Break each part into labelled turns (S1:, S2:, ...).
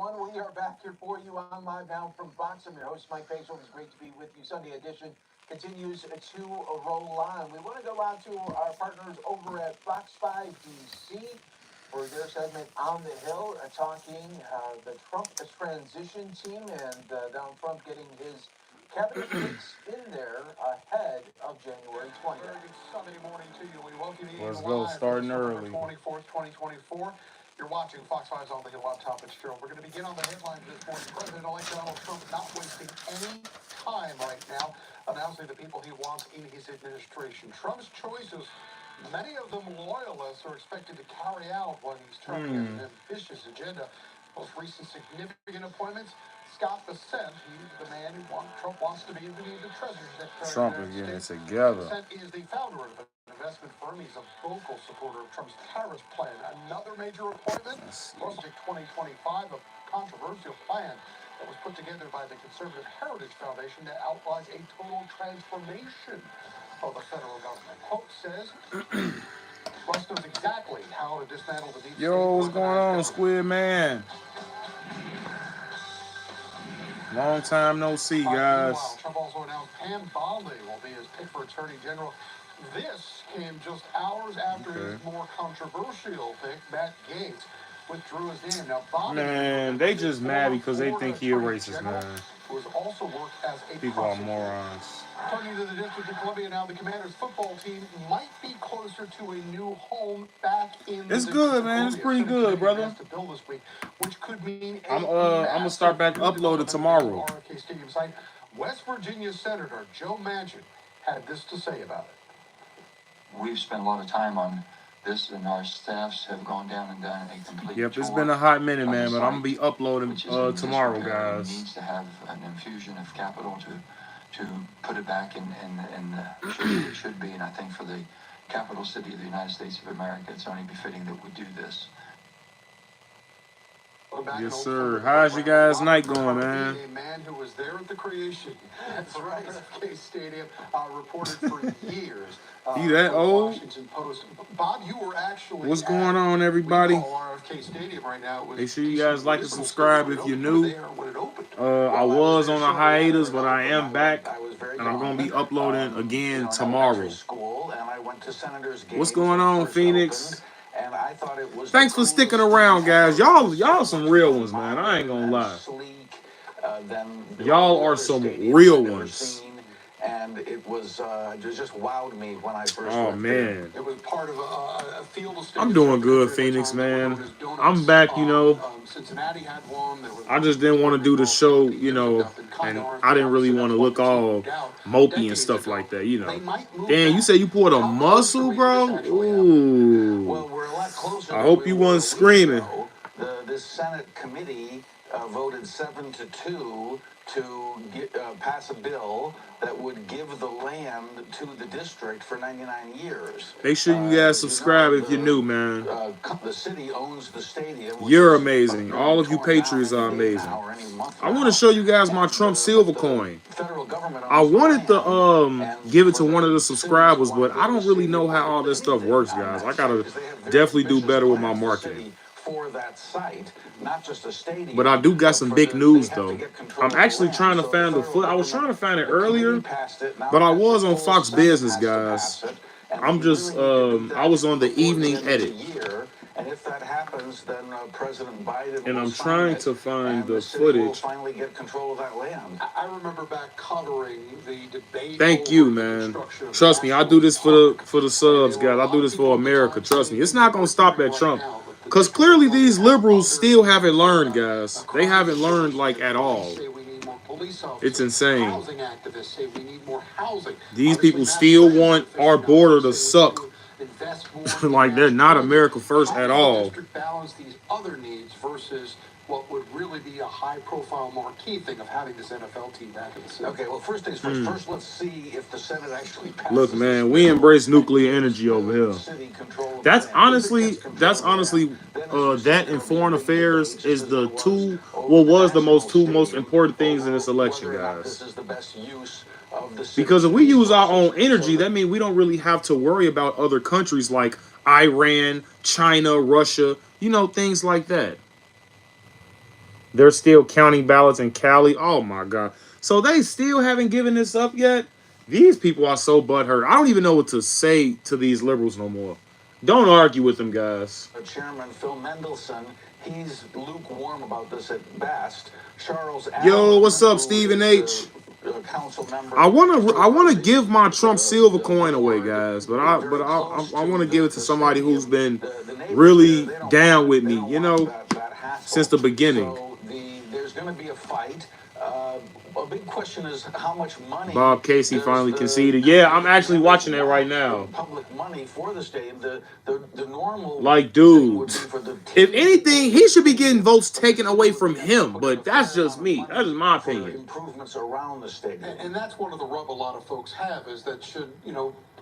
S1: everyone. We are back here for you on Live Now from Fox. I'm your host, Mike Basil. It's great to be with you. Sunday edition continues to roll on. We want to go out to our partners over at Fox 5 D.C. for their segment On the Hill, talking the Trump transition team and Donald Trump getting his cabinet picks in there ahead of January 20th. Very good Sunday morning to you. We welcome you
S2: Let's go, starting early.
S1: 24th, 2024. You're watching Fox 5's On the Hill. I'm Tom Fitzgerald. We're going to begin on the headlines this morning. President-elect Donald Trump not wasting any time right now, announcing the people he wants in his administration. Trump's choices, many of them loyalists, are expected to carry out what he's terming as an ambitious agenda. Most recent significant appointments: Scott Bessent, he's the man who Trump wants to be the Treasury Secretary.
S2: Trump is getting it together.
S1: Bessent is the founder of an investment firm. He's a vocal supporter of Trump's tariff plan. Another major appointment, Project 2025, a controversial plan that was put together by the Conservative Heritage Foundation that outlines a total transformation of the federal government. Hope says Russ knows exactly how to dismantle the deep state.
S2: Yo, what's going on, Squid Man? Long time no see, guys.
S1: Meanwhile, Trump also announced Pam Bondi will be his pick for Attorney General. This came just hours after his more controversial pick, Matt Gaetz, withdrew his name. Now, Bondi,
S2: Man, they just mad because they think he a racist, man.
S1: Who has also worked as a
S2: People are morons.
S1: Talking to the District of Columbia now, the Commanders football team might be closer to a new home back in the
S2: It's good, man. It's pretty good, brother.
S1: To build this week, which could mean
S2: I'm gonna start back uploading tomorrow.
S1: RFK Stadium site. West Virginia Senator Joe Manchin had this to say about it.
S3: We've spent a lot of time on this, and our staffs have gone down and done a complete
S2: Yep, it's
S3: tour
S2: been a hot minute, man, but
S3: site,
S2: I'm gonna be uploading tomorrow, guys.
S3: Needs to have an infusion of capital to put it back in it should be, and I think for the capital city of the United States of America, it's only befitting that we do this.
S2: Yes, sir. How's your guys' night going, man?
S1: A man who was there at the creation. That's right. RFK Stadium reported for years.
S2: You that old?
S1: Washington Post. Bob, you were actually.
S2: What's going on, everybody?
S1: RFK Stadium right now.
S2: Make sure you guys like and subscribe if you're new. I was on a hiatus, but I am back, and I'm gonna be uploading again tomorrow. What's going on, Phoenix?
S1: And I thought it was
S2: Thanks for sticking around, guys. Y'all some real ones, man. I ain't gonna lie. Y'all are some real ones.
S1: And it just wowed me when I first.
S2: Oh man,
S1: it was part of a field of.
S2: I'm doing good, Phoenix, man. I'm back, you know.
S1: Cincinnati had one.
S2: I just didn't want to do the show, you know, and I didn't really want to look all mopey and stuff like that, you know. Damn, you say you pulled a muscle, bro? Ooh. I hope you wasn't screaming.
S1: This Senate committee voted 7-2 to pass a bill that would give the land to the district for 99 years.
S2: Make sure you guys subscribe if you're new, man.
S1: The city owns the stadium.
S2: You're amazing. All of you Patriots are amazing. I want to show you guys my Trump silver coin. I wanted to give it to one of the subscribers, but I don't really know how all this stuff works, guys. I gotta definitely do better with my marketing.
S1: For that site, not just a stadium.
S2: But I do got some big news, though. I'm actually trying to find the foot. I was trying to find it earlier, but I was on Fox Business, guys. I'm just, I was on the evening edit.
S1: And if that happens, then President Biden
S2: and I'm trying to find the footage.
S1: Finally get control of that land. I remember back covering the debate.
S2: Thank you, man. Trust me, I do this for the subs, guys. I do this for America. Trust me, it's not gonna stop at Trump. Because clearly these liberals still haven't learned, guys. They haven't learned, like, at all. It's insane. These people still want our border to suck. Like, they're not America first at all.
S1: Balance these other needs versus what would really be a high-profile marquee thing of having this NFL team back in the Senate. Okay, well, first things first. First, let's see if the Senate actually passes.
S2: Look, man, we embrace nuclear energy over here. That's honestly, that in foreign affairs is the two most important things in this election, guys.
S1: This is the best use of the
S2: because if we use our own energy, that means we don't really have to worry about other countries like Iran, China, Russia, you know, things like that. They're still counting ballots in Cali. Oh my God. So they still haven't given this up yet? These people are so butthurt. I don't even know what to say to these liberals no more. Don't argue with them, guys.
S1: Chairman Phil Mendelson, he's lukewarm about this at best. Charles
S2: Yo,
S1: Allen,
S2: what's up,
S1: who
S2: Stephen
S1: is
S2: H?
S1: council member.
S2: I wanna give my Trump silver coin away, guys, but I want to give it to somebody who's been really down with me, you know, since the beginning.
S1: So there's going to be a fight. A big question is how much money.
S2: Bob Casey finally conceded. Yeah, I'm actually watching that right now.
S1: Public money for the stadium. The normal.
S2: Like, dude, if anything, he should be getting votes taken away from him. But that's just me. That's just my opinion.
S1: Improvements around the stadium, and that's one of the rub a lot of folks have is that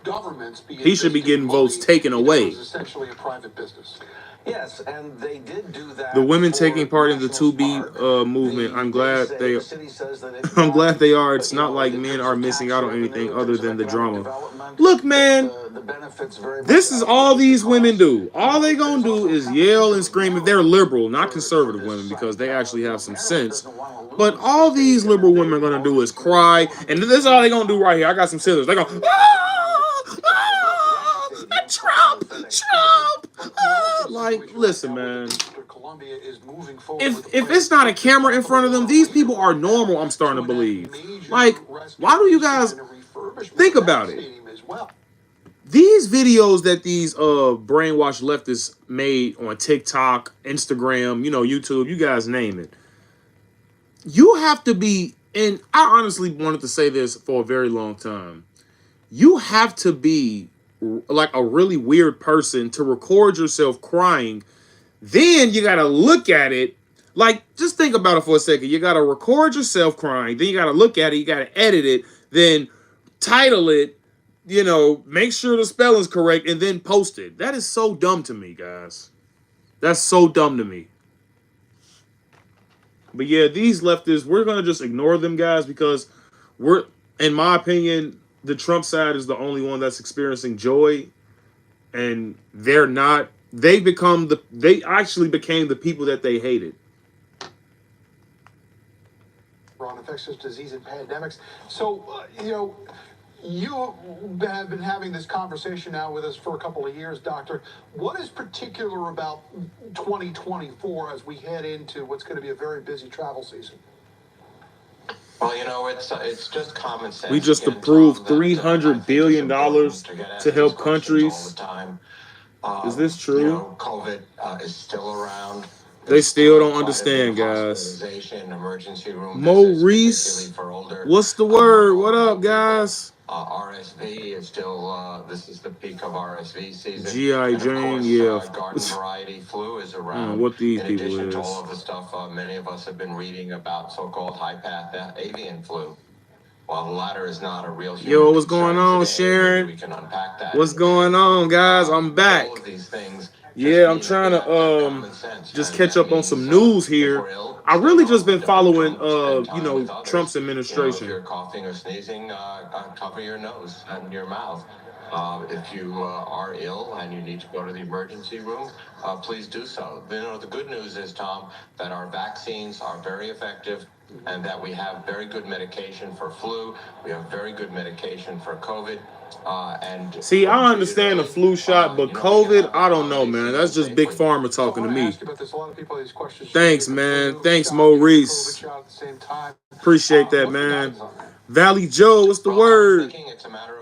S1: governments be.
S2: He should be getting votes taken away.
S1: It's essentially a private business. Yes, and they did do that.
S2: The women taking part in the 2B movement. I'm glad they are. It's not like men are missing out on anything other than the drama. Look, man, this is all these women do. All they gonna do is yell and scream if they're liberal, not conservative women, because they actually have some sense. But all these liberal women are gonna do is cry, and this is all they gonna do right here. I got some scissors. They go, Trump, Trump. Like, listen, man. If it's not a camera in front of them, these people are normal. I'm starting to believe. Like, why do you guys think about it? These videos that these brainwashed leftists made on TikTok, Instagram, YouTube, you guys name it. You have to be, and I honestly wanted to say this for a very long time. You have to be like a really weird person to record yourself crying. Then you got to look at it. Like, just think about it for a second. You got to record yourself crying. Then you got to look at it. You got to edit it. Then title it. Make sure the spelling's correct. And then post it. That is so dumb to me, guys. That's so dumb to me. But yeah, these leftists, we're going to just ignore them, guys, because in my opinion, the Trump side is the only one that's experiencing joy. And they're not. They actually became the people that they hated.
S1: On infectious disease and pandemics. So, you have been having this conversation now with us for a couple of years, Doctor. What is particular about 2024 as we head into what's going to be a very busy travel season?
S3: Well, it's just common sense.
S2: We just approved $300 billion to help countries. Is this true?
S3: COVID is still around.
S2: They still don't understand, guys. Maurice, what's the word? What up, guys?
S3: RSV is still, this is the peak of RSV season.
S2: G.I. Jane, yeah.
S3: Garden variety flu is around.
S2: What these people
S3: in addition
S2: is.
S3: to all of the stuff many of us have been reading about so-called high-path avian flu. While the latter is not a real human.
S2: Yo, what's going on,
S3: today,
S2: Sharon?
S3: we can unpack that.
S2: What's going on, guys? I'm back.
S3: All of these things.
S2: Yeah, I'm trying to just catch up on some news here. I really just been following Trump's administration.
S3: If you're coughing or sneezing, cover your nose and your mouth. If you are ill and you need to go to the emergency room, please do so. The good news is, Tom, that our vaccines are very effective and that we have very good medication for flu. We have very good medication for COVID.
S2: See, I understand the flu shot, but COVID, I don't know, man. That's just Big Pharma talking to me. Thanks, man. Thanks, Maurice. Appreciate that, man. Valley Joe, what's the word?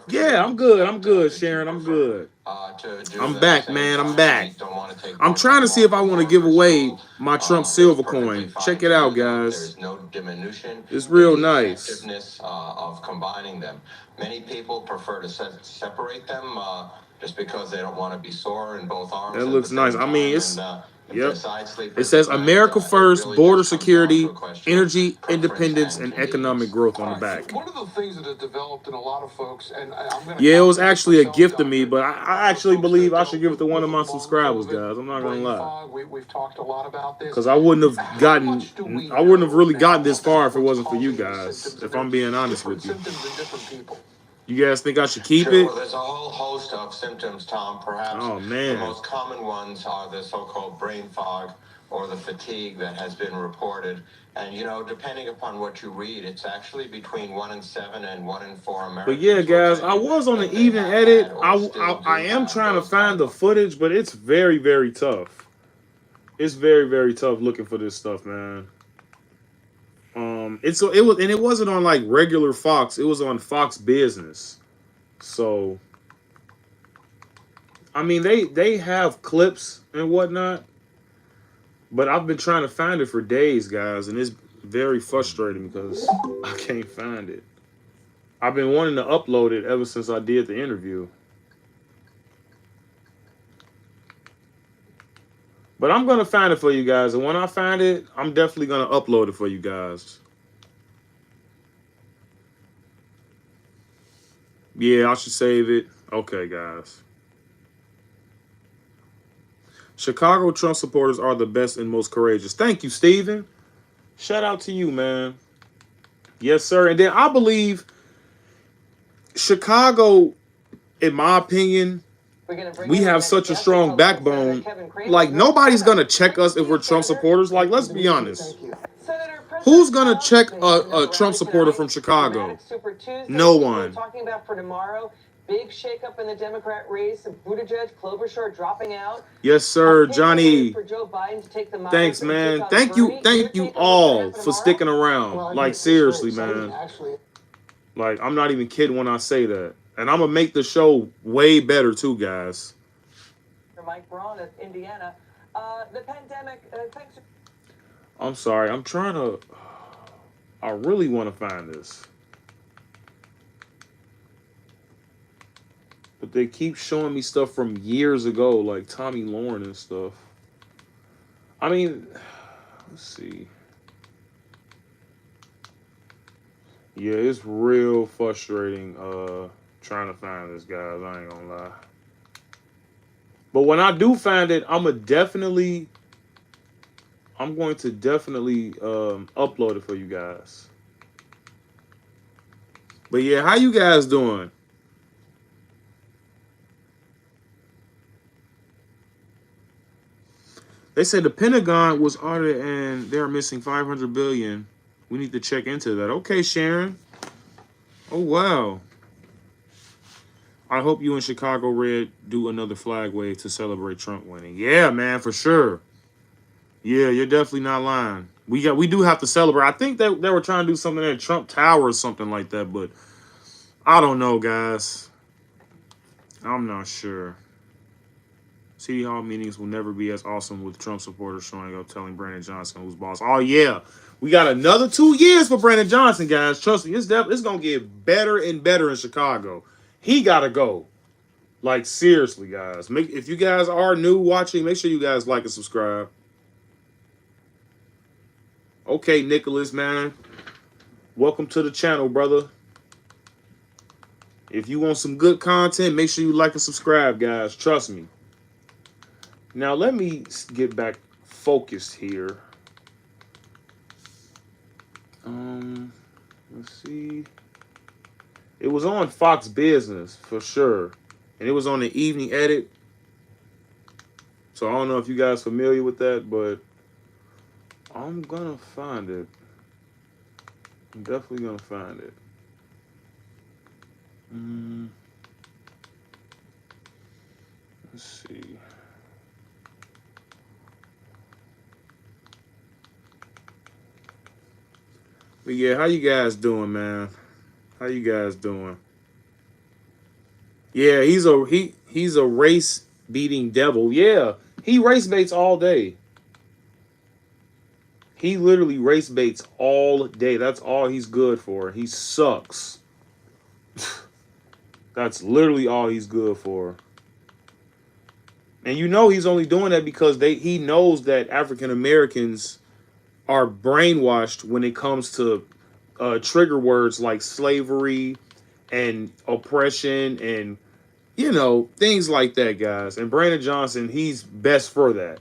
S2: Yeah, I'm good. I'm good, Sharon. I'm good. I'm back, man. I'm back. I'm trying to see if I want to give away my Trump silver coin. Check it out, guys. It's real nice.
S3: Of combining them. Many people prefer to separate them just because they don't want to be sore in both arms.
S2: That looks nice. I mean, it's... Yep. It says America First, border security, energy independence, and economic growth on the back.
S1: One of the things that has developed in a lot of folks, and
S2: yeah, it was actually a gift to me, but I actually believe I should give it to one of my subscribers, guys. I'm not gonna lie.
S1: We've talked a lot about this.
S2: Because I wouldn't have really gotten this far if it wasn't for you guys. If I'm being honest with you. You guys think I should keep it?
S3: Well, there's a whole host of symptoms, Tom. Perhaps the most common ones are the so-called brain fog, or the fatigue that has been reported. And, you know, depending upon what you read, it's actually between 1 in 7 and 1 in 4 Americans.
S2: But yeah, guys, I was on the evening edit. I am trying to find the footage, but it's very, very tough. It's very, very tough looking for this stuff, man. It wasn't on like regular Fox. It was on Fox Business. So, I mean, they have clips and whatnot, but I've been trying to find it for days, guys, and it's very frustrating because I can't find it. I've been wanting to upload it ever since I did the interview. But I'm going to find it for you guys. And when I find it, I'm definitely going to upload it for you guys. Yeah, I should save it. Okay, guys. Chicago Trump supporters are the best and most courageous. Thank you, Steven. Shout out to you, man. Yes, sir. And then I believe Chicago, in my opinion, we have such a strong backbone. Like, nobody's going to check us if we're Trump supporters. Like, let's be honest. Who's going to check a Trump supporter from Chicago? No one.
S4: Talking about for tomorrow, big shakeup in the Democrat race. Buttigieg, Klobuchar dropping out.
S2: Yes, sir, Johnny.
S4: For Joe Biden to take the
S2: Thanks, man. Thank you all for sticking around. Like, seriously, man. Like, I'm not even kidding when I say that. And I'm going to make the show way better, too, guys.
S4: Mike Braun of Indiana. The pandemic, thanks.
S2: I'm sorry. I'm trying to... I really want to find this. But they keep showing me stuff from years ago, like Tommy Lauren and stuff. I mean, let's see. Yeah, it's real frustrating trying to find this, guys. I ain't gonna lie. But when I do find it, I'm going to definitely upload it for you guys. But yeah, how you guys doing? They said the Pentagon was audited and they're missing $500 billion. We need to check into that. Okay, Sharon. Oh, wow. I hope you and Chicago Red do another flag wave to celebrate Trump winning. Yeah, man, for sure. Yeah, you're definitely not lying. We do have to celebrate. I think they were trying to do something at Trump Tower or something like that, but I don't know, guys. I'm not sure. City Hall meetings will never be as awesome with Trump supporters showing up telling Brandon Johnson who's boss. Oh, yeah. We got another 2 years for Brandon Johnson, guys. Trust me, it's going to get better and better in Chicago. He got to go. Like, seriously, guys. If you guys are new watching, make sure you guys like and subscribe. Okay, Nicholas, man. Welcome to the channel, brother. If you want some good content, make sure you like and subscribe, guys. Trust me. Now, let me get back focused here. Let's see. It was on Fox Business, for sure. And it was on the evening edit. So I don't know if you guys are familiar with that, but I'm going to find it. I'm definitely going to find it. Let's see. But yeah, how you guys doing, man? How you guys doing? Yeah, he's a race beating devil. Yeah, he race baits all day. He literally race baits all day. That's all he's good for. He sucks. That's literally all he's good for. And you know he's only doing that because he knows that African Americans are brainwashed when it comes to trigger words like slavery and oppression and, you know, things like that, guys. And Brandon Johnson, he's best for that.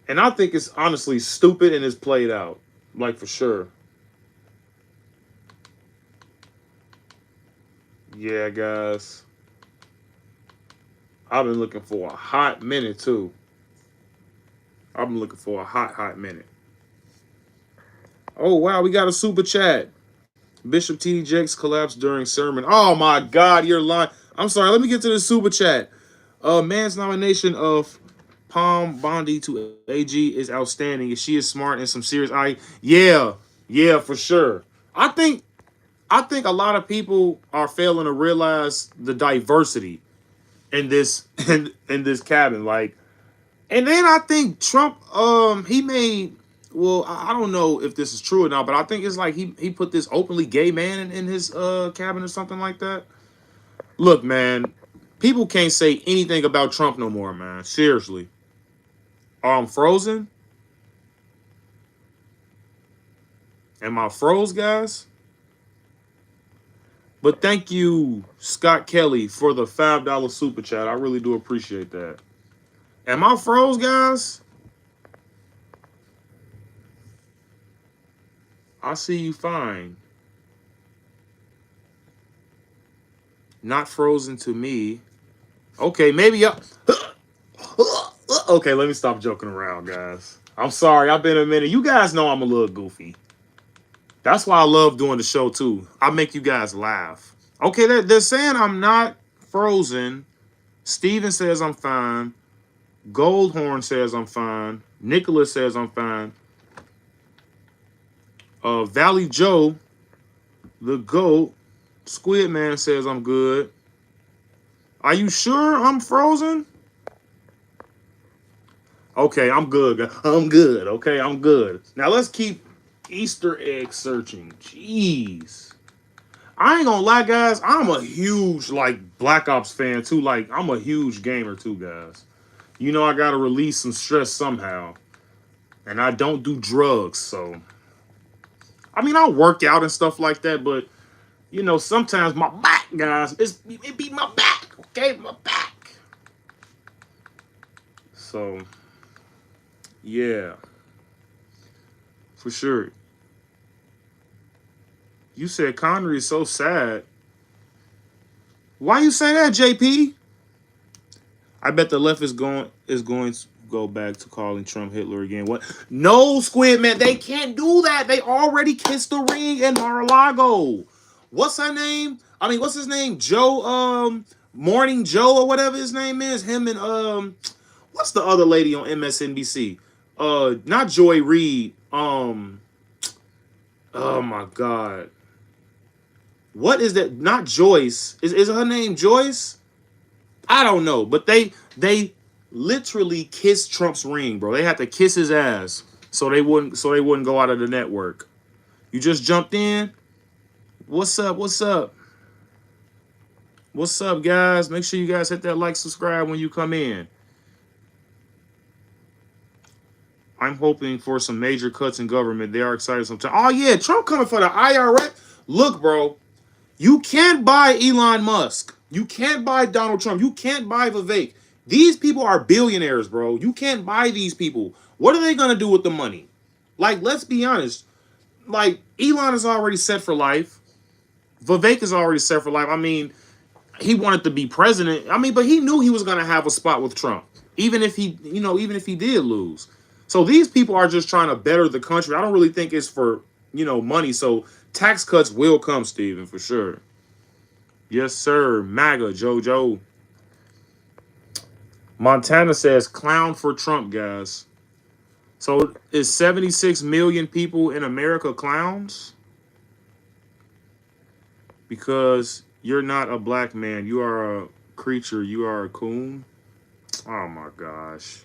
S2: And I think it's honestly stupid and it's played out. Like, for sure. Yeah, guys. I've been looking for a hot minute, too. I've been looking for a hot minute. Oh wow, we got a super chat. Bishop T.D. Jakes collapsed during sermon. Oh my God, you're lying. I'm sorry. Let me get to the super chat. Man's nomination of Palm Bondi to AG is outstanding. She is smart and some serious. Yeah, for sure. I think a lot of people are failing to realize the diversity in this in this cabin. Like, and then I think Trump, he made. Well, I don't know if this is true or not, but I think it's like he put this openly gay man in his cabin or something like that. Look, man, people can't say anything about Trump no more, man. Seriously. Frozen? Am I froze, guys? But thank you, Scott Kelly, for the $5 super chat. I really do appreciate that. Am I froze, guys? I see you fine. Not frozen to me. Okay, maybe up. Okay, let me stop joking around, guys. I'm sorry, I've been a minute. You guys know I'm a little goofy. That's why I love doing the show, too. I make you guys laugh. Okay, they're saying I'm not frozen. Steven says I'm fine. Goldhorn says I'm fine. Nicholas says I'm fine. Valley Joe, the GOAT, Squid Man says I'm good. Are you sure I'm frozen? Okay, I'm good. I'm good. Okay, I'm good. Now let's keep Easter egg searching. Jeez. I ain't gonna lie, guys. I'm a huge Black Ops fan too. Like, I'm a huge gamer too, guys. You know I gotta release some stress somehow. And I don't do drugs, so I mean I work out and stuff like that, but sometimes my back, guys, it be my back, okay? My back. So yeah, for sure. You said Connery is so sad. Why you say that, JP? I bet the left is going to go back to calling Trump Hitler again. What? No, Squid Man, they can't do that. They already kissed the ring in Mar-a-Lago. What's her name? I mean, what's his name? Joe, Morning Joe or whatever his name is. Him and what's the other lady on MSNBC? Not Joy Reid. Oh my God. What is that? Not Joyce. Is her name Joyce? I don't know, but they literally kissed Trump's ring, bro. They had to kiss his ass so they wouldn't go out of the network. You just jumped in. What's up? What's up? What's up, guys? Make sure you guys hit that like, subscribe when you come in. I'm hoping for some major cuts in government. They are excited sometimes. Oh yeah, Trump coming for the IRS. Look, bro, you can't buy Elon Musk. You can't buy Donald Trump. You can't buy Vivek. These people are billionaires, bro. You can't buy these people. What are they going to do with the money? Like, let's be honest. Like, Elon is already set for life. Vivek is already set for life. I mean, he wanted to be president. I mean, but he knew he was going to have a spot with Trump. Even if he did lose. So these people are just trying to better the country. I don't really think it's for, money. So tax cuts will come, Steven, for sure. Yes, sir. MAGA, JoJo. Montana says clown for Trump, guys. So is 76 million people in America clowns? Because you're not a black man. You are a creature. You are a coon. Oh my gosh.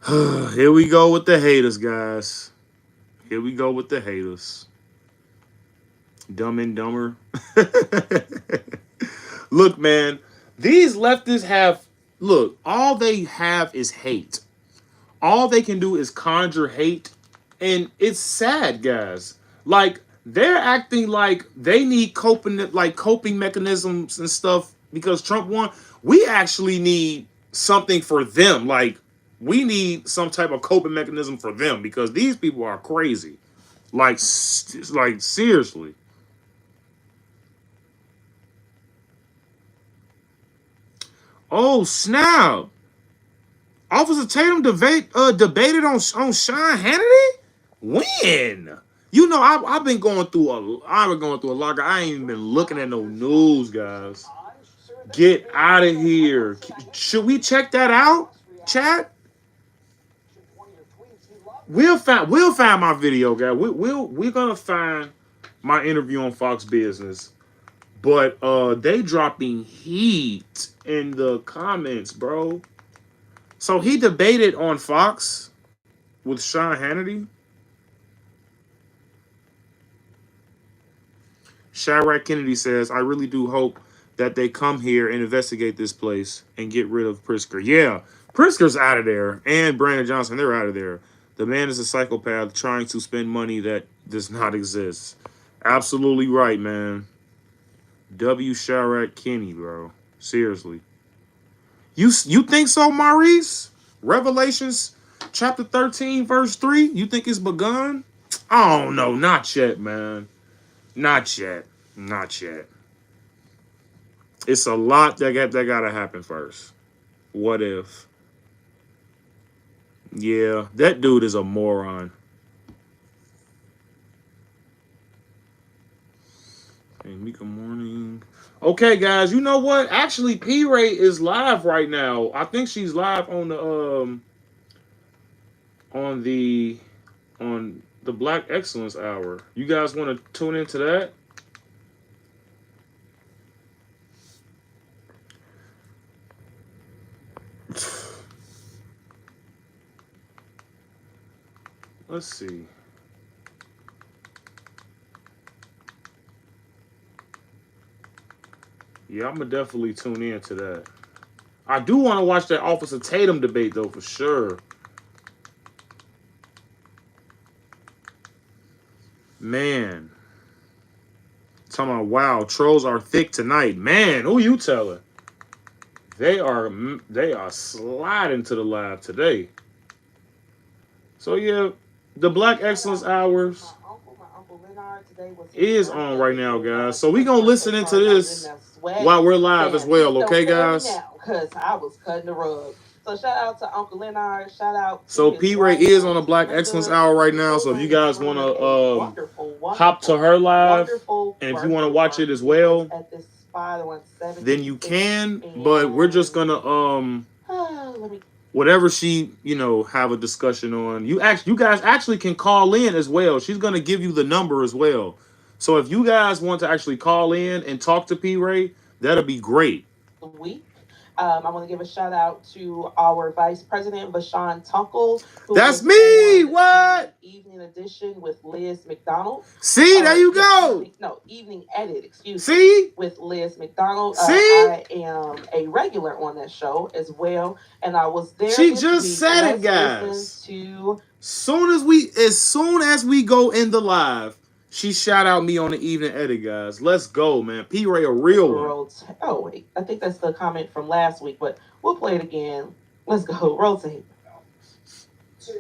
S2: Here we go with the haters, guys. Here we go with the haters. Dumb and Dumber. Look, man. These leftists all they have is hate. All they can do is conjure hate. And it's sad, guys. Like, they're acting like they need coping mechanisms and stuff because Trump won. We actually need something for them. Like, we need some type of coping mechanism for them because these people are crazy. Like seriously. Oh, snap. Officer Tatum debated on Sean Hannity? When? You know, I've been going through a lot. I ain't even been looking at no news, guys. Get out of here. Should we check that out, chat? We'll find my video, guys. We're gonna find my interview on Fox Business. But they dropping heat in the comments, bro. So he debated on Fox with Sean Hannity. Shadrack Kennedy says, I really do hope that they come here and investigate this place and get rid of Pritzker. Yeah, Pritzker's out of there. And Brandon Johnson, they're out of there. The man is a psychopath trying to spend money that does not exist. Absolutely right, man. W. Shadrack Kennedy, bro. Seriously. You think so, Maurice? Revelations chapter 13, verse 3? You think it's begun? Oh, no, not yet, man. Not yet. Not yet. It's a lot that gotta happen first. What if? Yeah, that dude is a moron. Hey, Mika morning. Okay, guys, you know what? Actually, P-Ray is live right now. I think she's live on the Black Excellence Hour. You guys want to tune into that? Let's see. Yeah, I'm gonna definitely tune in to that. I do want to watch that Officer Tatum debate though, for sure. Man. Talking about, wow, trolls are thick tonight. Man, who you telling? They are sliding to the live today. So yeah, the Black Excellence Hours is on right now, guys. So we gonna listen into this while we're live as well, okay, guys?
S4: Because I was cutting the rug. So shout out to Uncle Leonard. Shout out.
S2: So P-Ray is on the Black Excellence Hour right now. So if you guys want to hop to her live, and if you want to watch it as well, then you can. But we're just gonna whatever she have a discussion on. You guys actually can call in as well. She's gonna give you the number as well. So if you guys want to actually call in and talk to P-Ray, that'll be great.
S4: Week. I want to give a shout out to our Vice President, Vashawn Tunkel.
S2: That's me! What?
S4: Evening edition with Liz McDonald.
S2: See, there you go.
S4: No, evening edit, excuse
S2: See?
S4: me. With Liz McDonald.
S2: See?
S4: I am a regular on that show as well. And I was there.
S2: She just said it, guys. As soon as we go in the live, she shout out me on the evening edit, guys. Let's go, man. P-Ray, a real one.
S4: Oh, wait. I think that's the comment from last week, but we'll play it again. Let's go. Roll tape.
S5: To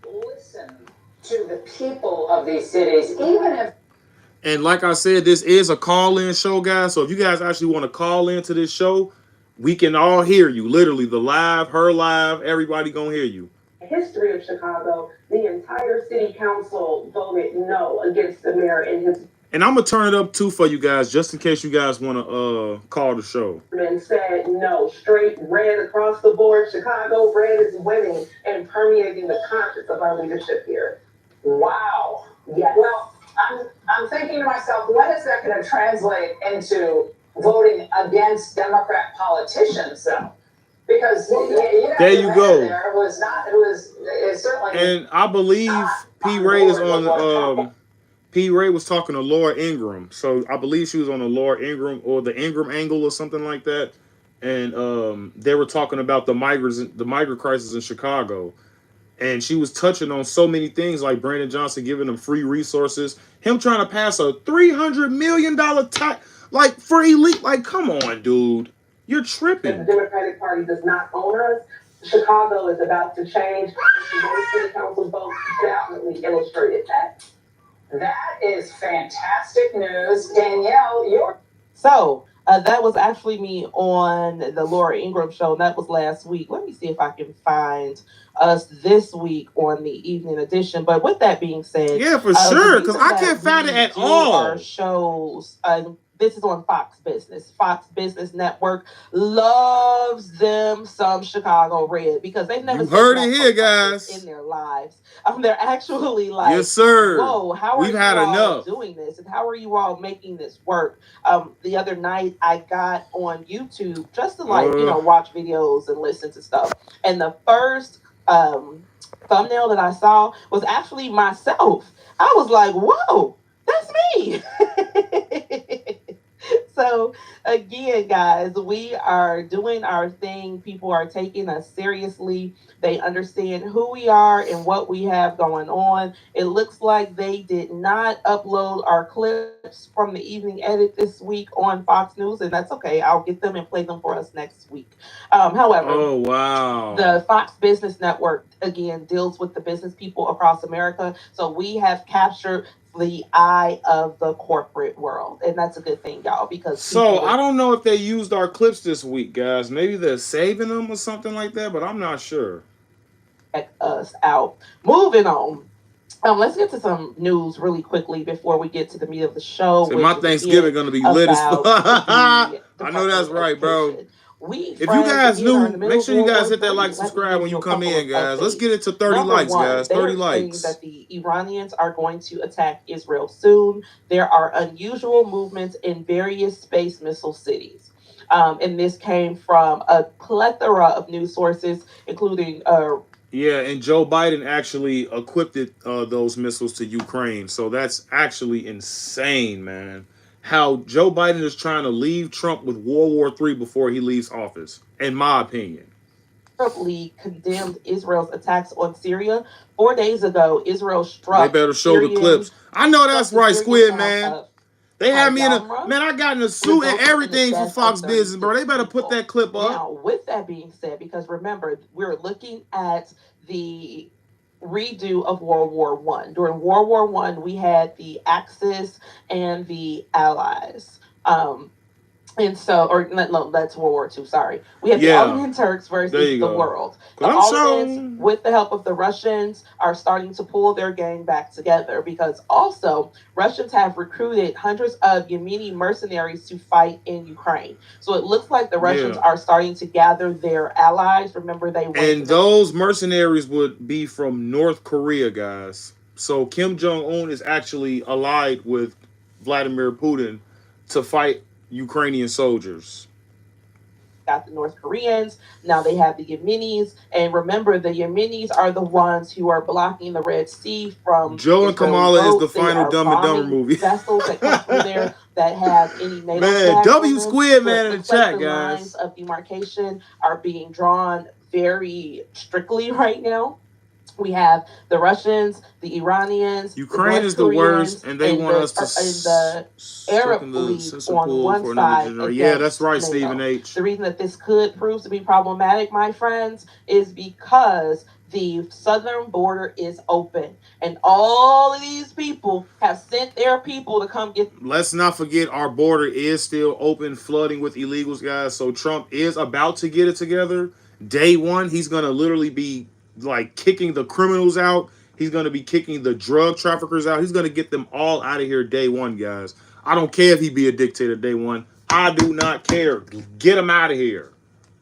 S5: listen to the people of these cities, even if...
S2: And like I said, this is a call-in show, guys. So if you guys actually want to call into this show, we can all hear you. Literally, the live, her live, everybody gonna hear you.
S5: History of Chicago, the entire city council voted no against the mayor in his...
S2: And I'm going to turn it up, too, for you guys, just in case you guys want to call the show.
S5: And said no, straight red across the board. Chicago red is winning and permeating the conscience of our leadership here. Wow. Yeah. Well, I'm thinking to myself, when is that going to translate into voting against Democrat politicians, though? Because
S2: there you go.
S5: There was not. It certainly.
S2: And I believe P-Ray is on. P-Ray was talking to Laura Ingraham, so I believe she was on the Laura Ingraham or the Ingraham angle or something like that. And they were talking about the migrant crisis in Chicago, and she was touching on so many things like Brandon Johnson giving them free resources, him trying to pass a $300 million tax, like for elite. Like, come on, dude. You're tripping.
S5: The Democratic Party does not own us. Chicago is about to change. The city council vote definitely illustrated that. That is fantastic news. Danielle, you're...
S4: So,
S5: That was actually me on the Laura Ingraham show, and that was last week. Let me see if I can find us this week on the evening edition. But with that being said,
S2: Yeah, for
S5: the
S2: sure, because
S5: reason
S2: I
S5: that
S2: can't find it
S5: we
S2: at
S5: do our
S2: all.
S5: shows, this is on Fox Business. Fox Business Network loves them some Chicago Red because they've never
S2: You
S5: seen
S2: heard it
S5: black
S2: here,
S5: folks like this in
S2: guys.
S5: their lives. They're actually like,
S2: Yes, sir.
S5: whoa, how are
S2: We've
S5: you
S2: had
S5: all
S2: enough.
S5: doing this? And how are you all making this work? The other night I got on YouTube just to watch videos and listen to stuff. And the first thumbnail that I saw was actually myself. I was like, whoa, that's me. So again, guys, we are doing our thing. People are taking us seriously. They understand who we are and what we have going on. It looks like they did not upload our clips from the evening edit this week on Fox News, and that's okay. I'll get them and play them for us next week. However,
S2: Oh, wow.
S5: the Fox Business Network, again, deals with the business people across America. So we have captured the eye of the corporate world. And that's a good thing, y'all, because
S2: So, I don't know if they used our clips this week, guys. Maybe they're saving them or something like that, but I'm not sure.
S5: Check us out. Moving on. Let's get to some news really quickly before we get to the meat of the show.
S2: So my Thanksgiving gonna be lit as fuck. I know that's right, bro. If you guys new, make sure you guys hit that like, subscribe when you come in, guys. Let's get it to 30 likes, guys. 30 likes.
S5: That the Iranians are going to attack Israel soon. There are unusual movements in various space missile cities. And this came from a plethora of news sources, including
S2: yeah, and Joe Biden actually equipped those missiles to Ukraine. So that's actually insane, man. How Joe Biden is trying to leave Trump with World War III before he leaves office, in my opinion.
S5: Arab League condemned Israel's attacks on Syria. 4 days ago, Israel struck.
S2: They better show the clips. I know that's right, Squid Man. They had me in a man. I got in a suit and everything for Fox Business, bro. They better put that clip up.
S5: Now, with that being said, because remember, we're looking at the redo of World War One. During World War One, we had the Axis and the Allies. And so, or no, that's World War II. Sorry, we have the Ottoman Turks versus the world. The Ottomans, with the help of the Russians, are starting to pull their gang back together because also Russians have recruited hundreds of Yemeni mercenaries to fight in Ukraine. So it looks like the Russians are starting to gather their allies. Remember,
S2: those mercenaries would be from North Korea, guys. So Kim Jong-un is actually allied with Vladimir Putin to fight Ukrainian soldiers.
S5: Got the North Koreans, now they have the Yemenis, and remember the Yemenis are the ones who are blocking the Red Sea from
S2: Joe and Kamala is the final Dumb and Dumber movie.
S5: Vessels that come through there that have any NATO
S2: man, W Squid Man in the chat,
S5: like the
S2: guys.
S5: Lines of demarcation are being drawn very strictly right now. We have the Russians, the Iranians.
S2: Ukraine is the worst, and they want us to
S5: the Arab League on one side.
S2: Yeah, that's right, Stephen H.
S5: The reason that this could prove to be problematic, my friends, is because the southern border is open, and all of these people have sent their people to come get.
S2: Let's not forget our border is still open, flooding with illegals, guys. So Trump is about to get it together. Day one, he's gonna literally be like kicking the criminals out. He's going to be kicking the drug traffickers out. He's going to get them all out of here day one, guys. I don't care if he be a dictator day one. I do not care. Get him out of here.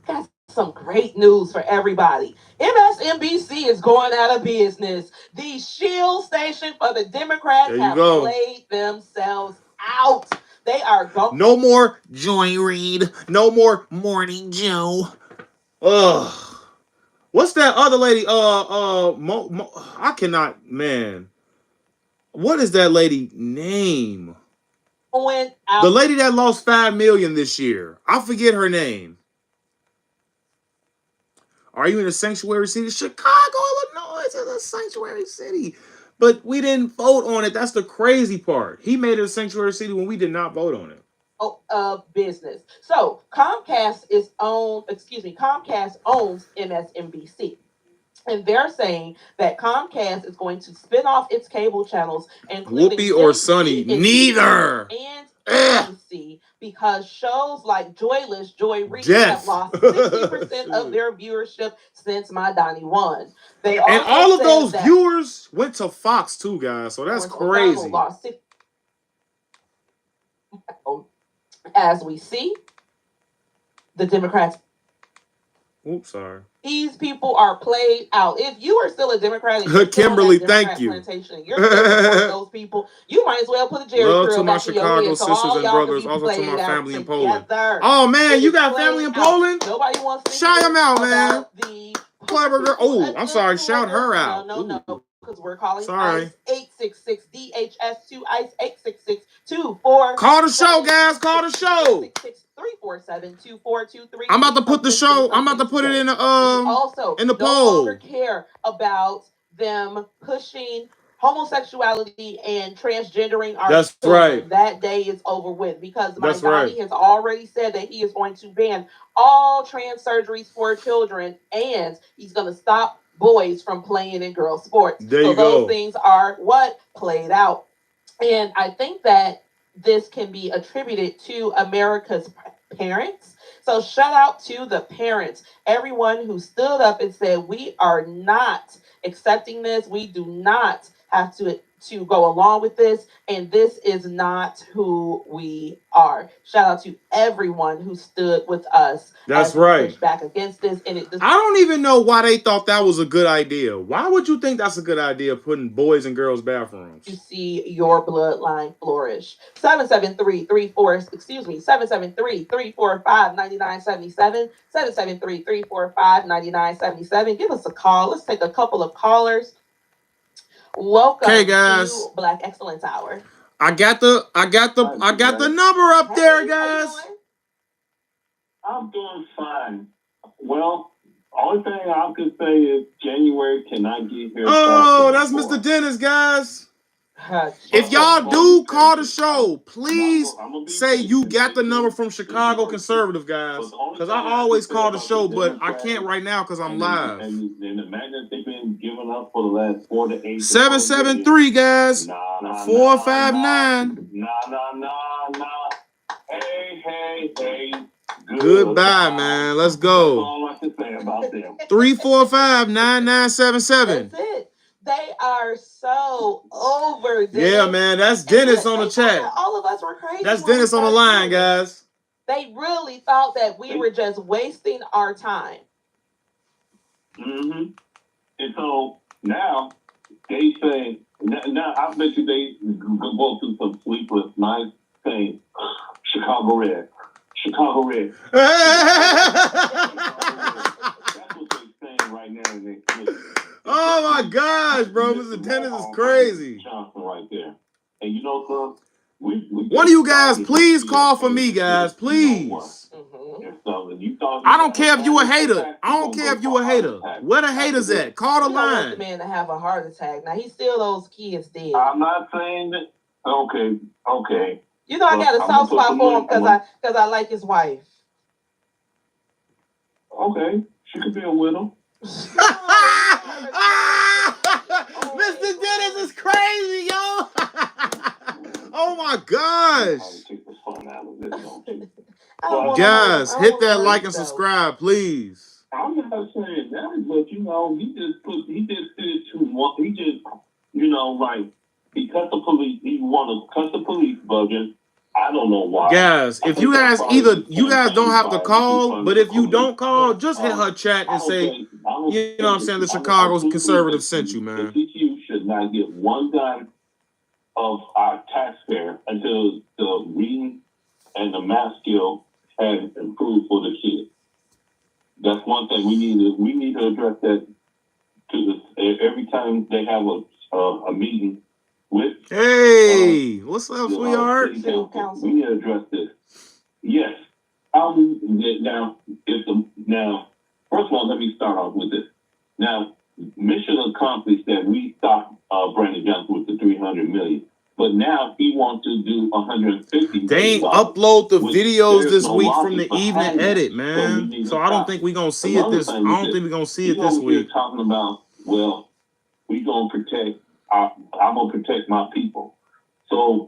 S5: That's some great news for everybody. MSNBC is going out of business. The shield station for the Democrats have played themselves out. They are going.
S2: No more Joy Reid. No more Morning Joe. Ugh. What's that other lady? I cannot, man. What is that lady name? The lady that lost $5 million this year. I forget her name. Are you in a sanctuary city? Chicago, Illinois is a sanctuary city. But we didn't vote on it. That's the crazy part. He made it a sanctuary city when we did not vote on it.
S5: Of business. So Comcast owns MSNBC. And they're saying that Comcast is going to spin off its cable channels, including
S2: Whoopi or Sonny, neither,
S5: and T.C.C.
S4: because shows like Joyless, Joy Reid have
S2: Death.
S4: lost 60% of their viewership since My Donnie won. They
S2: And
S4: also
S2: all of
S4: said
S2: those
S4: that
S2: viewers went to Fox too, guys. So that's
S4: Lawrence O'Donnell
S2: crazy.
S4: lost 60. As we see, the Democrats.
S2: Oops, sorry.
S4: These people are played out. If you are still a Democrat and you're still
S2: Kimberly,
S4: on that Democrat
S2: thank you.
S4: plantation and you're still supporting those people, you might as well put a Jerry
S2: Love
S4: curl
S2: to my
S4: back in your
S2: Chicago
S4: head so
S2: sisters
S4: all
S2: and
S4: y'all can
S2: brothers,
S4: be
S2: also to my
S4: played out
S2: family in Poland.
S4: together.
S2: Oh man,
S4: It
S2: you
S4: is
S2: got
S4: played
S2: family in
S4: out.
S2: Poland?
S4: Nobody wants to
S2: Shout
S4: hear
S2: him out, man.
S4: about the
S2: Clever girl. Oh, I'm sorry.
S4: Who
S2: Shout
S4: are
S2: her
S4: the-
S2: out.
S4: No, because we're calling
S2: Sorry.
S4: ICE 866-DHS2 ICE 866-24.
S2: Call the show, guys. Call the show.
S4: 347-2423.
S2: I'm about to put the show. I'm about to put it in the
S4: also
S2: in the
S4: no
S2: poll.
S4: longer care about them pushing homosexuality and transgendering our
S2: That's
S4: children.
S2: right.
S4: That day is over with because
S2: That's
S4: Donnie
S2: right.
S4: has already said that he is going to ban all trans surgeries for children and he's going to stop boys from playing in girl sports.
S2: There you
S4: those
S2: go.
S4: things are what played out. And I think that this can be attributed to America's parents. So shout out to the parents, everyone who stood up and said, we are not accepting this. We do not have to go along with this. And this is not who we are. Shout out to everyone who stood with us.
S2: That's right.
S4: Pushed back against this. And
S2: I don't even know why they thought that was a good idea. Why would you think that's a good idea, putting boys and girls bathrooms?
S4: To see your bloodline flourish. 773-345-9977. 773-345-9977. Give us a call. Let's take a couple of callers. Welcome
S2: guys.
S4: to Black Excellence Hour.
S2: I got the number up there, guys.
S6: I'm doing fine. Well, only thing I could say is January cannot get here.
S2: Oh, that's Mr. Dennis, guys. If y'all do call the show, please say you got the number from Chicago Conservative, guys. Because I always call the show, but I can't right now because I'm live.
S6: And the magnets they've been giving up for the last 4 to 8
S2: 773, guys. 459.
S6: Nah. Hey.
S2: Goodbye, man. Let's go.
S6: That's all I can say about them.
S2: 345-9977.
S4: That's it. They are so over. Dennis.
S2: Yeah, man. That's Dennis on the chat.
S4: All of us were crazy.
S2: That's Dennis on the line, guys.
S4: They really thought that we were just wasting our time.
S6: Mm-hmm. And so now they say, now I bet you they go through some sleepless nights saying, Chicago Red.
S2: That's what
S6: they're saying right now.
S2: Oh my gosh, bro. Mr. Dennis is crazy.
S6: Johnson right there. And you know, son,
S2: one of you guys, please call for me, guys. Please. I don't care if you a hater. I don't care if you a hater. Where the haters at? Call the line.
S4: Want the man to have a heart attack. Now he still those kids dead.
S6: I'm not saying that. Okay.
S4: You know, I got a soft spot for him because I like his wife.
S6: Okay, she could be a widow.
S2: Mr. Dennis is crazy, yo. Oh my gosh. Guys, hit that like and subscribe, please.
S6: I'm not saying that, but you know, he just did too much. He just, you know, like he cut the police. He wanted to cut the police budget. I don't know why.
S2: Guys, if you guys you guys don't have to call, but if you don't call, just hit her chat and say, you know what I'm saying, the Chicago Conservative sent you, man.
S6: TCU should not get one dime of our taxpayer until the reading and the math skill has improved for the kids. That's one thing we need to address that to every time they have a meeting with.
S2: Hey, what's up, sweetheart?
S6: We need to address this. Yes. Now, first of all, let me start off with this. Now, mission accomplished that we stopped Brandon Johnson with the $300 million. But now he wants to do $150 million.
S2: They ain't upload the videos this week from the evening edit, man. So I don't think we're gonna see it this. I don't think we're gonna see it this week.
S6: Talking about, well, we gonna protect. I'm gonna protect my people. So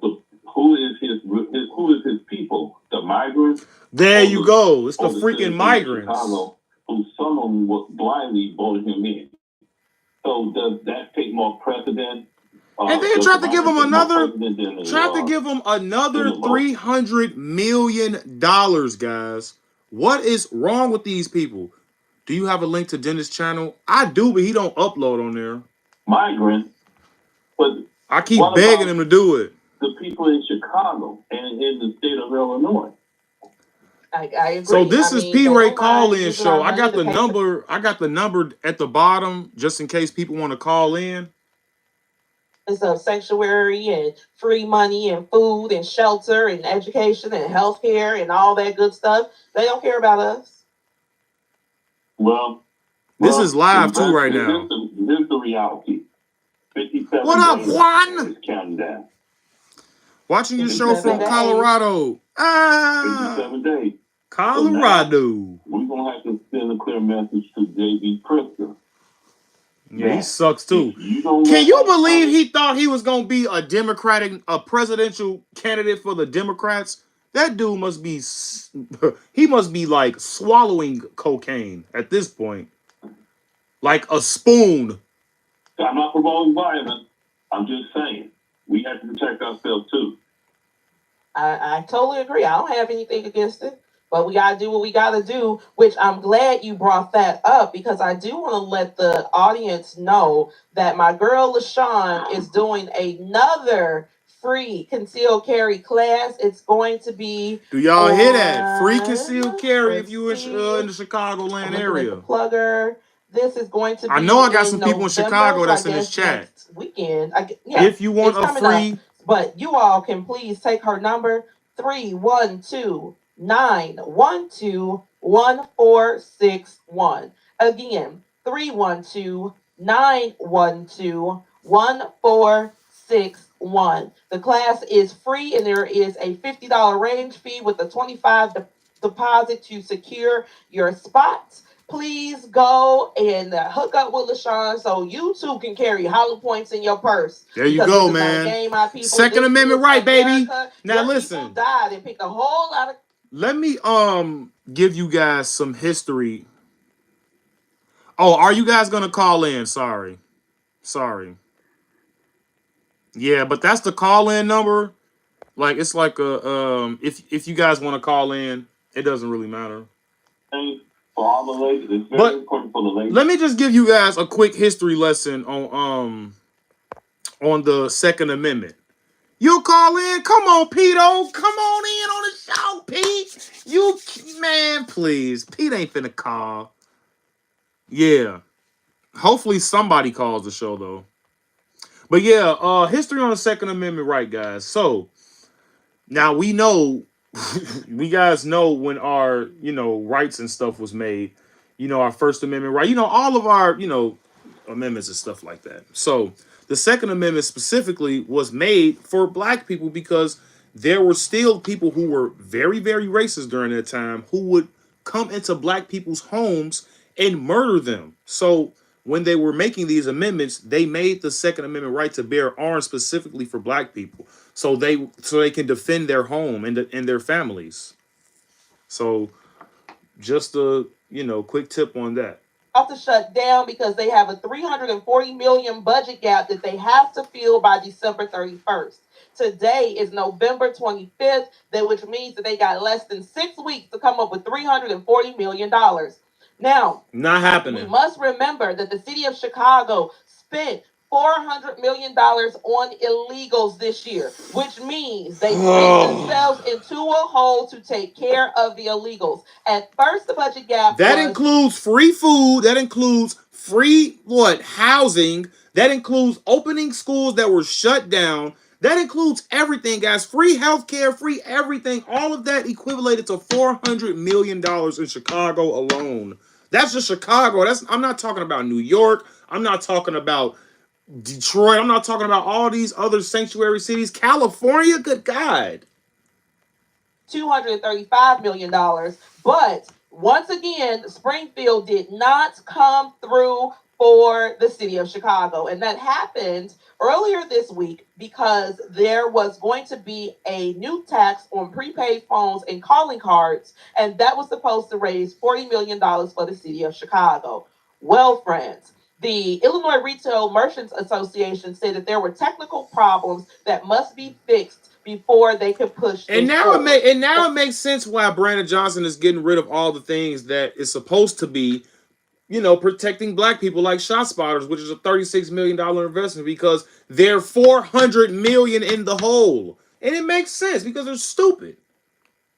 S6: who is his people? The migrants.
S2: There you go. It's the
S6: or
S2: freaking
S6: citizens of
S2: migrants.
S6: Chicago, who some of them blindly voted him in. So does that take more precedent?
S2: And then
S6: Does
S2: tried
S6: the
S2: to give him
S6: migrants take more
S2: another,
S6: precedent than the,
S2: tried to give him another
S6: than the vote?
S2: $300 million, guys. What is wrong with these people? Do you have a link to Dennis' channel? I do, but he don't upload on there.
S6: Migrants, but
S2: I keep begging him to do it.
S6: The people in Chicago and in the state of Illinois.
S4: I agree.
S2: So this is P. Ray call-in show. I got the
S4: pay
S2: number. I got the number at the bottom just in case people want to call in.
S4: Of sanctuary and free money and food and shelter and education and healthcare and all that good stuff. They don't care about us.
S6: Well,
S2: this is live too right now.
S6: Here's the reality. 57
S2: what up, Juan?
S6: Is counting down.
S2: Watching your show from Colorado.
S6: 57 days.
S2: Colorado.
S6: So we're gonna have to send a clear message to J.B. Pritzker.
S2: Yeah, he sucks too. Can you believe he thought he was gonna be a presidential candidate for the Democrats? That dude must be, he must be like swallowing cocaine at this point, like a spoon.
S6: I'm not promoting violence. I'm just saying we have to protect ourselves too.
S4: I totally agree. I don't have anything against it. But we got to do what we got to do, which I'm glad you brought that up because I do want to let the audience know that my girl LaShawn is doing another free concealed carry class. It's going to be...
S2: Do y'all hear that? Free concealed carry if you in the Chicagoland area.
S4: Plugger. This is going to be...
S2: I know I got some people in Chicago that's in this chat.
S4: Weekend.
S2: If you want a free...
S4: But you all can please take her number 312-912-1461. Again, 312-912-1461. The class is free and there is a $50 range fee with a $25 deposit to secure your spots. Please go and hook up with LaShawn so you too can carry hollow points in your purse.
S2: There you go, man.
S4: Game, my people.
S2: Second Amendment right, baby. Now listen.
S4: Died and picked a whole lot of...
S2: Let me give you guys some history. Oh, are you guys gonna call in? Sorry. Yeah, but that's the call-in number. Like it's like a if you guys want to call in, it doesn't really matter.
S6: For all the ladies, it's very important for the ladies.
S2: Let me just give you guys a quick history lesson on the Second Amendment. You call in? Come on, Pete-o. Come on in on the show, Pete. Man, please. Pete ain't finna call. Yeah. Hopefully somebody calls the show, though. But yeah, history on the Second Amendment right, guys. So, now we know, we guys know when our, rights and stuff was made. Our First Amendment right. All of our, amendments and stuff like that. So, the Second Amendment specifically was made for black people because there were still people who were very, very racist during that time who would come into black people's homes and murder them. So when they were making these amendments, they made the Second Amendment right to bear arms specifically for black people. So they can defend their home and their families. So just a, quick tip on that.
S4: To shut down because they have a $340 million budget gap that they have to fill by December 31st. Today is November 25th, which means that they got less than 6 weeks to come up with $340 million. Now,
S2: not happening.
S4: We must remember that the city of Chicago spent $400 million on illegals this year, which means they spent themselves into a hole to take care of the illegals. At first, the budget gap
S2: includes free food. That includes free housing. That includes opening schools that were shut down. That includes everything, guys. Free healthcare, free everything. All of that equated to $400 million in Chicago alone. That's just Chicago. I'm not talking about New York. I'm not talking about Detroit. I'm not talking about all these other sanctuary cities. California, good God.
S4: $235 million. But once again, Springfield did not come through for the city of Chicago. And that happened earlier this week because there was going to be a new tax on prepaid phones and calling cards, and that was supposed to raise $40 million for the city of Chicago. Well, friends, the Illinois Retail Merchants Association said that there were technical problems that must be fixed before they could push this forward.
S2: It makes sense why Brandon Johnson is getting rid of all the things that is supposed to be, protecting black people, like ShotSpotters, which is a $36 million investment, because they're $400 million in the hole. And it makes sense because they're stupid.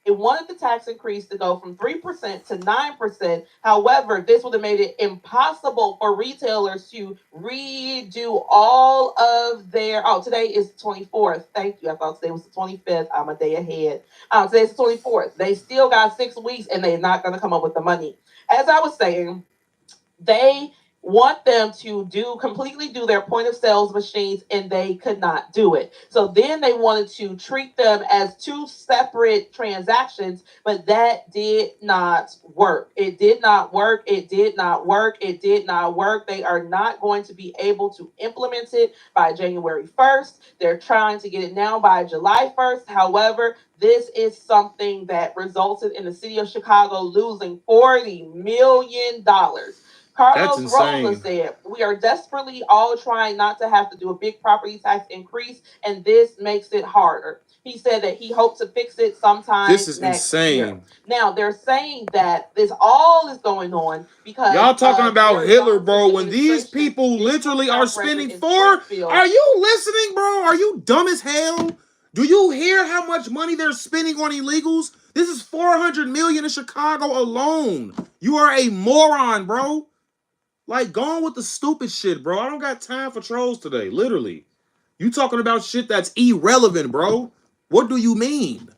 S4: It wanted the tax increase to go from 3% to 9%. However, this would have made it impossible for retailers to redo all of their. Oh, today is the 24th. Thank you. I thought today was the 25th. I'm a day ahead. Today's the 24th. They still got 6 weeks and they're not going to come up with the money. As I was saying, they want them to completely do their point of sales machines, and they could not do it. So then they wanted to treat them as 2 separate transactions, but that did not work. It did not work. It did not work. It did not work. They are not going to be able to implement it by January 1st. They're trying to get it now by July 1st. However, this is something that resulted in the city of Chicago losing $40 million. Carlos Rosa said, "We are desperately all trying not to have to do a big property tax increase, and this makes it harder." He said that he hopes to fix it sometime
S2: This is
S4: next
S2: insane.
S4: year. Now, they're saying that this all is going on because
S2: y'all talking about Hitler, bro, when these people literally are spending Are you listening, bro? Are you dumb as hell? Do you hear how much money they're spending on illegals? This is $400 million in Chicago alone. You are a moron, bro. Like, go on with the stupid shit, bro. I don't got time for trolls today, literally. You talking about shit that's irrelevant, bro. What do you mean?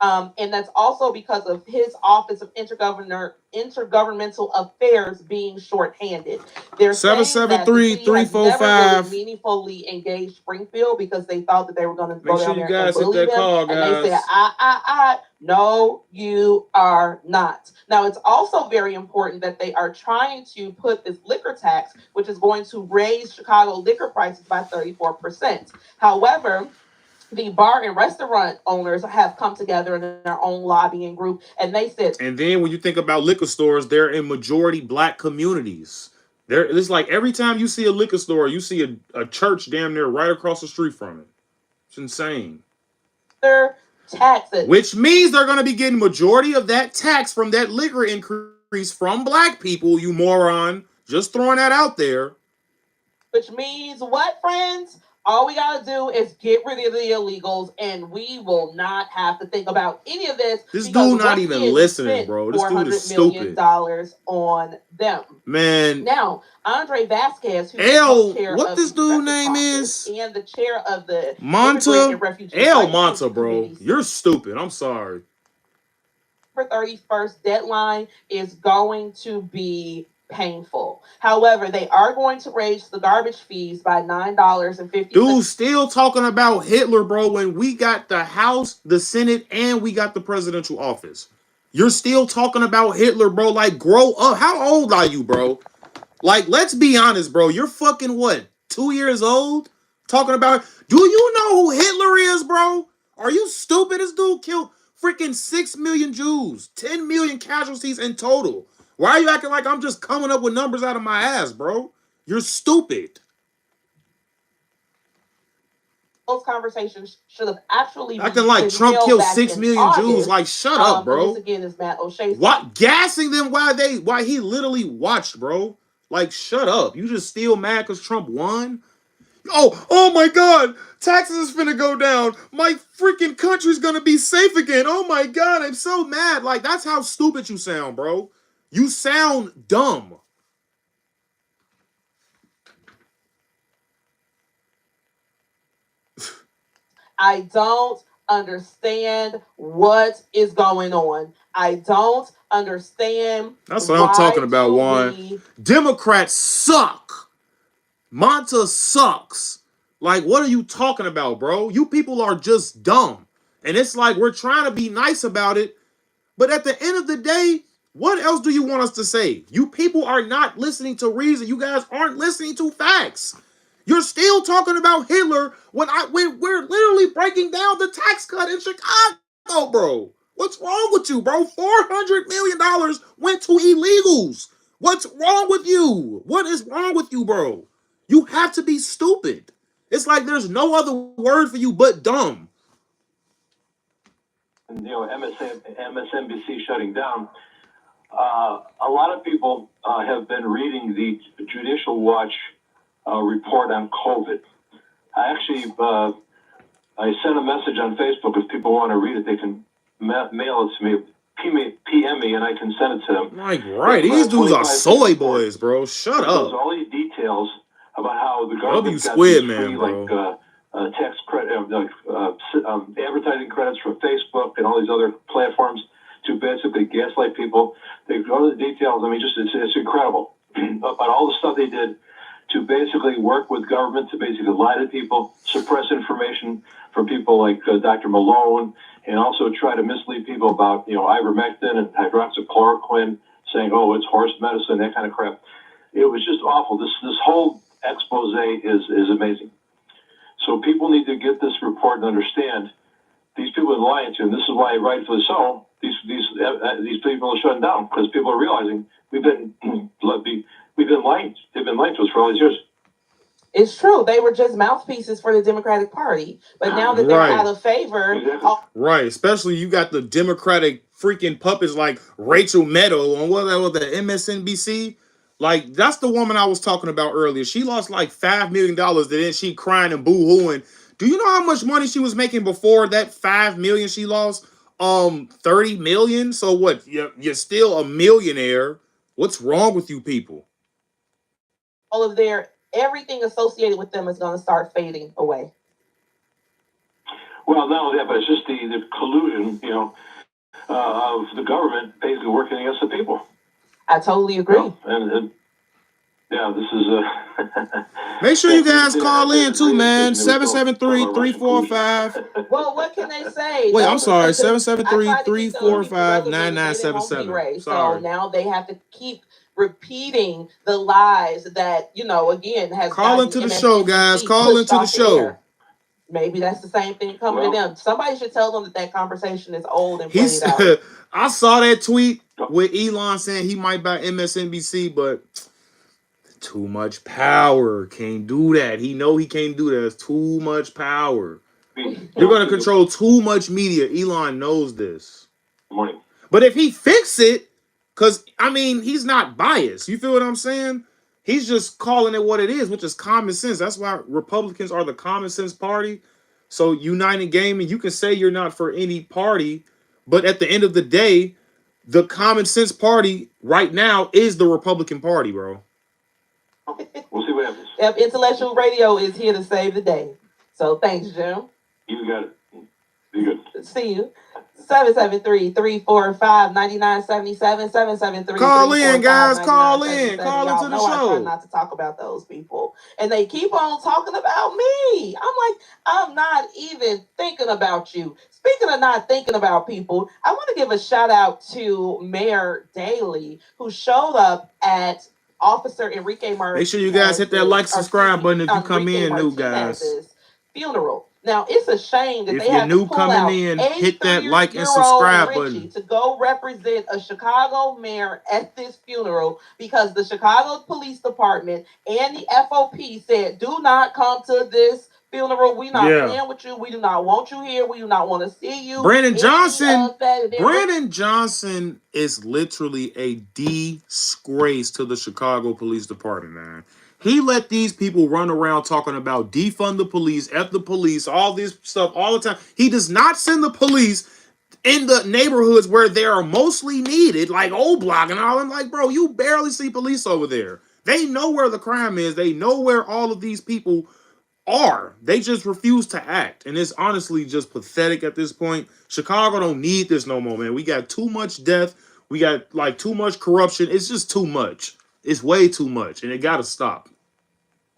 S4: And that's also because of his Office of Intergovernmental Affairs being shorthanded. They're saying that the city has never really meaningfully engaged Springfield because they thought that they were going to go down there and bully them. And they said, no, you are not. Now, it's also very important that they are trying to put this liquor tax, which is going to raise Chicago liquor prices by 34%. However, the bar and restaurant owners have come together in their own lobbying group, and they said.
S2: And then when you think about liquor stores, they're in majority black communities. It's like every time you see a liquor store, you see a church damn near right across the street from it. It's insane.
S4: Their taxes,
S2: which means they're going to be getting majority of that tax from that liquor increase from black people. You moron! Just throwing that out there.
S4: Which means what, friends? All we gotta do is get rid of the illegals, and we will not have to think about any of this.
S2: This dude not even listening, bro. This dude is stupid.
S4: $400 million on them,
S2: man.
S4: Now, Andre Vasquez, who's
S2: the
S4: chair
S2: what
S4: of
S2: this dude name is,
S4: and the chair of the
S2: Monta Monta, bro. You're stupid. I'm sorry.
S4: For 31st deadline is going to be painful. However, they are going to raise the garbage fees by $9.50.
S2: Dude, still talking about Hitler, bro, when we got the House, the Senate, and we got the presidential office. You're still talking about Hitler, bro. Like, grow up. How old are you, bro? Like, let's be honest, bro. You're fucking what? 2 years old? Talking about, do you know who Hitler is, bro? Are you stupid? This dude killed freaking 6 million Jews. 10 million casualties in total. Why are you acting like I'm just coming up with numbers out of my ass, bro? You're stupid.
S4: Those conversations should have actually
S2: acting like Trump killed 6 million Jews. Like, shut up, bro.
S4: This again is Matt O'Shea.
S2: What? Gassing them while he literally watched, bro. Like, shut up. You just still mad because Trump won? Oh my God. Taxes is finna go down. My freaking country's gonna be safe again. Oh my God. I'm so mad. Like, that's how stupid you sound, bro. You sound dumb.
S4: I don't understand what is going on. I don't understand.
S2: That's what I'm talking about, Juan. Democrats suck. Monta sucks. Like, what are you talking about, bro? You people are just dumb. And it's like we're trying to be nice about it. But at the end of the day, What else do you want us to say? You people are not listening to reason. You guys aren't listening to facts. You're still talking about Hitler when we're literally breaking down the tax cut in Chicago, bro. What's wrong with you, bro? $400 million went to illegals. What's wrong with you? What is wrong with you, bro? You have to be stupid. It's like there's no other word for you but dumb.
S6: MSNBC shutting down. A lot of people have been reading the Judicial Watch report on COVID. I actually I sent a message on Facebook. If people want to read it, they can mail it to me, PM me, and I can send it to them.
S2: Like, right, these dudes are soy boys, bro. Shut up.
S6: All these details about how the government got
S2: Squid
S6: these
S2: Man,
S6: free,
S2: bro.
S6: tax credit, advertising credits from Facebook and all these other platforms to basically gaslight people. They go to the details. I mean, it's incredible about all the stuff they did to basically work with government to basically lie to people, suppress information from people like Dr. Malone, and also try to mislead people about, ivermectin and hydroxychloroquine, saying, oh, it's horse medicine, that kind of crap. It was just awful. This whole expose is amazing. So people need to get this report and understand these people are lying to, and this is why, rightfully so, these people are shutting down, because people are realizing we've been lying. They've been lying to us for all these years.
S4: It's true. They were just mouthpieces for the Democratic Party. But now that they're out of favor.
S6: Exactly.
S2: Right. Especially you got the Democratic freaking puppets like Rachel Maddow on what the MSNBC. Like, that's the woman I was talking about earlier. She lost like $5 million. Then she crying and boo-hooing. Do you know how much money she was making before that $5 million she lost? 30 million. So what? You're still a millionaire. What's wrong with you people?
S4: All of everything associated with them is going to start fading away.
S6: Well, not only that, but it's just the collusion, of the government basically working against the people.
S4: I totally agree.
S6: And this is
S2: Make sure you guys call in too, man. 773-345.
S4: Well, what can they say?
S2: Wait, I'm sorry. 773-345-9977.
S4: So now they have to keep repeating the lies that, again, has
S2: call into the show, guys. Call into the show.
S4: Maybe that's the same thing coming to them. Somebody should tell them that conversation is old and played out.
S2: I saw that tweet with Elon saying he might buy MSNBC, but too much power. Can't do that. He can't do that. It's too much power. You're going to control too much media. Elon knows this. But if he fix it, because, he's not biased. You feel what I'm saying? He's just calling it what it is, which is common sense. That's why Republicans are the common sense party. So United Gaming, you can say you're not for any party, but at the end of the day, the common sense party right now is the Republican Party, bro.
S6: We'll see what happens.
S4: Yep, Intellectual Radio is here to save the day. So thanks, Jim.
S6: You got it. Be good.
S4: See you. 773-345-9977. 773.
S2: Call in, guys. Call in. Call into the show.
S4: I try not to talk about those people, and they keep on talking about me. I'm like, I'm not even thinking about you. Speaking of not thinking about people, I want to give a shout out to Mayor Daley, who showed up at Officer Enrique Martinez.
S2: Make sure you guys hit that like, subscribe button if you come in new, guys.
S4: Funeral. Now, it's a shame that
S2: if
S4: they have
S2: new
S4: to pull out
S2: in, hit that like and subscribe button
S4: to go represent a Chicago mayor at this funeral, because the Chicago Police Department and the FOP said, do not come to this funeral. We're not playing with you. We do not want you here. We do not want to see you.
S2: Brandon Johnson is literally a disgrace to the Chicago Police Department, man. He let these people run around talking about defund the police, F the police, all this stuff all the time. He does not send the police in the neighborhoods where they are mostly needed, like Old Block and all. I'm like, bro, you barely see police over there. They know where the crime is. They know where all of these people are. They just refuse to act. And it's honestly just pathetic at this point. Chicago don't need this no more, man. We got too much death. We got like too much corruption. It's just too much. It's way too much, and it got to stop.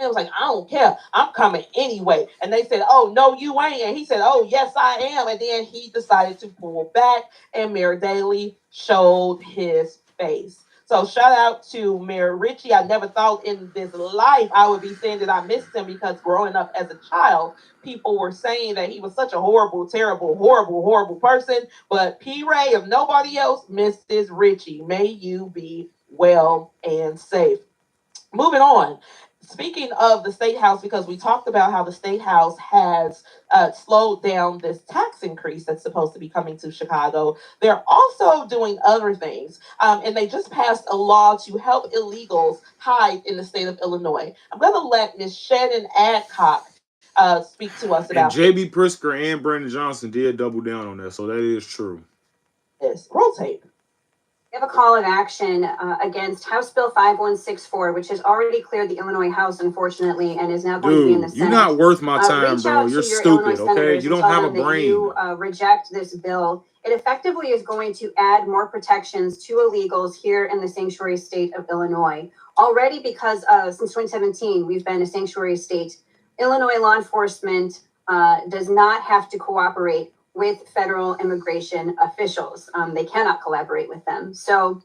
S4: It was like, I don't care. I'm coming anyway. And they said, oh, no, you ain't. And he said, oh, yes, I am. And then he decided to pull back, and Mayor Daley showed his phase. So shout out to Mayor Ritchie. I never thought in this life I would be saying that I missed him, because growing up as a child, people were saying that he was such a horrible, terrible, horrible, horrible person. But P. Ray, if nobody else, Mrs. Ritchie, may you be well and safe. Moving on. Speaking of the state house, because we talked about how the state house has slowed down this tax increase that's supposed to be coming to Chicago, they're also doing other things. And they just passed a law to help illegals hide in the state of Illinois. I'm going to let Ms. Shannon Adcock speak to us
S2: And
S4: about
S2: JB Prisker and Brandon Johnson did double down on that, so that is true.
S4: this. Roll tape.
S7: We have a call of action against House Bill 5164, which has already cleared the Illinois House, unfortunately, and is now going to be in the Senate.
S2: You're not worth my time,
S7: reach
S2: bro.
S7: out
S2: You're
S7: to your
S2: stupid,
S7: Illinois
S2: okay? You don't
S7: and tell
S2: have a
S7: them that
S2: brain.
S7: you reject this bill. It effectively is going to add more protections to illegals here in the sanctuary state of Illinois. Already, because since 2017, we've been a sanctuary state. Illinois law enforcement does not have to cooperate with federal immigration officials. They cannot collaborate with them. So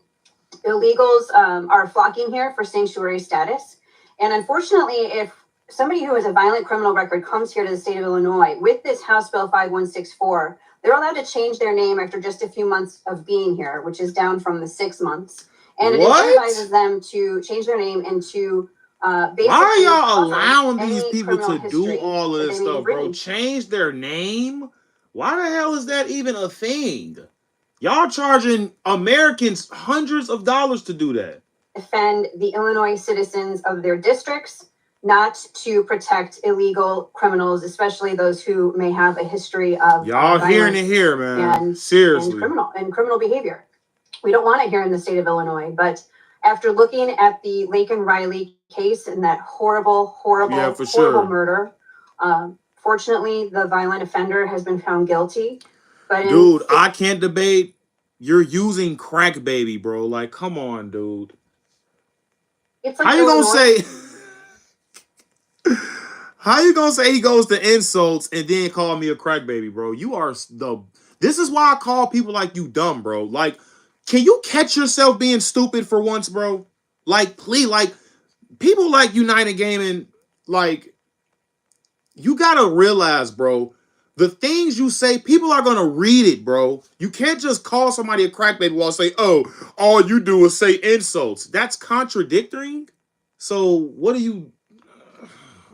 S7: illegals are flocking here for sanctuary status. And unfortunately, if somebody who has a violent criminal record comes here to the state of Illinois with this House Bill 5164, they're allowed to change their name after just a few months of being here, which is down from the 6 months. And it incentivizes them to change their name and to basically.
S2: Why are y'all allowing these people to do all of this stuff, bro? Change their name? Why the hell is that even a thing? Y'all charging Americans hundreds of dollars to do that.
S7: Defend the Illinois citizens of their districts, not to protect illegal criminals, especially those who may have a history of
S2: y'all hearing it here, man. Seriously.
S7: And criminal behavior. We don't want it here in the state of Illinois, but after looking at the Laken Riley case and that horrible murder, fortunately, the violent offender has been found guilty. But
S2: dude, I can't debate. You're using crack baby, bro. Like, come on, dude.
S7: It's like
S2: how you gonna say? How you gonna say he goes to insults and then call me a crack baby, bro? You are the. This is why I call people like you dumb, bro. Like, can you catch yourself being stupid for once, bro? Like, please, like, people like United Gaming, like, you gotta realize, bro, the things you say, people are gonna read it, bro. You can't just call somebody a crack baby while say, oh, all you do is say insults. That's contradicting. So what do you?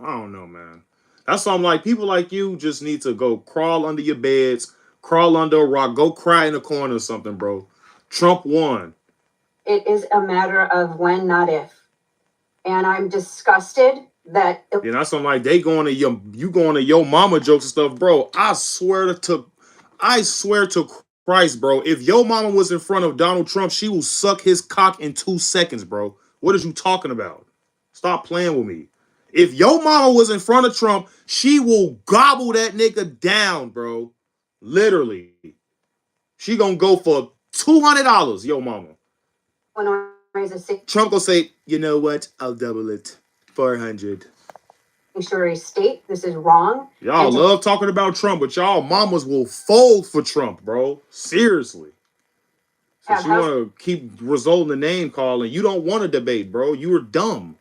S2: I don't know, man. That's why I'm like, people like you just need to go crawl under your beds, crawl under a rock, go cry in a corner or something, bro. Trump won.
S7: It is a matter of when, not if. And I'm disgusted that.
S2: Yeah, that's something like they going to your mama jokes and stuff, bro. I swear to Christ, bro. If your mama was in front of Donald Trump, she will suck his cock in 2 seconds, bro. What is you talking about? Stop playing with me. If your mama was in front of Trump, she will gobble that nigga down, bro. Literally. She gonna go for $200, your mama. Trump gonna say, you know what? I'll double it. 400.
S7: Sanctuary state. This is wrong.
S2: Y'all love talking about Trump, but y'all mamas will fold for Trump, bro. Seriously. Since you want to keep resulting the name calling, you don't want to debate, bro. You are dumb.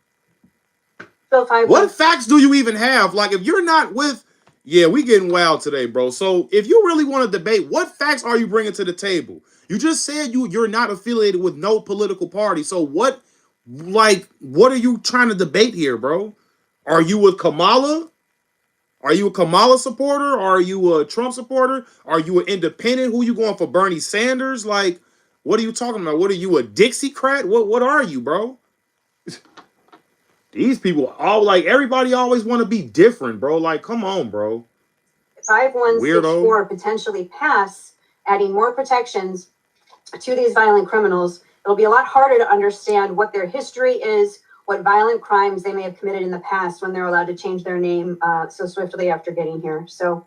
S2: What facts do you even have? Like, if you're not with, yeah, we getting wild today, bro. So if you really want to debate, what facts are you bringing to the table? You just said you're not affiliated with no political party. So what are you trying to debate here, bro? Are you with Kamala? Are you a Kamala supporter? Are you a Trump supporter? Are you an independent? Who you going for, Bernie Sanders? Like, what are you talking about? What are you, a Dixiecrat? What are you, bro? These people all everybody always want to be different, bro. Like, come on, bro.
S7: 5164 potentially pass, adding more protections to these violent criminals. It'll be a lot harder to understand what their history is, what violent crimes they may have committed in the past when they're allowed to change their name so swiftly after getting here. So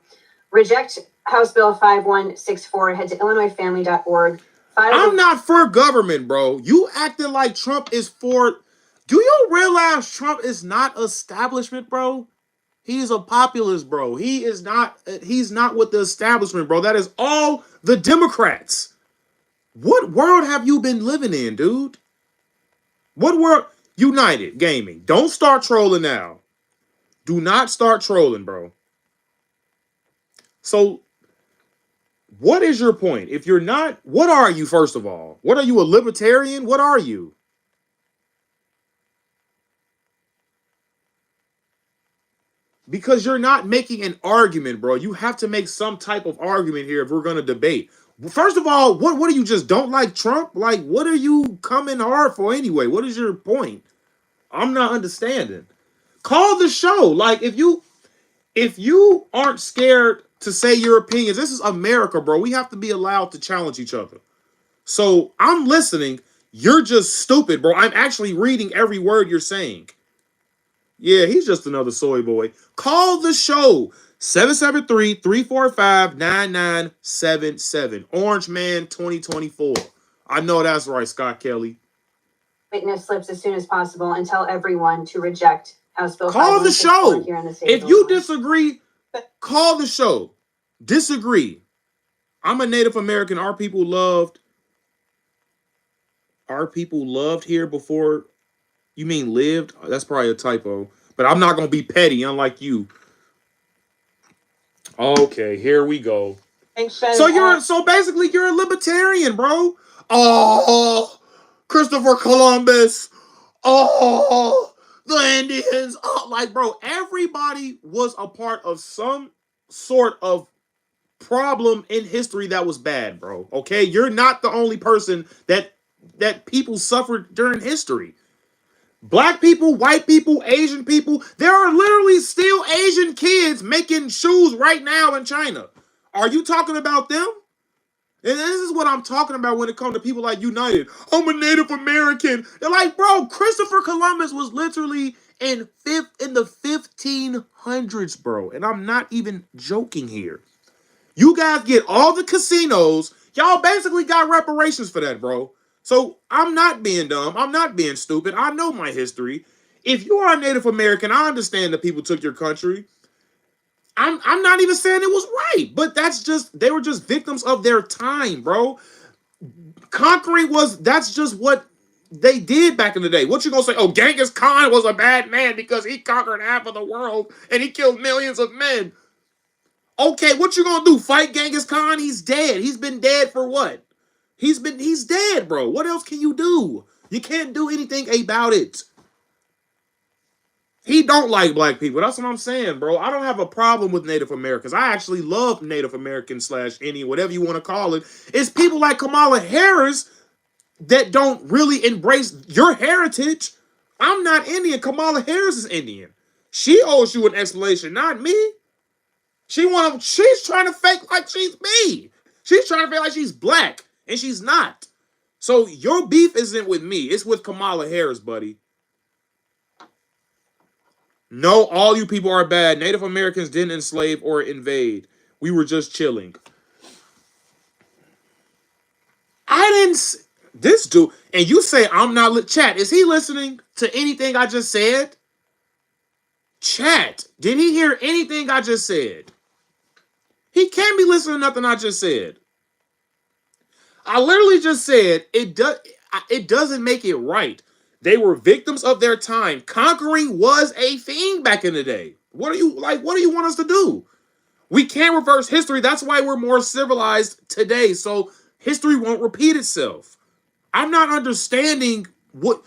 S7: reject House Bill 5164. Head to IllinoisFamily.org.
S2: I'm not for government, bro. You acting like Trump is for... Do you realize Trump is not establishment, bro? He's a populist, bro. He's not with the establishment, bro. That is all the Democrats. What world have you been living in, dude? What world? United Gaming. Don't start trolling now. Do not start trolling, bro. So, what is your point? If you're not, what are you, first of all? What are you, a libertarian? What are you? Because you're not making an argument, bro. You have to make some type of argument here if we're going to debate. First of all, what do you just don't like Trump? Like, what are you coming hard for anyway? What is your point? I'm not understanding. Call the show. Like, if you aren't scared to say your opinions, this is America, bro. We have to be allowed to challenge each other. So I'm listening. You're just stupid, bro. I'm actually reading every word you're saying. Yeah, he's just another soy boy. Call the show. 773-345-9977. Orange Man 2024. I know that's right, Scott Kelly.
S7: Witness slips as soon as possible and tell everyone to reject House Bill
S2: Call the
S7: 5164
S2: show.
S7: here in the state
S2: If
S7: of
S2: you
S7: Illinois.
S2: disagree, call the show. Disagree. I'm a Native American. Our people loved here before. You mean lived? That's probably a typo. But I'm not going to be petty, unlike you. Okay, here we go. So basically you're a libertarian, bro. Oh, Christopher Columbus. Oh, the Indians. Oh, like, bro, everybody was a part of some sort of problem in history that was bad, bro. Okay, you're not the only person that people suffered during history. Black people, white people, Asian people. There are literally still Asian kids making shoes right now in China. Are you talking about them? And this is what I'm talking about when it comes to people like United. I'm a Native American. They're like, bro, Christopher Columbus was literally in the 1500s, bro. And I'm not even joking here. You guys get all the casinos. Y'all basically got reparations for that, bro. So I'm not being dumb. I'm not being stupid. I know my history. If you are a Native American, I understand that people took your country. I'm not even saying it was right, but they were just victims of their time, bro. Conquering that's just what they did back in the day. What you gonna say? Oh, Genghis Khan was a bad man because he conquered half of the world and he killed millions of men. Okay, what you gonna do? Fight Genghis Khan? He's dead. He's been dead for what? He's dead, bro. What else can you do? You can't do anything about it. He don't like black people. That's what I'm saying, bro. I don't have a problem with Native Americans. I actually love Native Americans / any, whatever you want to call it. It's people like Kamala Harris that don't really embrace your heritage. I'm not Indian. Kamala Harris is Indian. She owes you an explanation, not me. She's trying to fake like she's me. She's trying to fake like she's black, and she's not. So your beef isn't with me. It's with Kamala Harris, buddy. No, all you people are bad. Native Americans didn't enslave or invade. We were just chilling. This dude, and you say I'm not chat. Is he listening to anything I just said? Chat, did he hear anything I just said? He can't be listening to nothing I just said. I literally just said it doesn't make it right. They were victims of their time. Conquering was a thing back in the day. What do you want us to do? We can't reverse history. That's why we're more civilized today. So history won't repeat itself. I'm not understanding what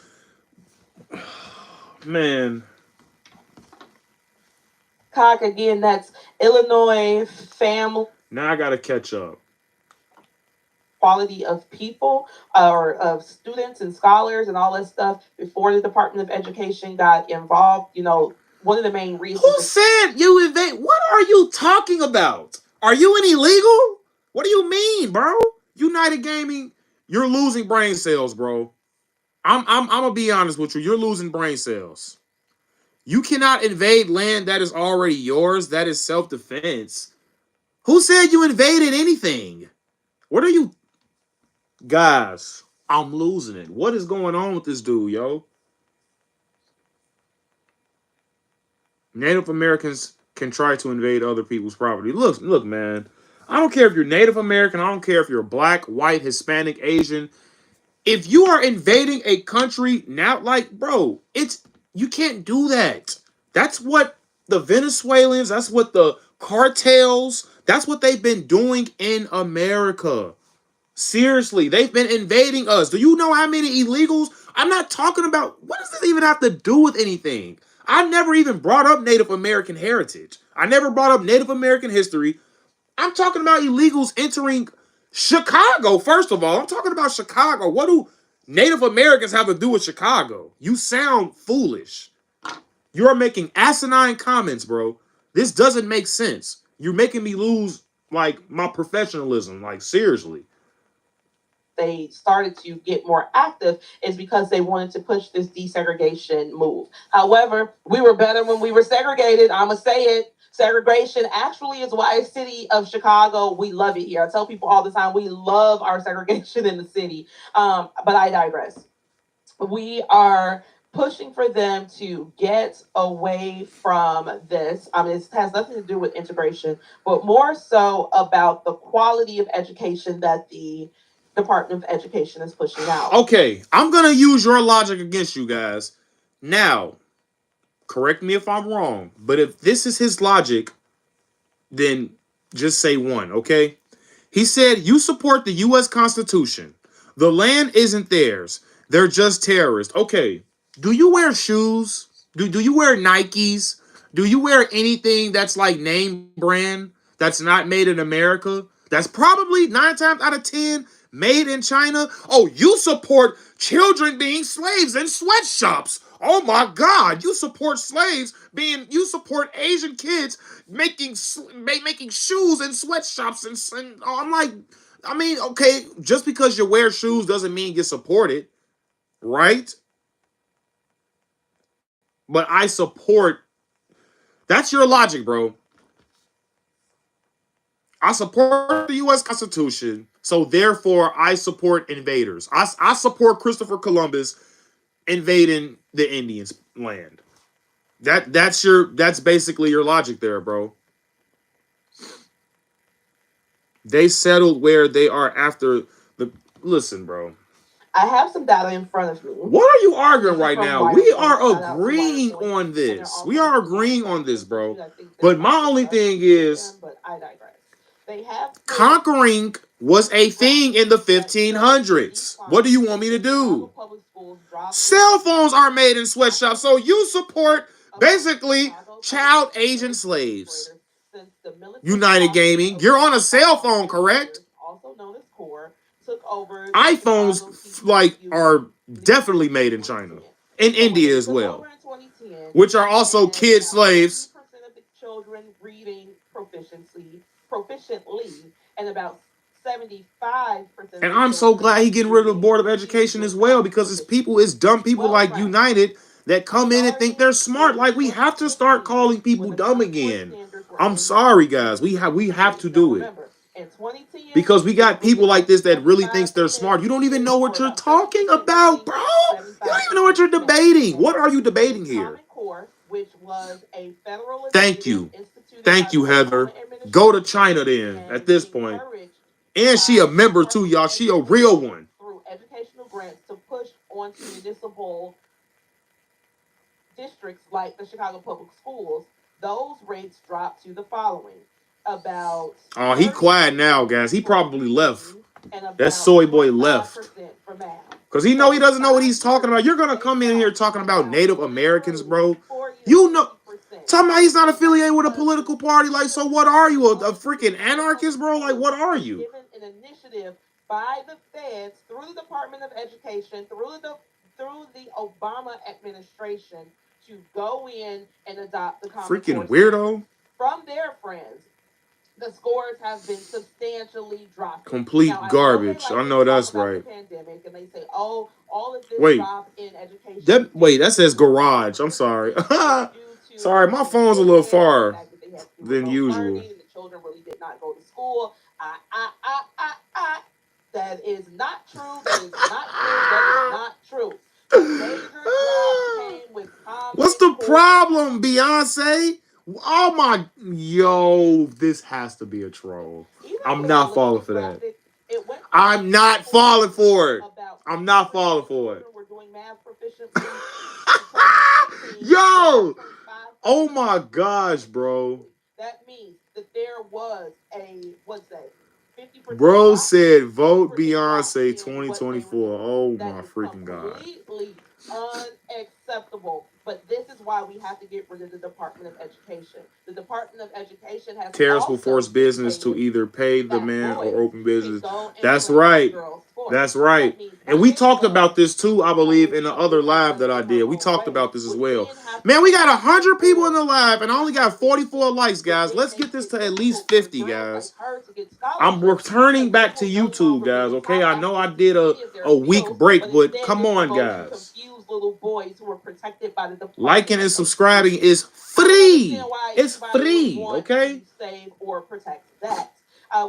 S2: man.
S4: Cock again, that's Illinois family.
S2: Now I gotta catch up.
S4: Quality of people or of students and scholars and all that stuff before the Department of Education got involved. You know, one of the main reasons.
S2: Who said you invade? What are you talking about? Are you an illegal? What do you mean, bro? United Gaming, you're losing brain cells, bro. I'm gonna be honest with you. You're losing brain cells. You cannot invade land that is already yours. That is self-defense. Who said you invaded anything? What are you... Guys, I'm losing it. What is going on with this dude, yo? Native Americans can try to invade other people's property. Look, man. I don't care if you're Native American. I don't care if you're black, white, Hispanic, Asian. If you are invading a country now, like, bro, you can't do that. That's what the Venezuelans, that's what the cartels, that's what they've been doing in America. Seriously, they've been invading us. Do you know how many illegals? I'm not talking about, what does this even have to do with anything? I never even brought up Native American heritage. I never brought up Native American history. I'm talking about illegals entering Chicago, first of all. I'm talking about Chicago. What do Native Americans have to do with Chicago? You sound foolish. You're making asinine comments, bro. This doesn't make sense. You're making me lose, like, my professionalism. Like, seriously.
S4: They started to get more active is because they wanted to push this desegregation move. However, we were better when we were segregated. I'ma say it. Segregation actually is why city of Chicago, we love it here. I tell people all the time, we love our segregation in the city. But I digress. We are pushing for them to get away from this. I mean, it has nothing to do with integration, but more so about the quality of education that the Department of Education is pushing out.
S2: Okay, I'm going to use your logic against you guys. Now, correct me if I'm wrong, but if this is his logic, then just say one, okay? He said, you support the U.S. Constitution. The land isn't theirs. They're just terrorists. Okay, do you wear shoes? Do you wear Nikes? Do you wear anything that's like name brand that's not made in America? That's probably 9 times out of 10 made in China. Oh, you support children being slaves in sweatshops. Oh my God, you support slaves you support Asian kids making shoes in sweatshops and I'm like, I mean, okay, just because you wear shoes doesn't mean you support it, right? But I support. That's your logic, bro. I support the U.S. Constitution, so therefore I support invaders. I support Christopher Columbus invading the Indians' land. That's basically your logic there, bro. They settled where they are after the. Listen, bro.
S4: I have some data in front of me.
S2: What are you arguing right now? We are agreeing on this. We are agreeing on this, bro. But my only thing is,
S4: but I digress. They have
S2: conquering was a thing in the 1500s. What do you want me to do? Cell phones are made in sweatshops, so you support basically child Asian slaves. United Gaming, you're on a cell phone, correct?
S4: Also known as Core, took over
S2: iPhones like are definitely made in China, in India as well, which are also kid slaves.
S4: 50% of the children reading proficiently, and about 75%.
S2: And I'm so glad he getting rid of the Board of Education as well, because it's dumb people like United that come in and think they're smart. Like, we have to start calling people dumb again. I'm sorry, guys. We have to do it. Because we got people like this that really thinks they're smart. You don't even know what you're talking about, bro. You don't even know what you're debating. What are you debating here? Thank you. Thank you, Heather. Go to China then at this point. And she a member too, y'all. She a real one.
S4: Through educational grants to push onto municipal districts like the Chicago Public Schools, those rates dropped to the following. About
S2: oh, he quiet now, guys. He probably left. That soy boy left. Because he doesn't know what he's talking about. You're going to come in here talking about Native Americans, bro. You know, talking about he's not affiliated with a political party. Like, so what are you? A freaking anarchist, bro? Like, what are you?
S4: Given an initiative by the feds through the Department of Education, through the Obama administration to go in and adopt the Common
S2: freaking
S4: Core
S2: weirdo
S4: from their friends. The scores have been substantially dropped.
S2: Complete garbage. I know that's right.
S4: Pandemic, and they say, "Oh, all of this drop in education."
S2: That says garage. I'm sorry. Sorry, my phone's a little far than usual.
S4: The children really did not go to school. That is not true. That is not true. That is not true.
S2: What's the problem, Beyonce? Oh my, yo, this has to be a troll. I'm not falling for that. I'm not falling for it. I'm not falling for it.
S4: We're doing math proficiently.
S2: Yo, oh my gosh, bro.
S4: That means that there was a, what's that? 50%
S2: Bro
S4: drop,
S2: said vote
S4: 50% drop
S2: Beyonce
S4: in what they were
S2: 2024.
S4: doing.
S2: Oh
S4: That
S2: my
S4: is
S2: freaking god.
S4: completely unacceptable. But this is why we have to get rid of the Department of Education. The Department of Education has
S2: Tariffs will
S4: also
S2: force business to
S4: dictated
S2: either pay the
S4: that
S2: man or
S4: boys
S2: open business.
S4: can go and
S2: That's
S4: play
S2: right.
S4: girls' sports.
S2: That's right.
S4: That means
S2: And we
S4: boys
S2: talked
S4: clubs
S2: about this too, I believe,
S4: would
S2: in the
S4: be
S2: other
S4: able to
S2: live
S4: run
S2: that I
S4: it her
S2: did. We
S4: own
S2: talked
S4: way,
S2: about this as
S4: would
S2: well.
S4: then have
S2: Man,
S4: to
S2: we got
S4: make
S2: 100 people in the
S4: boys
S2: live and I only got 44 likes,
S4: would
S2: guys.
S4: then
S2: Let's
S4: make
S2: get this
S4: it
S2: to at least
S4: difficult for
S2: 50,
S4: girls like
S2: guys.
S4: her to get
S2: I'm
S4: scholarships
S2: returning
S4: because
S2: back
S4: they
S2: to
S4: will no
S2: YouTube,
S4: longer
S2: guys.
S4: really
S2: Okay, I know I
S4: process
S2: did
S4: any of their
S2: a week
S4: skills,
S2: break, but
S4: instead
S2: come
S4: it will
S2: on,
S4: go to
S2: guys.
S4: confuse little boys who are protected by the Department
S2: Liking
S4: of
S2: and subscribing
S4: Education.
S2: is
S4: I don't
S2: free.
S4: understand why
S2: It's
S4: anybody would
S2: free,
S4: want
S2: okay?
S4: to save or protect that.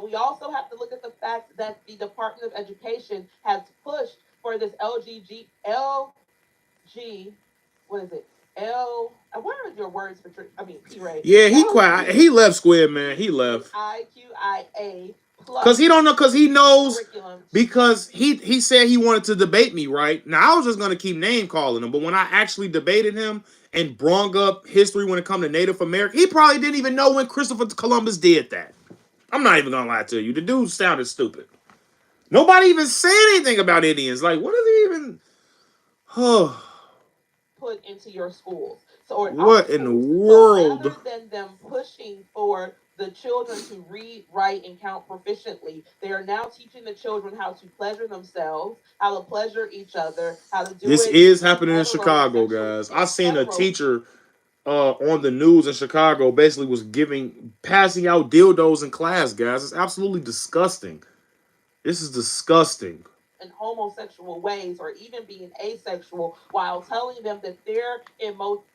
S4: We also have to look at the fact that the Department of Education has pushed for this what is it? Where are your words for? P-Ray.
S2: Yeah, he quiet. He left Squid, man. He left.
S4: IQIA plus.
S2: Cause he don't know. Cause he knows.
S4: Curriculum.
S2: Because he said he wanted to debate me, right? Now I was just gonna keep name calling him, but when I actually debated him and brung up history when it come to Native America, he probably didn't even know when Christopher Columbus did that. I'm not even gonna lie to you. The dude sounded stupid. Nobody even said anything about Indians. Like, what is he even?
S4: Put into your schools. Or
S2: what in the
S4: So
S2: world?
S4: rather than them pushing for the children to read, write, and count proficiently, they are now teaching the children how to pleasure themselves, how to pleasure each other, how to do
S2: This
S4: it.
S2: is happening in Chicago, guys. I seen a teacher on the news in Chicago basically was passing out dildos in class, guys. It's absolutely disgusting. This is disgusting.
S4: In homosexual ways or even being asexual while telling them that they're emotional.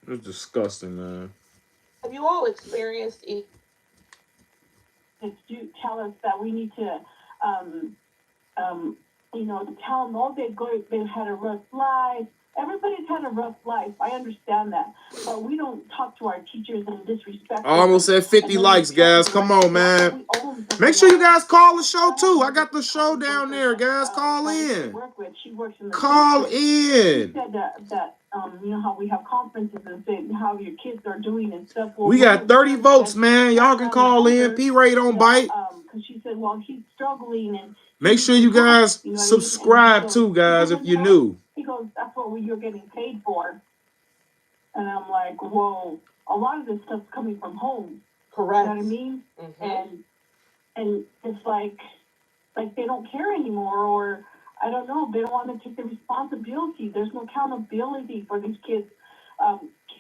S2: It's disgusting, man.
S4: Have you all experienced any?
S5: You tell us that we need to, to tell them, oh, they've had a rough life. Everybody's had a rough life. I understand that. But we don't talk to our teachers and disrespect them.
S2: Almost at 50 likes, guys. Come on, man. Make sure you guys call the show, too. I got the show down there, guys. Call in.
S5: She works in the
S2: Call in.
S5: She said that how we have conferences and say how your kids are doing and stuff. Well,
S2: we got 30 votes, man. Y'all can call in. P-Ray don't bite.
S5: Because she said, well, he's struggling and
S2: make sure you guys subscribe too, guys, if you're new.
S5: He goes, that's what you're getting paid for. And I'm like, whoa, a lot of this stuff's coming from home.
S4: Correct.
S5: You know what I mean? Mm-hmm. And it's like they don't care anymore, or I don't know, they don't want to take the responsibility. There's no accountability for these kids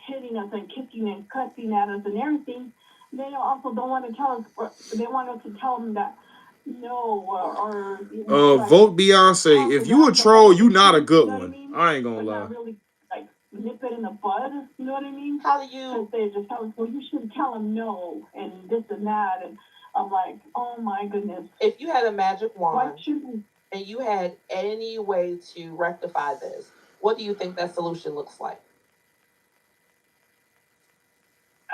S5: hitting us and kicking and cussing at us and everything. They also don't want to tell us, they want us to tell them that no,
S2: vote Beyonce. If you a troll, you not a good one. I ain't gonna lie.
S5: Not really nip it in the bud. You know what I mean?
S4: How do you?
S5: They just tell us, well, you should tell them no and this and that, and I'm like, oh my goodness.
S4: If you had a magic wand and you had any way to rectify this, what do you think that solution looks like?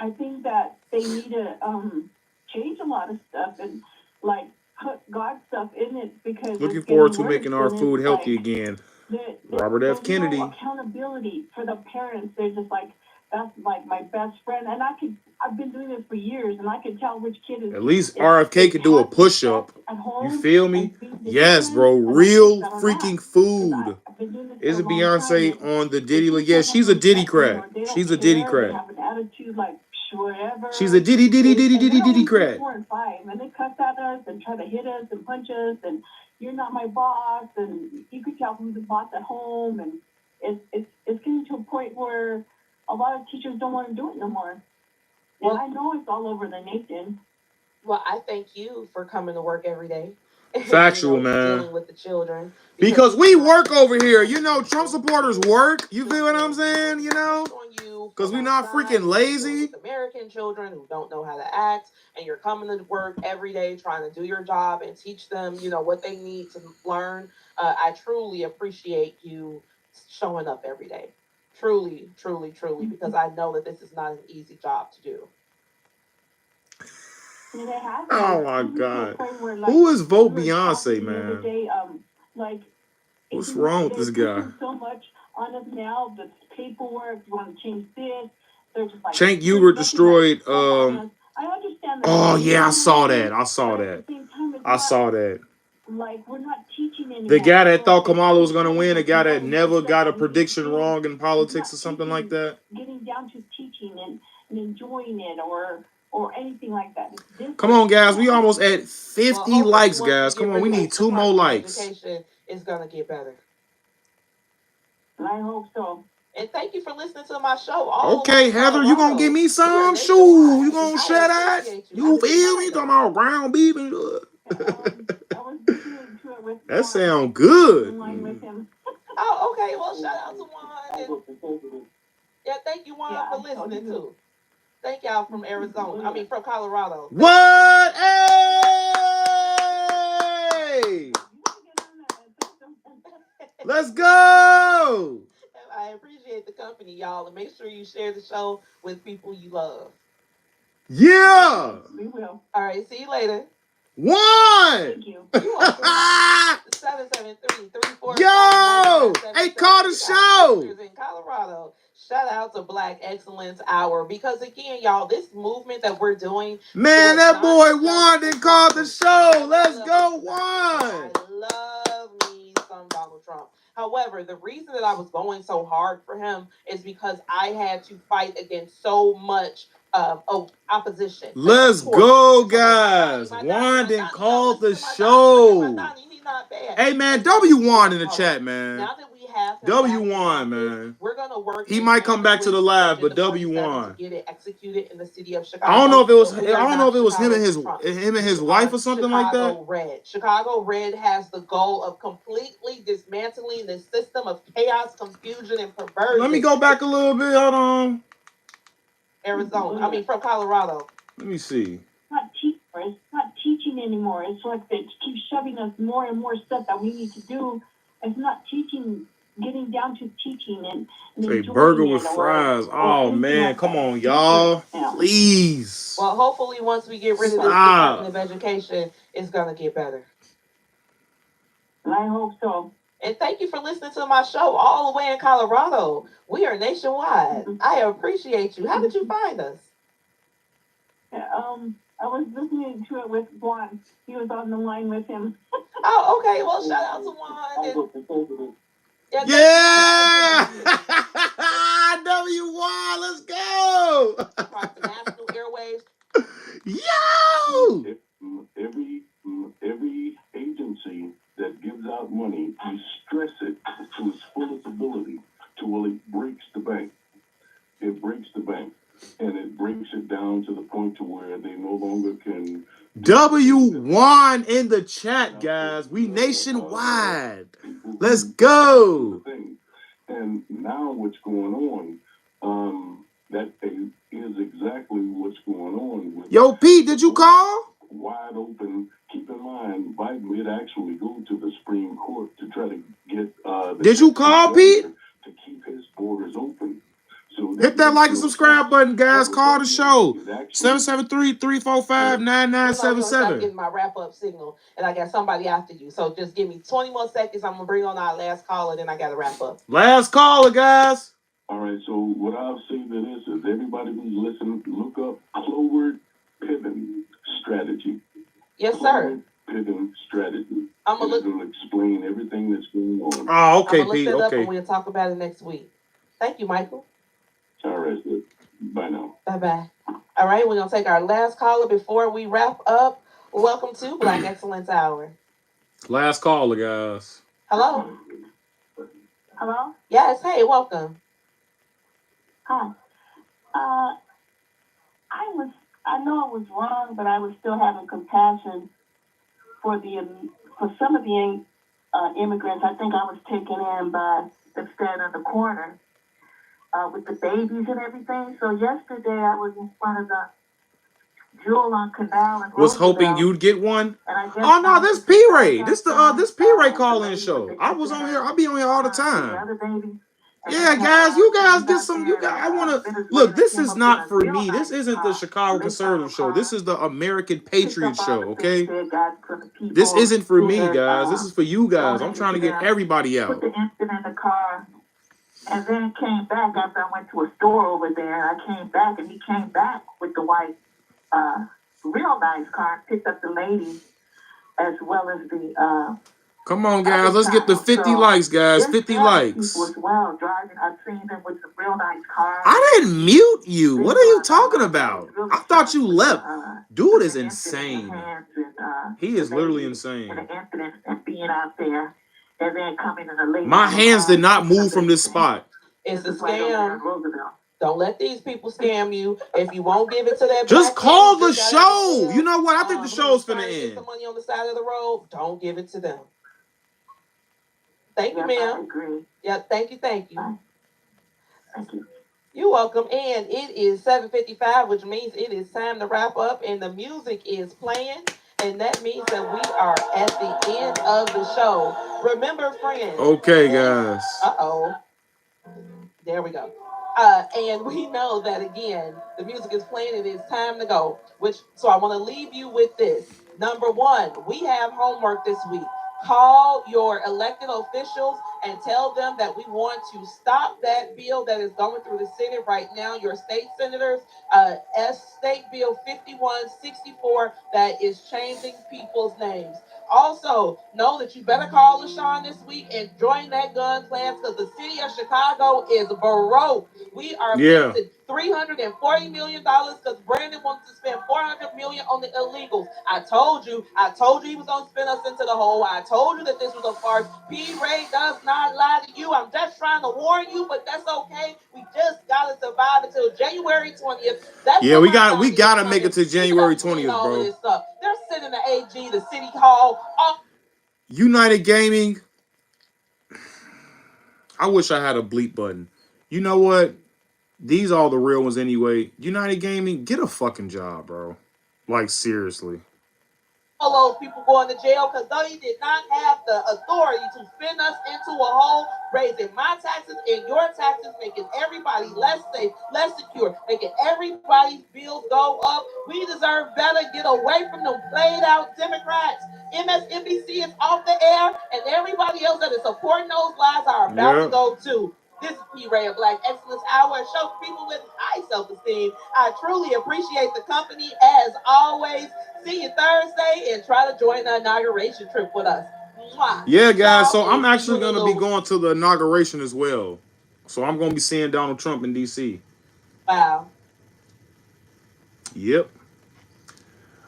S5: I think that they need to change a lot of stuff and put God stuff in it, because
S2: looking forward to making our food healthy again. Robert F. Kennedy.
S5: No accountability for the parents. They're just like, that's like my best friend, and I've been doing this for years, and I can tell which kid is.
S2: At least RFK could do a push-up. You feel me? Yes, bro. Real freaking food. Is it Beyonce on the Diddy? Yeah, she's a Diddy crack. She's a Diddy crack.
S5: They have an attitude like whatever.
S2: She's a Diddy crack.
S5: 4 and 5, and they cuss at us and try to hit us and punch us, and you're not my boss, and you could tell who's the boss at home, and it's getting to a point where a lot of teachers don't want to do it no more. Well, and I know it's all over the nation.
S4: Well, I thank you for coming to work every day.
S2: Factual, man.
S4: Dealing with the children.
S2: Because we work over here. You know, Trump supporters work. You feel what I'm saying? You know? Because we're not freaking lazy.
S4: American children who don't know how to act, and you're coming to work every day trying to do your job and teach them, what they need to learn. I truly appreciate you showing up every day. Truly, truly, truly, because I know that this is not an easy job to do.
S2: Oh my God. Who is Vote Beyonce, man? What's wrong with this guy?
S6: So much on us now, the paperwork, you want to change this. They're just like,
S2: Cenk Uygur destroyed.
S6: I understand that.
S2: Oh yeah, I saw that. I saw that. I saw that.
S6: Like, we're not teaching anymore.
S2: The guy that thought Kamala was gonna win, the guy that never got a prediction wrong in politics or something like that.
S6: Getting down to teaching and enjoying it or anything like that.
S2: Come on, guys. We almost at 50
S4: hopefully
S2: likes,
S4: once
S2: guys.
S4: we get
S2: Come on, we
S4: rid of
S2: need
S4: the
S2: 2 more
S4: Department of
S2: likes.
S4: Education, it's gonna get better.
S6: I hope so.
S4: And thank you for listening to my show. All
S2: Okay, Heather, you gonna give me some? Shoot, you gonna share that? You feel me? Talking about ground beef and that sound good.
S4: Oh, okay. Well, shout out to Juan. Yeah, thank you, Juan, for listening too. Thank y'all from Arizona. I mean, from Colorado.
S2: What? Hey! Let's go!
S4: I appreciate the company, y'all, and make sure you share the show with people you love.
S2: Yeah!
S6: We will.
S4: All right, see you later.
S2: 1!
S6: Thank you.
S4: You welcome. 773-345-9977.
S2: Yo! Hey, call the show!
S4: In Colorado. Shout out to Black Excellence Hour, because again, y'all, this movement that we're doing.
S2: Man, that boy Juan didn't call the show. Let's go, Juan!
S4: I love me some Donald Trump. However, the reason that I was going so hard for him is because I had to fight against so much opposition.
S2: Let's go, guys. Juan didn't call the show. Hey, man, W1 in the chat, man.
S4: Now that we have
S2: W1, man.
S4: We're gonna work.
S2: He might come back to the live, but W1.
S4: To get it executed in the city of Chicago.
S2: I don't know if it was him and his wife or something like that.
S4: Chicago Red has the goal of completely dismantling the system of chaos, confusion, and perversion.
S2: Let me go back a little bit. Hold on.
S4: From Colorado.
S2: Let me see.
S6: It's not teaching anymore. It's like they keep shoving us more and more stuff that we need to do. It's not teaching, getting down to teaching and
S2: say burger with fries. Oh man, come on, y'all. Please.
S4: Well, hopefully once we get rid of this Department of Education, it's gonna get better.
S6: I hope so.
S4: And thank you for listening to my show all the way in Colorado. We are nationwide. I appreciate you. How did you find us?
S6: I was listening to it with Juan. He was on the line with him.
S4: Oh, okay. Well, shout out to Juan.
S2: Yeah! W1, let's go!
S4: Across the national airwaves.
S2: Yo!
S6: Every agency that gives out money, you stress it to its fullest ability till it breaks the bank. It breaks the bank. And it breaks it down to the point to where they no longer can.
S2: W1 in the chat, guys. We nationwide. Let's go.
S6: And now what's going on, that is exactly what's going on.
S2: Yo, Pete, did you call?
S6: Wide open. Keep in mind, Biden did actually go to the Supreme Court to try to get.
S2: Did you call, Pete?
S6: To keep his borders open.
S2: Hit that like and subscribe button, guys. Call the show. 773-345-9977.
S4: I'm getting my wrap-up signal, and I got somebody after you. So just give me 20 more seconds. I'm going to bring on our last caller, then I got to wrap up.
S2: Last caller, guys.
S6: All right, so what I'll say to this is everybody who's listening, look up Cloward Piven strategy.
S4: Yes, sir.
S6: Piven strategy.
S4: I'm going
S6: to explain everything that's going on.
S2: Oh, okay,
S4: I'm
S2: Pete.
S4: Look that
S2: okay.
S4: Up and we'll talk about it next week. Thank you, Michael.
S6: All right, good. Bye now.
S4: Bye-bye. All right, we're going to take our last caller before we wrap up. Welcome to Black Excellence Hour.
S2: Last caller, guys.
S4: Hello?
S6: Hello?
S4: Yes, hey, welcome.
S6: Hi. I know I was wrong, but I was still having compassion for some of the immigrants. I think I was taken in by the stand of the corner. With the babies and everything. So yesterday I was in front of the Jewel on Canal and
S2: was hoping you'd get one. Oh no, this P-Ray. This P-Ray call-in show. I was on here. I'll be on here all the time.
S6: The other babies,
S2: Yeah, guys, you guys get some. You guys, I want to look. This is not for me. This isn't the Chicago Conservative show. This is the American Patriot show. Okay, this isn't for me, guys. This is for you guys. I'm trying to get everybody out.
S8: Put the instant in the car, and then came back after I went to a store over there. I came back, and he came back with the white, real nice car, picked up the lady as well as the.
S2: Come on, guys. Let's get the 50 likes, guys. 50 likes.
S8: As well, driving. I've seen them with some real nice cars.
S2: I didn't mute you. What are you talking about? I thought you left. Dude is insane. He is literally insane.
S8: And being out there, and then coming in a lady.
S2: My hands did not move from this spot.
S4: It's a scam. Don't let these people scam you. If you won't give it to that,
S2: just call the show. You know what? I think the show's finna end.
S4: Get some money on the side of the road. Don't give it to them. Thank you, ma'am.
S8: I agree.
S4: Yep, thank you.
S8: Thank you.
S4: You're welcome. And it is 7:55, which means it is time to wrap up, and the music is playing. And that means that we are at the end of the show. Remember, friends.
S2: Okay, guys.
S4: There we go. And we know that, again, the music is playing and it's time to go. So I want to leave you with this. Number one, we have homework this week. Call your elected officials and tell them that we want to stop that bill that is going through the Senate right now. Your state senators, State Bill 5164, that is changing people's names. Also, know that you better call LaShawn this week and join that gun class, because the city of Chicago is broke. We are missing $340 million because Brandon wants to spend $400 million on the illegals. I told you he was going to spin us into the hole. I told you that this was a farce. P. Ray does not lie to you. I'm just trying to warn you, but that's okay. We just got to survive until January 20th.
S2: We got to make it to January 20th, bro.
S4: They're sitting the AG, the city hall.
S2: United Gaming. I wish I had a bleep button. You know what? These are the real ones anyway. United Gaming, get a fucking job, bro. Like, seriously.
S4: All those people going to jail because they did not have the authority to spin us into a hole, raising my taxes and your taxes, making everybody less safe, less secure, making everybody's bills go up. We deserve better. Get away from them played out Democrats. MSNBC is off the air, and everybody else that is supporting those lies are about to go too. This is P. Ray of Black Excellence Hour, a show for people with high self-esteem. I truly appreciate the company as always. See you Thursday, and try to join the inauguration trip with us. Mwah.
S2: Yeah, guys, so I'm actually going to be going to the inauguration as well. So I'm going to be seeing Donald Trump in D.C.
S4: Wow.
S2: Yep.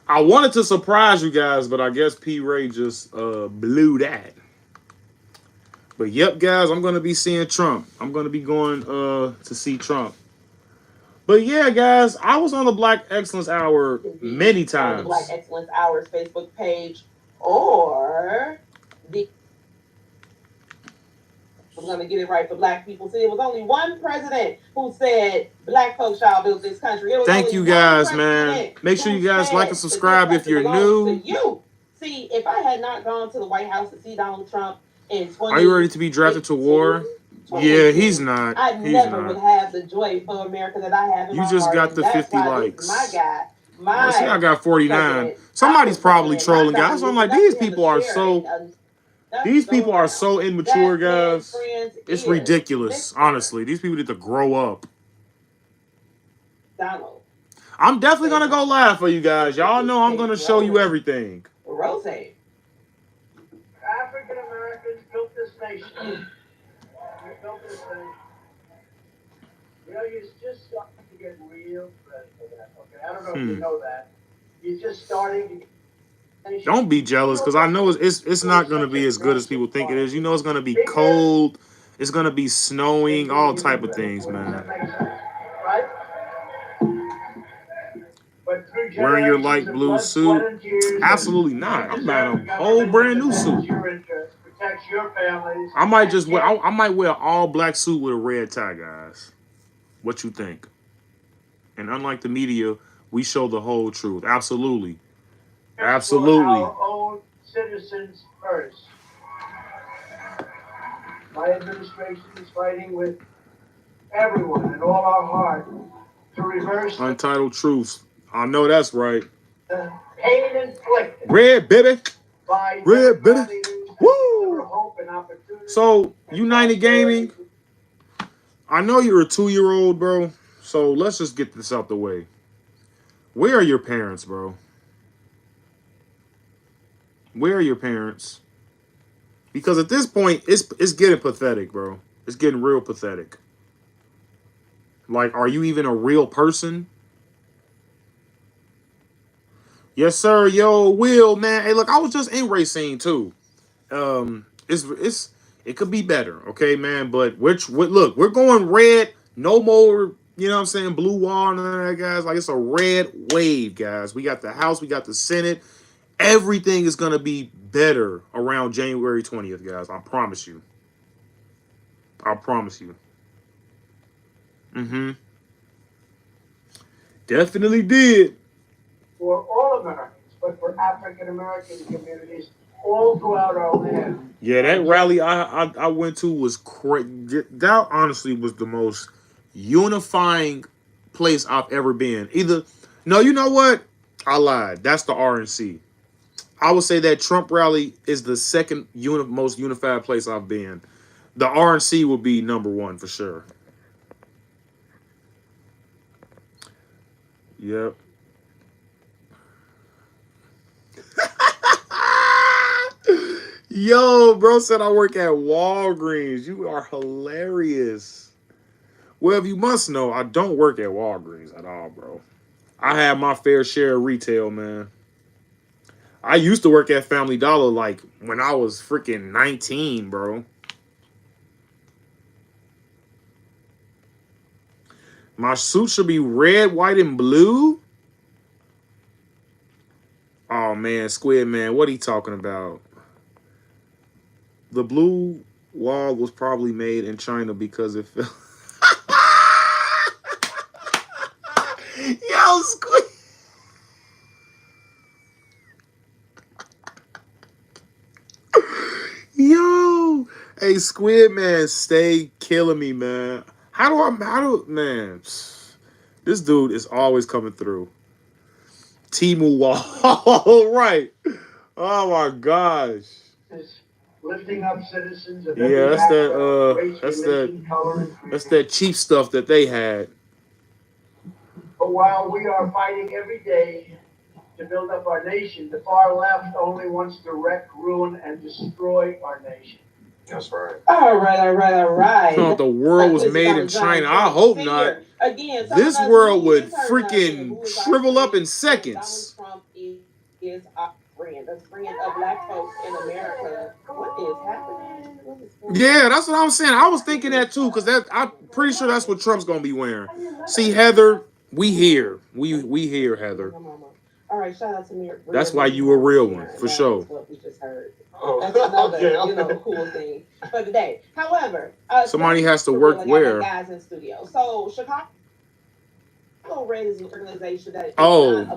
S2: I wanted to surprise you guys, but I guess P. Ray just blew that. But yep, guys, I'm going to be seeing Trump. I'm going to be going to see Trump. But yeah, guys, I was on the Black Excellence Hour many times.
S4: On the Black Excellence Hour's Facebook page, or I'm going to get it right for Black people. See, it was only one president who said Black folks shall build this country.
S2: Thank you guys, man. Make sure you guys like and subscribe if you're new.
S4: See, if I had not gone to the White House to see Donald Trump,
S2: are you ready to be drafted to war? Yeah, he's not.
S4: I never would have the joy for America that I have in my heart.
S2: You just got the 50 likes.
S4: My guy.
S2: See, I got 49. Somebody's probably trolling, guys. So I'm like, these people are so immature, guys. It's ridiculous, honestly. These people need to grow up.
S4: Donald.
S2: I'm definitely going to go live for you guys. Y'all know I'm going to show you everything.
S4: Rose.
S5: African Americans built this nation. We built this nation. You know, you're just starting to get real credit for that. Okay, I don't know if you know that. You're just starting to.
S2: Don't be jealous, because I know it's not going to be as good as people think it is. You know, it's going to be cold. It's going to be snowing, all type of things, man.
S5: Right?
S2: Wearing your light blue suit? Absolutely not. I'm buying a whole brand new suit. I might wear all black suit with a red tie, guys. What you think? And unlike the media, we show the whole truth. Absolutely. Absolutely.
S5: Our own citizens first. My administration is fighting with everyone and all our heart to reverse
S2: Untitled Truths. I know that's right.
S5: the pain inflicted
S2: Red, baby.
S5: by
S2: Red, baby.
S5: Democrat leaders and
S2: Woo!
S5: hope and opportunity.
S2: So, United Gaming, I know you're a 2-year-old, bro. So, let's just get this out the way. Where are your parents, bro? Where are your parents? Because at this point, it's getting pathetic, bro. It's getting real pathetic. Like, are you even a real person? Yes, sir. Yo, Will, man. Hey, look, I was just in Racine too. It could be better, okay, man. But look, we're going red. No more, you know what I'm saying, blue wall and none of that, guys. Like, it's a red wave, guys. We got the House, we got the Senate. Everything is gonna be better around January 20th, guys. I promise you. I promise you. Mm-hmm. Definitely did.
S5: For all Americans, but for African American communities all throughout our land.
S2: Yeah, that rally I went to was crazy. That honestly was the most unifying place I've ever been. No, you know what? I lied. That's the RNC. I would say that Trump rally is the second most unified place I've been. The RNC would be number one for sure. Yep. Yo, bro said I work at Walgreens. You are hilarious. Well, if you must know, I don't work at Walgreens at all, bro. I had my fair share of retail, man. I used to work at Family Dollar like when I was freaking 19, bro. My suit should be red, white, and blue. Oh man, Squid Man, what are you talking about? The blue wall was probably made in China because it fell. Yo, Squid. Yo, hey, Squid Man, stay killing me, man. Man? This dude is always coming through. Timu Wall, right? Oh my gosh.
S5: Lifting up citizens of
S2: Yeah, that's that.
S5: race, religion, color, and
S2: That's that cheap stuff that they had.
S5: But while we are fighting every day to build up our nation, the far left only wants to wreck, ruin, and destroy our nation.
S3: That's right.
S4: All right.
S2: Thought the world was made in China. I hope not.
S4: Again,
S2: this world would freaking shrivel up in seconds.
S4: Donald Trump is our friend, the friend of black folks in America. What is happening?
S2: Yeah, that's what I'm saying. I was thinking that too, because I'm pretty sure that's what Trump's gonna be wearing. See, Heather, we here. We here, Heather.
S4: All right, shout out to me.
S2: That's why you a real one, for sure.
S4: What we just heard. That's another, cool thing for today. However,
S2: somebody has to work where?
S4: Guys in studio. So Chicago Red is an organization that.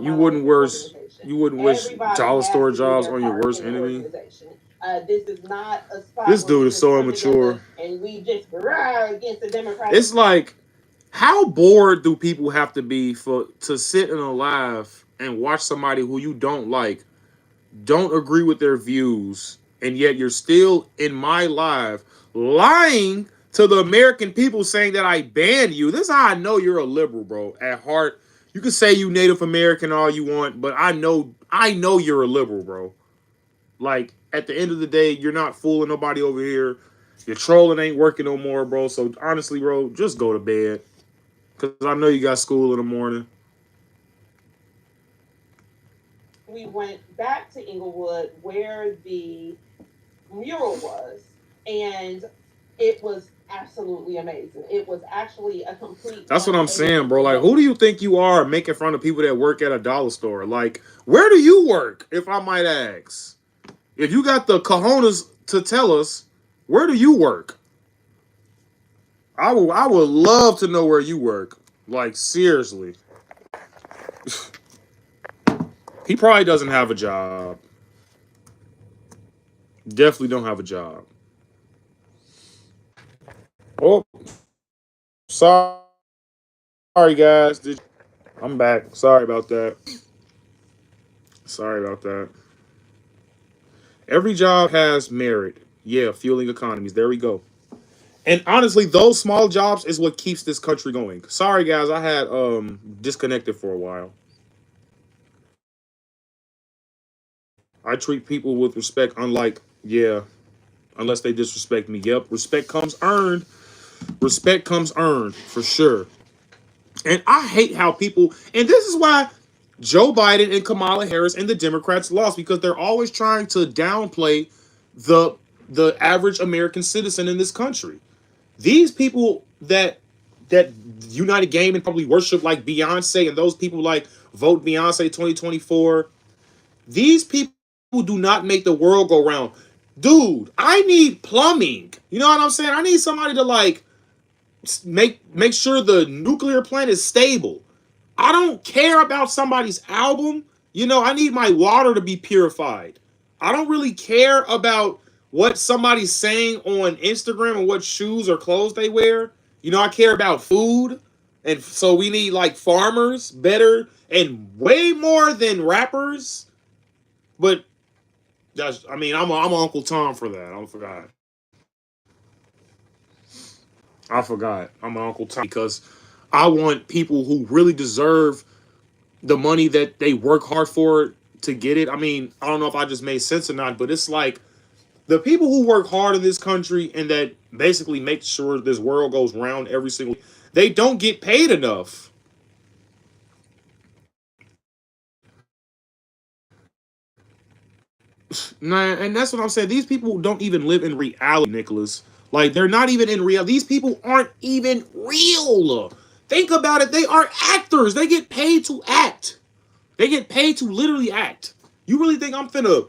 S2: You wouldn't wish dollar store jobs on your worst enemy.
S4: This is not a spot.
S2: This dude is so immature.
S4: And we just against the Democrats.
S2: It's like, how bored do people have to be to sit in a live and watch somebody who you don't like, don't agree with their views, and yet you're still in my live lying to the American people saying that I banned you. This is how I know you're a liberal, bro. At heart, you can say you Native American all you want, but I know you're a liberal, bro. Like, at the end of the day, you're not fooling nobody over here. Your trolling ain't working no more, bro. So honestly, bro, just go to bed. Because I know you got school in the morning.
S4: We went back to Inglewood where the mural was, and it was absolutely amazing. It was actually a complete.
S2: That's what I'm saying, bro. Like, who do you think you are making fun of people that work at a dollar store? Like, where do you work, if I might ask? If you got the cojones to tell us, where do you work? I would love to know where you work. Like, seriously. He probably doesn't have a job. Definitely don't have a job. Oh, sorry guys. I'm back. Sorry about that. Sorry about that. Every job has merit. Yeah, fueling economies. There we go. And honestly, those small jobs is what keeps this country going. Sorry guys, I had disconnected for a while. I treat people with respect, unlike, yeah, unless they disrespect me. Yep, respect comes earned. Respect comes earned for sure. And I hate how people, and this is why Joe Biden and Kamala Harris and the Democrats lost, because they're always trying to downplay the the average American citizen in this country. These people that United Game and probably worship like Beyonce, and those people like vote Beyonce 2024. These people do not make the world go round. Dude, I need plumbing. You know what I'm saying? I need somebody to like make sure the nuclear plant is stable. I don't care about somebody's album. You know, I need my water to be purified. I don't really care about what somebody's saying on Instagram and what shoes or clothes they wear. You know, I care about food. And so we need like farmers better and way more than rappers. But that's, I mean, I'm Uncle Tom for that. I forgot. I forgot. I'm Uncle Tom because I want people who really deserve the money that they work hard for to get it. I mean, I don't know if I just made sense or not, but it's like the people who work hard in this country and that basically make sure this world goes round every single, they don't get paid enough. Nah, and that's what I'm saying. These people don't even live in reality, Nicholas. Like they're not even in real. These people aren't even real. Think about it. They are actors. They get paid to act. They get paid to literally act. You really think I'm finna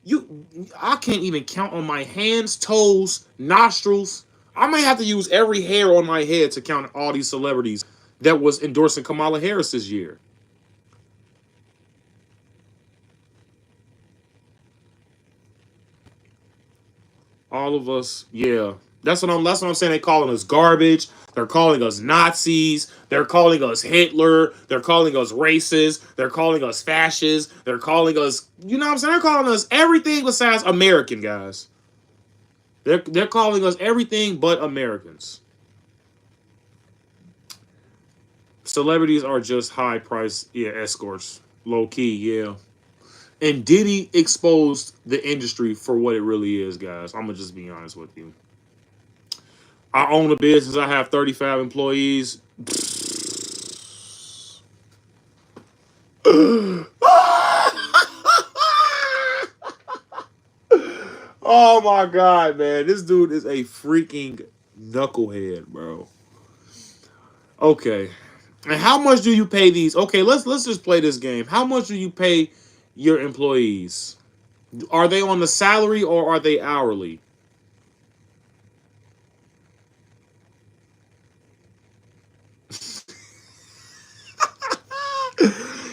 S2: you I can't even count on my hands, toes, nostrils. I may have to use every hair on my head to count all these celebrities that was endorsing Kamala Harris this year. All of us, yeah. That's what I'm saying. They calling us garbage. They're calling us Nazis. They're calling us Hitler. They're calling us racist. They're calling us fascists. They're calling us, you know what I'm saying? They're calling us everything besides American, guys. They're calling us everything but Americans. Celebrities are just high price, yeah, escorts. Low key, yeah. And Diddy exposed the industry for what it really is, guys. I'm gonna just be honest with you. I own a business. I have 35 employees. Oh my god, man. This dude is a freaking knucklehead, bro. Okay. And how much do you pay these? Okay, let's just play this game. How much do you pay your employees? Are they on the salary or are they hourly?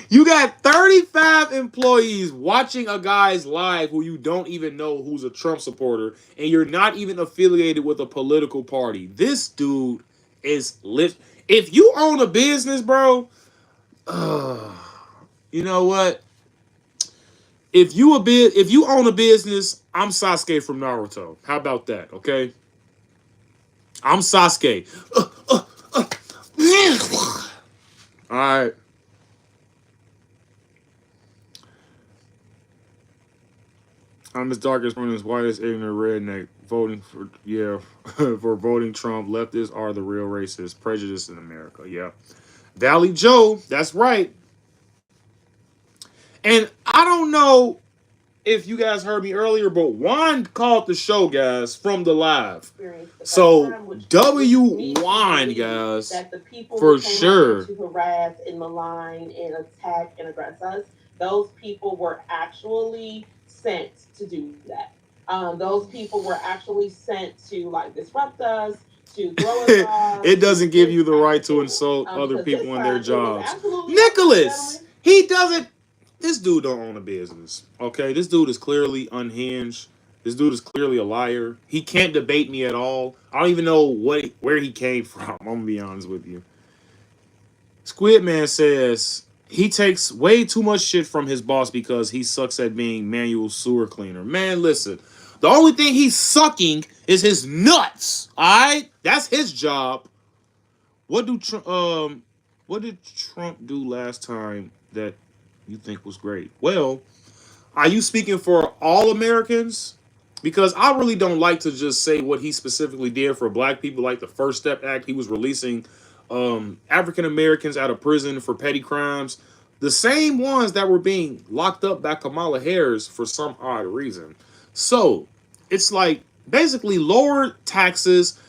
S2: You got 35 employees watching a guy's live who you don't even know who's a Trump supporter, and you're not even affiliated with a political party. This dude is lit. If you own a business, bro, you know what? If you own a business, I'm Sasuke from Naruto. How about that? Okay, I'm Sasuke. All right. I'm as dark as brown, as white as ignorant redneck. Voting for, yeah, for voting Trump. Leftists are the real racists. Prejudice in America. Yeah. Valley Joe. That's right. And I don't know if you guys heard me earlier, but Juan called the show, guys, from the live. So W Juan, guys,
S4: that the people
S2: for
S4: who came
S2: sure.
S4: to harass and malign and attack and aggress us, those people were actually sent to do that. Those people were actually sent to like disrupt us, to throw us off.
S2: It doesn't give you the right to insult other people in their jobs. Nicholas, he doesn't. This dude don't own a business. Okay, this dude is clearly unhinged. This dude is clearly a liar. He can't debate me at all. I don't even know where he came from. I'm gonna be honest with you. Squid Man says he takes way too much shit from his boss because he sucks at being manual sewer cleaner. Man, listen. The only thing he's sucking is his nuts. Alright? That's his job. What did Trump do last time that you think was great? Well, are you speaking for all Americans? Because I really don't like to just say what he specifically did for black people, like the First Step Act. He was releasing African Americans out of prison for petty crimes. The same ones that were being locked up by Kamala Harris for some odd reason. So it's like basically lower taxes,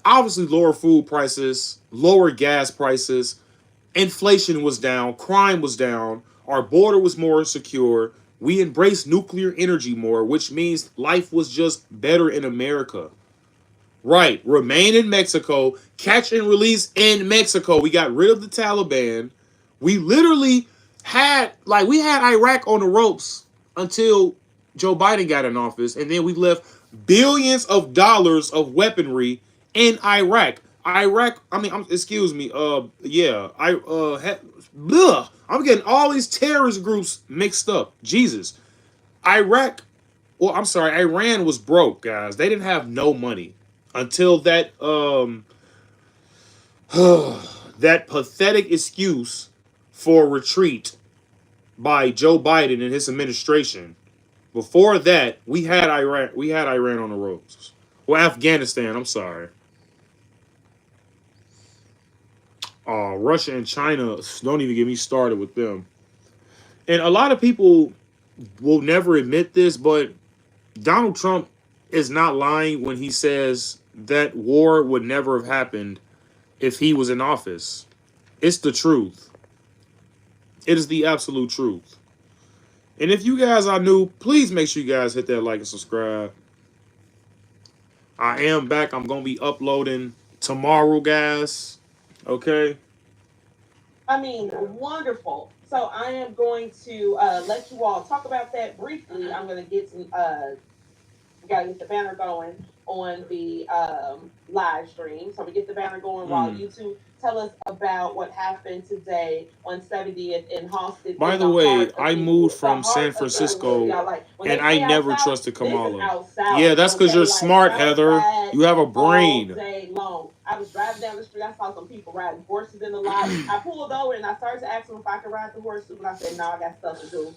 S2: obviously lower food prices, lower gas prices, inflation was down, crime was down, our border was more secure. We embraced nuclear energy more, which means life was just better in America. Right, remain in Mexico, catch and release in Mexico. We got rid of the Taliban. We literally we had Iraq on the ropes until Joe Biden got in office, and then we left billions of dollars of weaponry in Iraq. Excuse me. I'm getting all these terrorist groups mixed up. Jesus, Iraq. Well, I'm sorry, Iran was broke, guys. They didn't have no money until that pathetic excuse for retreat by Joe Biden and his administration. Before that, we had Iran on the ropes. Well, Afghanistan, I'm sorry. Russia and China, don't even get me started with them. And a lot of people will never admit this, but Donald Trump is not lying when he says that war would never have happened if he was in office. It's the truth. It is the absolute truth. And if you guys are new, please make sure you guys hit that like and subscribe. I am back. I'm going to be uploading tomorrow, guys. Okay?
S4: I mean, wonderful. So I am going to let you all talk about that briefly. I'm going to get some, we got to get the banner going on the live stream. So we get the banner going while you two tell us about what happened today on 70th in Halsted.
S2: By the way, I moved from San Francisco and I never trusted Kamala. Yeah, that's because you're smart, Heather. You have a brain.
S4: All day long. I was driving down the street. I saw some people riding horses in the lot. I pulled over and I started to ask them if I could ride the horse. And I said, no, I got stuff to do.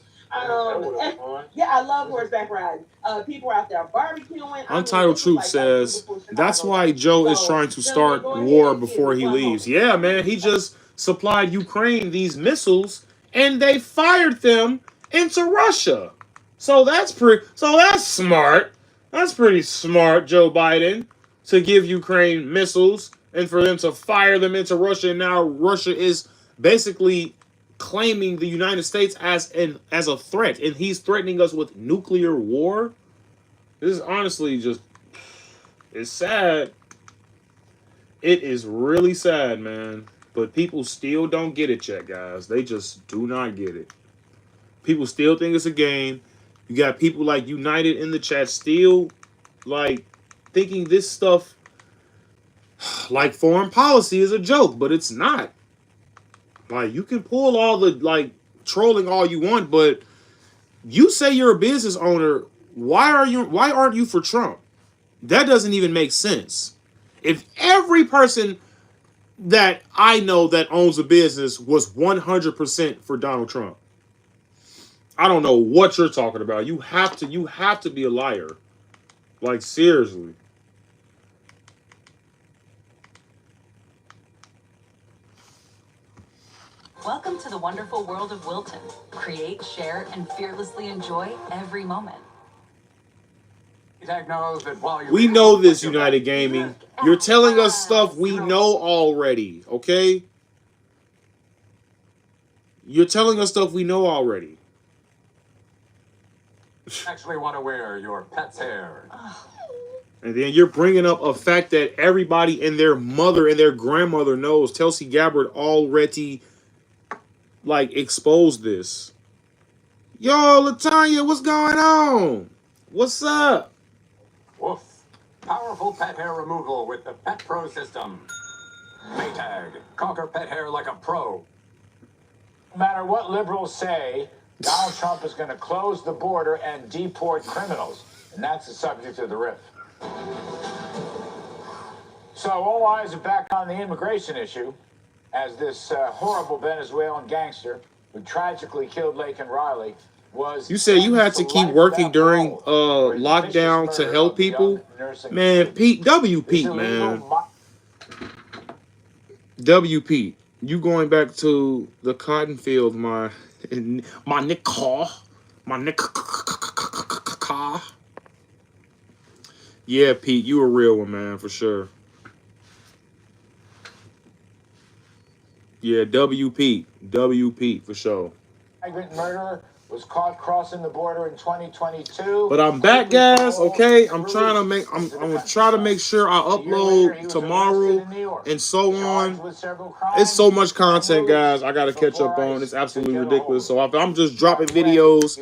S4: Yeah, I love horseback riding. People are out there barbecuing.
S2: Untitled Truth says that's why Joe is trying to start war before he leaves. Yeah, man, he just supplied Ukraine these missiles and they fired them into Russia. So that's smart. That's pretty smart, Joe Biden, to give Ukraine missiles and for them to fire them into Russia. And now Russia is basically claiming the United States as a threat, and he's threatening us with nuclear war. This is honestly just, it's sad. It is really sad, man. But people still don't get it yet, guys. They just do not get it. People still think it's a game. You got people like United in the chat still like thinking this stuff like foreign policy is a joke, but it's not. Like, you can pull all the, like, trolling all you want, but you say you're a business owner. Why aren't you for Trump? That doesn't even make sense. If every person that I know that owns a business was 100% for Donald Trump, I don't know what you're talking about. You have to be a liar. Like, seriously.
S9: Welcome to the wonderful world of Wilton. Create, share, and fearlessly enjoy every moment.
S2: We know this, United Gaming. You're telling us stuff we know already, okay? You're telling us stuff we know already.
S10: Actually want to wear your pet's hair.
S2: And then you're bringing up a fact that everybody and their mother and their grandmother knows. Tulsi Gabbard already like exposed this. Yo, Latanya, what's going on? What's up?
S10: Woof. Powerful pet hair removal with the Pet Pro system. Maytag. Conquer pet hair like a pro. No matter what liberals say, Donald Trump is going to close the border and deport criminals. And that's the subject of the riff. So all eyes are back on the immigration issue as this horrible Venezuelan gangster who tragically killed Laken Riley was...
S2: You said you had to keep working during lockdown to help people? Man, Pete, Pete, man. Pete. You going back to the cotton field, my nickel. Yeah, Pete, you a real one, man, for sure. Yeah, Pete for sure.
S10: Migrant murderer was caught crossing the border in 2022.
S2: But I'm back, guys. Okay, I'm gonna try to make sure I upload tomorrow and so on. It's so much content, guys. I gotta catch up on. It's absolutely ridiculous. So if I'm just dropping videos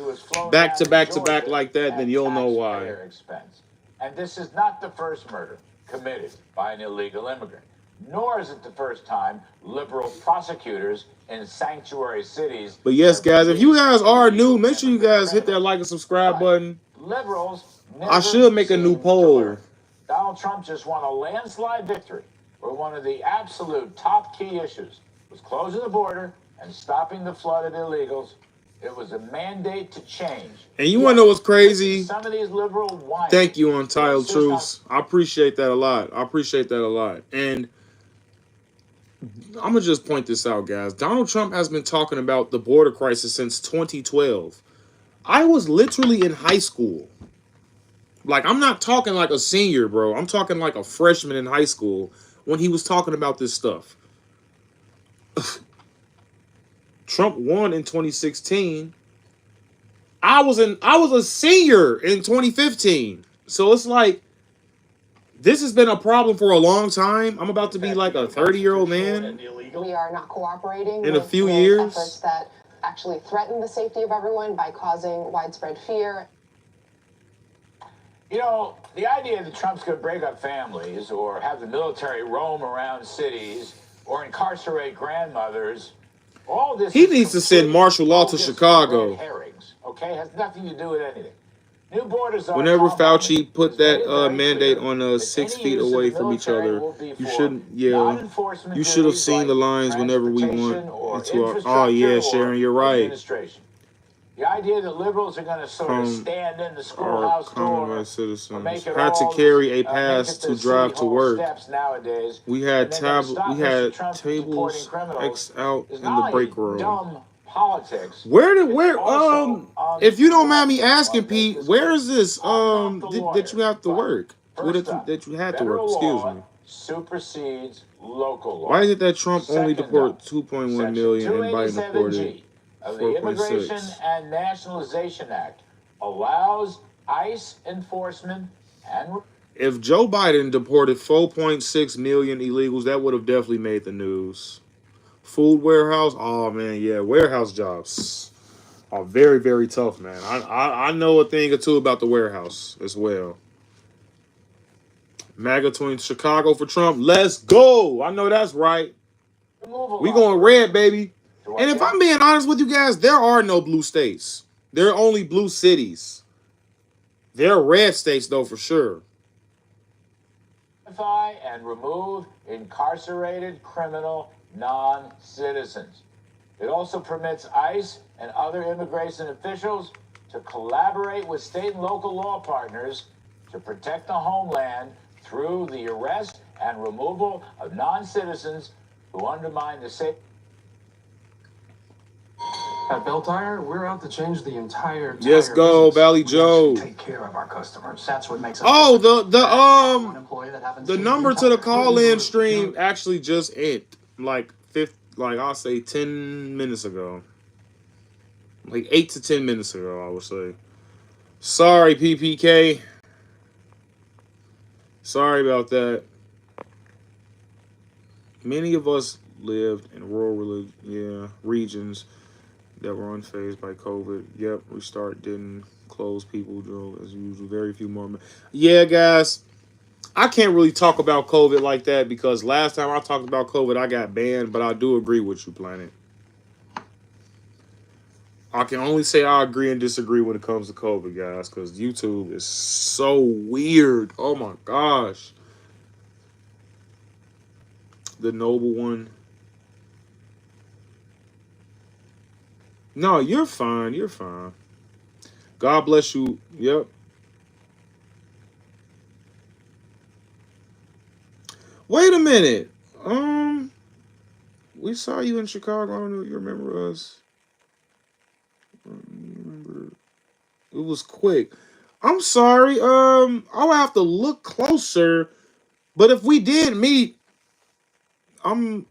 S2: back to back to back like that, then you'll know why.
S10: And this is not the first murder committed by an illegal immigrant. Nor is it the first time liberal prosecutors in sanctuary cities...
S2: But yes, guys, if you guys are new, make sure you guys hit that like and subscribe button.
S10: Liberals
S2: I should make a new poll.
S10: Donald Trump just won a landslide victory where one of the absolute top key issues was closing the border and stopping the flood of illegals. It was a mandate to change.
S2: And you want to know what's crazy?
S10: Some of these liberal whines...
S2: Thank you, Untitled Truths. I appreciate that a lot. And I'm going to just point this out, guys. Donald Trump has been talking about the border crisis since 2012. I was literally in high school. Like, I'm not talking like a senior, bro. I'm talking like a freshman in high school when he was talking about this stuff. Trump won in 2016. I was a senior in 2015. So it's like, this has been a problem for a long time. I'm about to be like a 30-year-old man.
S11: We are not cooperating
S2: in a few years.
S11: Efforts that actually threaten the safety of everyone by causing widespread fear.
S10: You know, the idea that Trump's going to break up families or have the military roam around cities or incarcerate grandmothers, all this...
S2: He needs to send martial law to Chicago.
S10: Herrings, okay? Has nothing to do with anything. New borders are...
S2: Whenever Fauci put that mandate on 6 feet away from each other, you shouldn't... Yeah, you should have seen the lines whenever we went into our... Oh, yeah, Sharon, you're right.
S10: The idea that liberals are going to sort of stand in the schoolhouse door
S2: citizens had to carry a pass to drive to work. We had tables X out in the break room.
S10: Politics.
S2: If you don't mind me asking, Pete, where is this that you have to work? That you had to work, excuse me.
S10: Supersedes local law.
S2: Why is it that Trump only deported 2.1 million and Biden deported
S10: of the Immigration and Nationalization Act allows ICE enforcement and...
S2: If Joe Biden deported 4.6 million illegals, that would have definitely made the news. Food warehouse, oh man, yeah, warehouse jobs are very, very tough, man. I know a thing or two about the warehouse as well. MAGA twin Chicago for Trump, let's go. I know that's right. We going red, baby. And if I'm being honest with you guys, there are no blue states. There are only blue cities. There are red states, though, for sure.
S10: And remove incarcerated criminal non-citizens. It also permits ICE and other immigration officials to collaborate with state and local law partners to protect the homeland through the arrest and removal of non-citizens who undermine the safety.
S12: At Bell Tire, we're out to change the entire tire
S2: Yes, go,
S12: business.
S2: Valley Joe.
S12: Take care of our customers. That's what makes us...
S2: Oh, the number to the call-in stream actually just ended. Like I'll say 10 minutes ago. Like 8 to 10 minutes ago, I would say. Sorry, PPK. Sorry about that. Many of us lived in rural regions. that were unfazed by COVID. Yep, restart didn't close people drove as usual. Very few more. Yeah, guys, I can't really talk about COVID like that because last time I talked about COVID, I got banned. But I do agree with you, Planet. I can only say I agree and disagree when it comes to COVID, guys, because YouTube is so weird. Oh my gosh. The noble one. No, you're fine. You're fine. God bless you. Yep. Wait a minute. We saw you in Chicago. I don't know if you remember us. Remember? It was quick. I'm sorry. I'll have to look closer. But if we did meet, I'm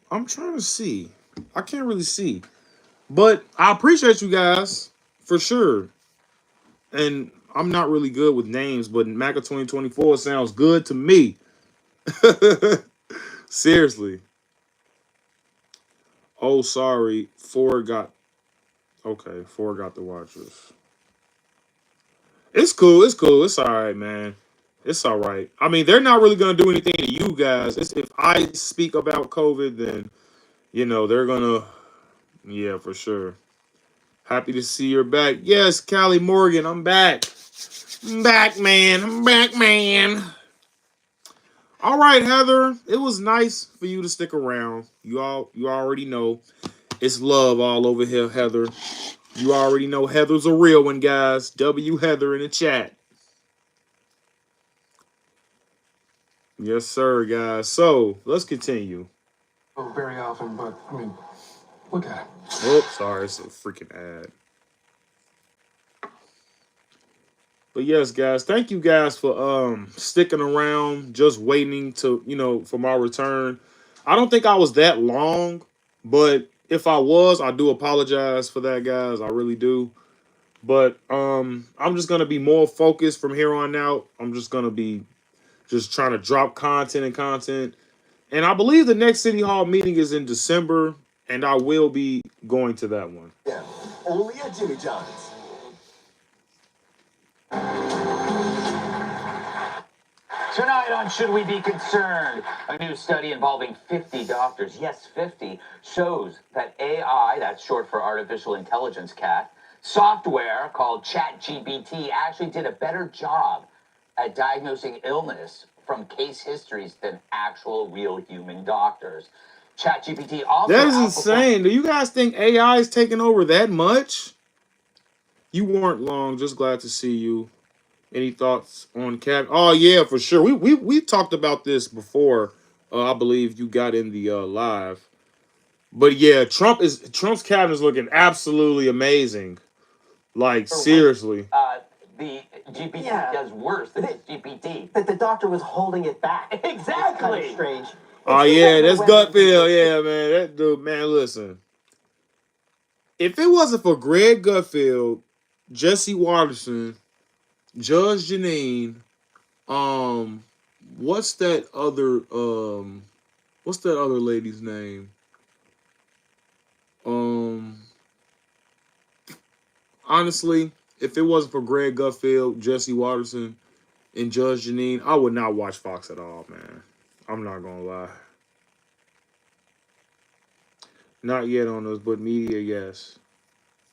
S2: trying to see. I can't really see. But I appreciate you guys for sure. And I'm not really good with names, but MACA 2024 sounds good to me. Seriously. Oh, sorry. Ford got the Watchers. It's cool. It's cool. It's all right, man. It's all right. I mean, they're not really gonna do anything to you guys. If I speak about COVID, then they're gonna. Yeah, for sure. Happy to see you're back. Yes, Callie Morgan, I'm back. I'm back, man. I'm back, man. All right, Heather. It was nice for you to stick around. You already know it's love all over here, Heather. You already know Heather's a real one, guys. W Heather in the chat. Yes, sir, guys. So let's continue.
S12: Oh, very often, but I mean, look at it.
S2: Oops, sorry, it's a freaking ad. But yes, guys, thank you guys for sticking around, just waiting to for my return. I don't think I was that long, but if I was, I do apologize for that, guys. I really do. But I'm just gonna be more focused from here on out. I'm just gonna be just trying to drop content. And I believe the next City Hall meeting is in December, and I will be going to that one.
S13: Yeah, only at Jimmy John's.
S10: Tonight on Should We Be Concerned, a new study involving 50 doctors, yes, 50, shows that AI, that's short for artificial intelligence, software called ChatGPT actually did a better job at diagnosing illness from case histories than actual real human doctors. ChatGPT also
S2: That is insane. Do you guys think AI is taking over that much? You weren't long. Just glad to see you. Any thoughts on Cap? Oh yeah, for sure. We talked about this before. I believe you got in the live. But yeah, Trump's cabinet is looking absolutely amazing. Like seriously.
S10: The GPT does worse than this GPT.
S13: That the doctor was holding it back.
S10: Exactly.
S13: It's kind of strange.
S2: Oh yeah, that's gut feel. Yeah, man. That dude, man, listen. If it wasn't for Greg Gutfield, Jesse Watterson, Judge Janine, what's that other lady's name? Honestly, if it wasn't for Greg Gutfield, Jesse Watterson, and Judge Janine, I would not watch Fox at all, man. I'm not gonna lie. Not yet on those, but media, yes.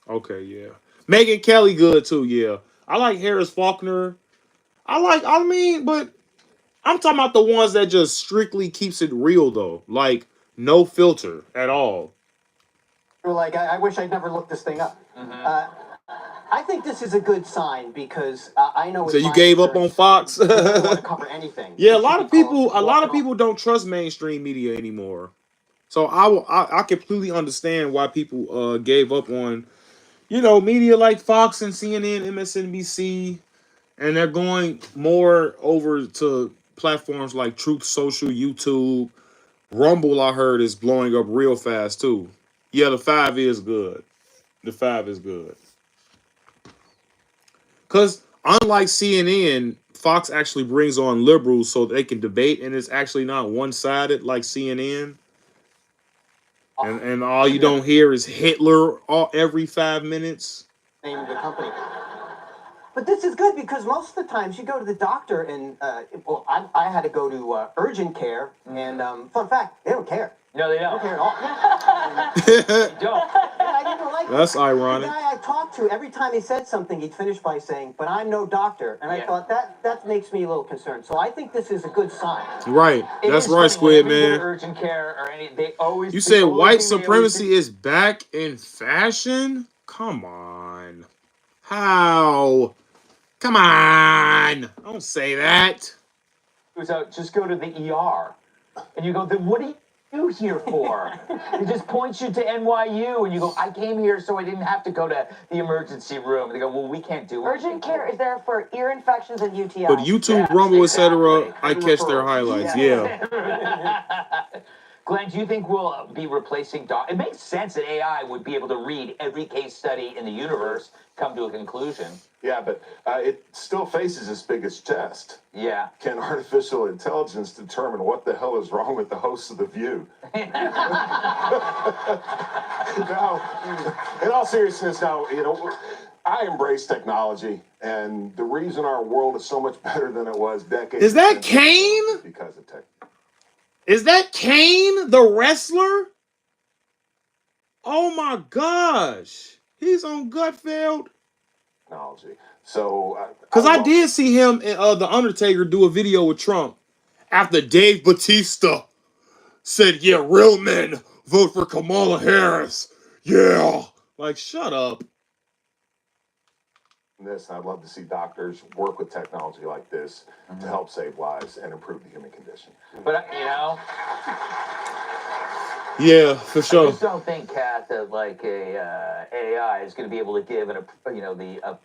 S2: Okay, yeah. Megyn Kelly, good too, yeah. I like Harris Faulkner. But I'm talking about the ones that just strictly keeps it real, though. Like, no filter at all.
S13: Like, I wish I'd never looked this thing up. I think this is a good sign because I know.
S2: So you gave up on Fox?
S13: They don't want to cover anything.
S2: Yeah, a lot of people don't trust mainstream media anymore. So I completely understand why people gave up on, media like Fox and CNN, MSNBC, and they're going more over to platforms like Truth Social, YouTube, Rumble. I heard is blowing up real fast too. Yeah, the 5 is good. The 5 is good. Because unlike CNN, Fox actually brings on liberals so they can debate, and it's actually not one-sided like CNN. And all you don't hear is Hitler every 5 minutes.
S13: Name of the company. But this is good because most of the times you go to the doctor and, well, I had to go to urgent care, and fun fact, they don't care.
S10: No, they
S13: They don't
S10: don't.
S13: care at all.
S10: They don't.
S13: And I didn't like
S2: That's
S13: the
S2: ironic.
S13: guy I talked to, every time he said something, he'd finish by saying, "But I'm no doctor." And I thought that makes me a little concerned. So I think this is a good sign.
S2: Right.
S10: It
S2: That's
S10: is
S2: right,
S10: funny,
S2: Squid
S10: whenever you go
S2: Man.
S10: to urgent care or any, they always.
S2: You
S10: the
S2: said
S10: only
S2: white
S10: thing they always
S2: supremacy is back in fashion? Come on. How? Come on. Don't say that.
S10: So just go to the ER, and you go, then what are you here for? It just points you to NYU, and you go, I came here so I didn't have to go to the emergency room. They go, well, we can't do
S14: Urgent care is there for ear infections and UTIs.
S2: But YouTube, Rumble, etc., I catch their highlights. Yeah.
S10: Glenn, do you think we'll be replacing It makes sense that AI would be able to read every case study in the universe, come to a conclusion.
S15: Yeah, but it still faces its biggest test.
S10: Yeah.
S15: Can artificial intelligence determine what the hell is wrong with the hosts of The View? Now, in all seriousness, now, I embrace technology, and the reason our world is so much better than it was decades
S2: Is that
S15: ago
S2: Kane?
S15: is because of tech.
S2: Is that Kane, the wrestler? Oh my gosh. He's on Gutfeld.
S15: Technology. So,
S2: because I did see him and the Undertaker do a video with Trump after Dave Bautista said, "Yeah, real men vote for Kamala Harris." Yeah, like shut up.
S15: This, I'd love to see doctors work with technology like this to help save lives and improve the human condition.
S10: But
S2: yeah, for sure.
S10: I just don't think, Kat, that like a AI is going to be able to give a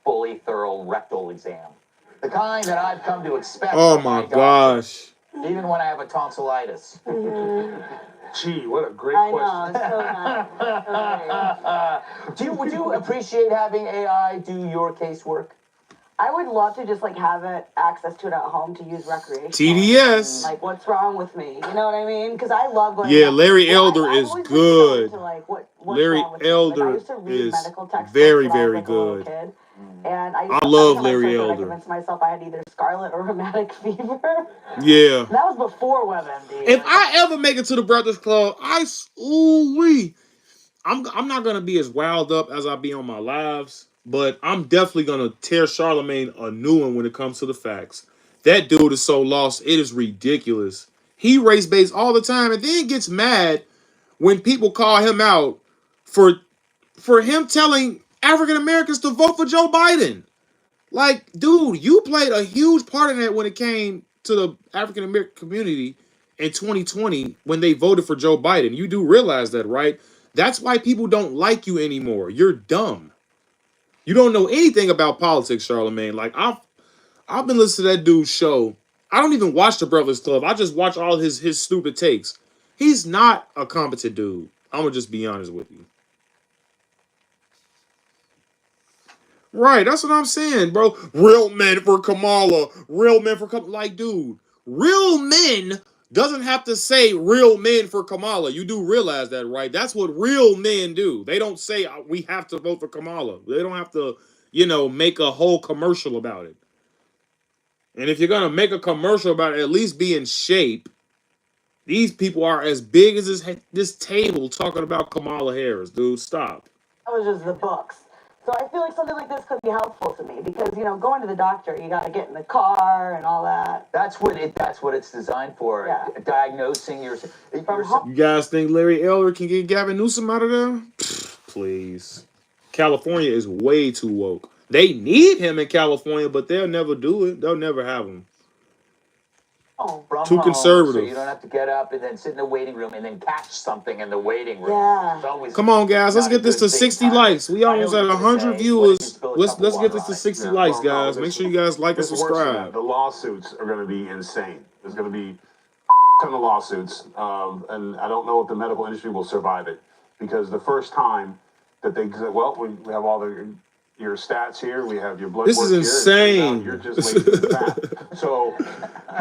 S10: fully thorough rectal exam, the kind that I've come to expect.
S2: Oh my gosh!
S10: Even when I have a tonsillitis.
S15: Gee, what a great question.
S10: Would you appreciate having AI do your casework?
S14: I would love to just have access to it at home to use recreation.
S2: TDS.
S14: Like, what's wrong with me? You know what I mean? Because I love going.
S2: Yeah, Larry Elder is good. Larry Elder is very, very good.
S14: And
S2: I love Larry Elder.
S14: I convinced myself I had either scarlet or rheumatic fever.
S2: Yeah.
S14: That was before WebMD.
S2: If I ever make it to the Breakfast Club, I'm not gonna be as wild up as I be on my lives, but I'm definitely gonna tear Charlemagne a new one when it comes to the facts. That dude is so lost, it is ridiculous. He race based all the time, and then gets mad when people call him out for him telling African Americans to vote for Joe Biden. Like, dude, you played a huge part in that when it came to the African American community in 2020 when they voted for Joe Biden. You do realize that, right? That's why people don't like you anymore. You're dumb. You don't know anything about politics, Charlemagne. Like, I've been listening to that dude's show. I don't even watch the Breakfast Club. I just watch all his stupid takes. He's not a competent dude. I'm gonna just be honest with you. Right, that's what I'm saying, bro. Real men for Kamala. Real men for Kamala. Like, dude, real men doesn't have to say real men for Kamala. You do realize that, right? That's what real men do. They don't say we have to vote for Kamala. They don't have to, make a whole commercial about it. And if you're going to make a commercial about it, at least be in shape. These people are as big as this table talking about Kamala Harris, dude. Stop.
S14: That was just the books. So I feel like something like this could be helpful to me because, going to the doctor, you got to get in the car and all that.
S10: That's what it's designed for.
S14: Yeah.
S10: Diagnosing your.
S2: You guys think Larry Elder can get Gavin Newsom out of there? Please. California is way too woke. They need him in California, but they'll never do it. They'll never have him. Too conservative.
S10: So you don't have to get up and then sit in the waiting room and then catch something in the waiting room.
S14: Yeah.
S2: Come on, guys. Let's get this to 60 likes. We almost at 100 viewers. Let's get this to 60 likes, guys. Make sure you guys like and subscribe.
S15: The lawsuits are going to be insane. There's going to be a ton of lawsuits, and I don't know if the medical industry will survive it because the first time that they said, well, we have all your stats here, we have your blood work here.
S2: This is insane.
S15: You're just lazy and fat. So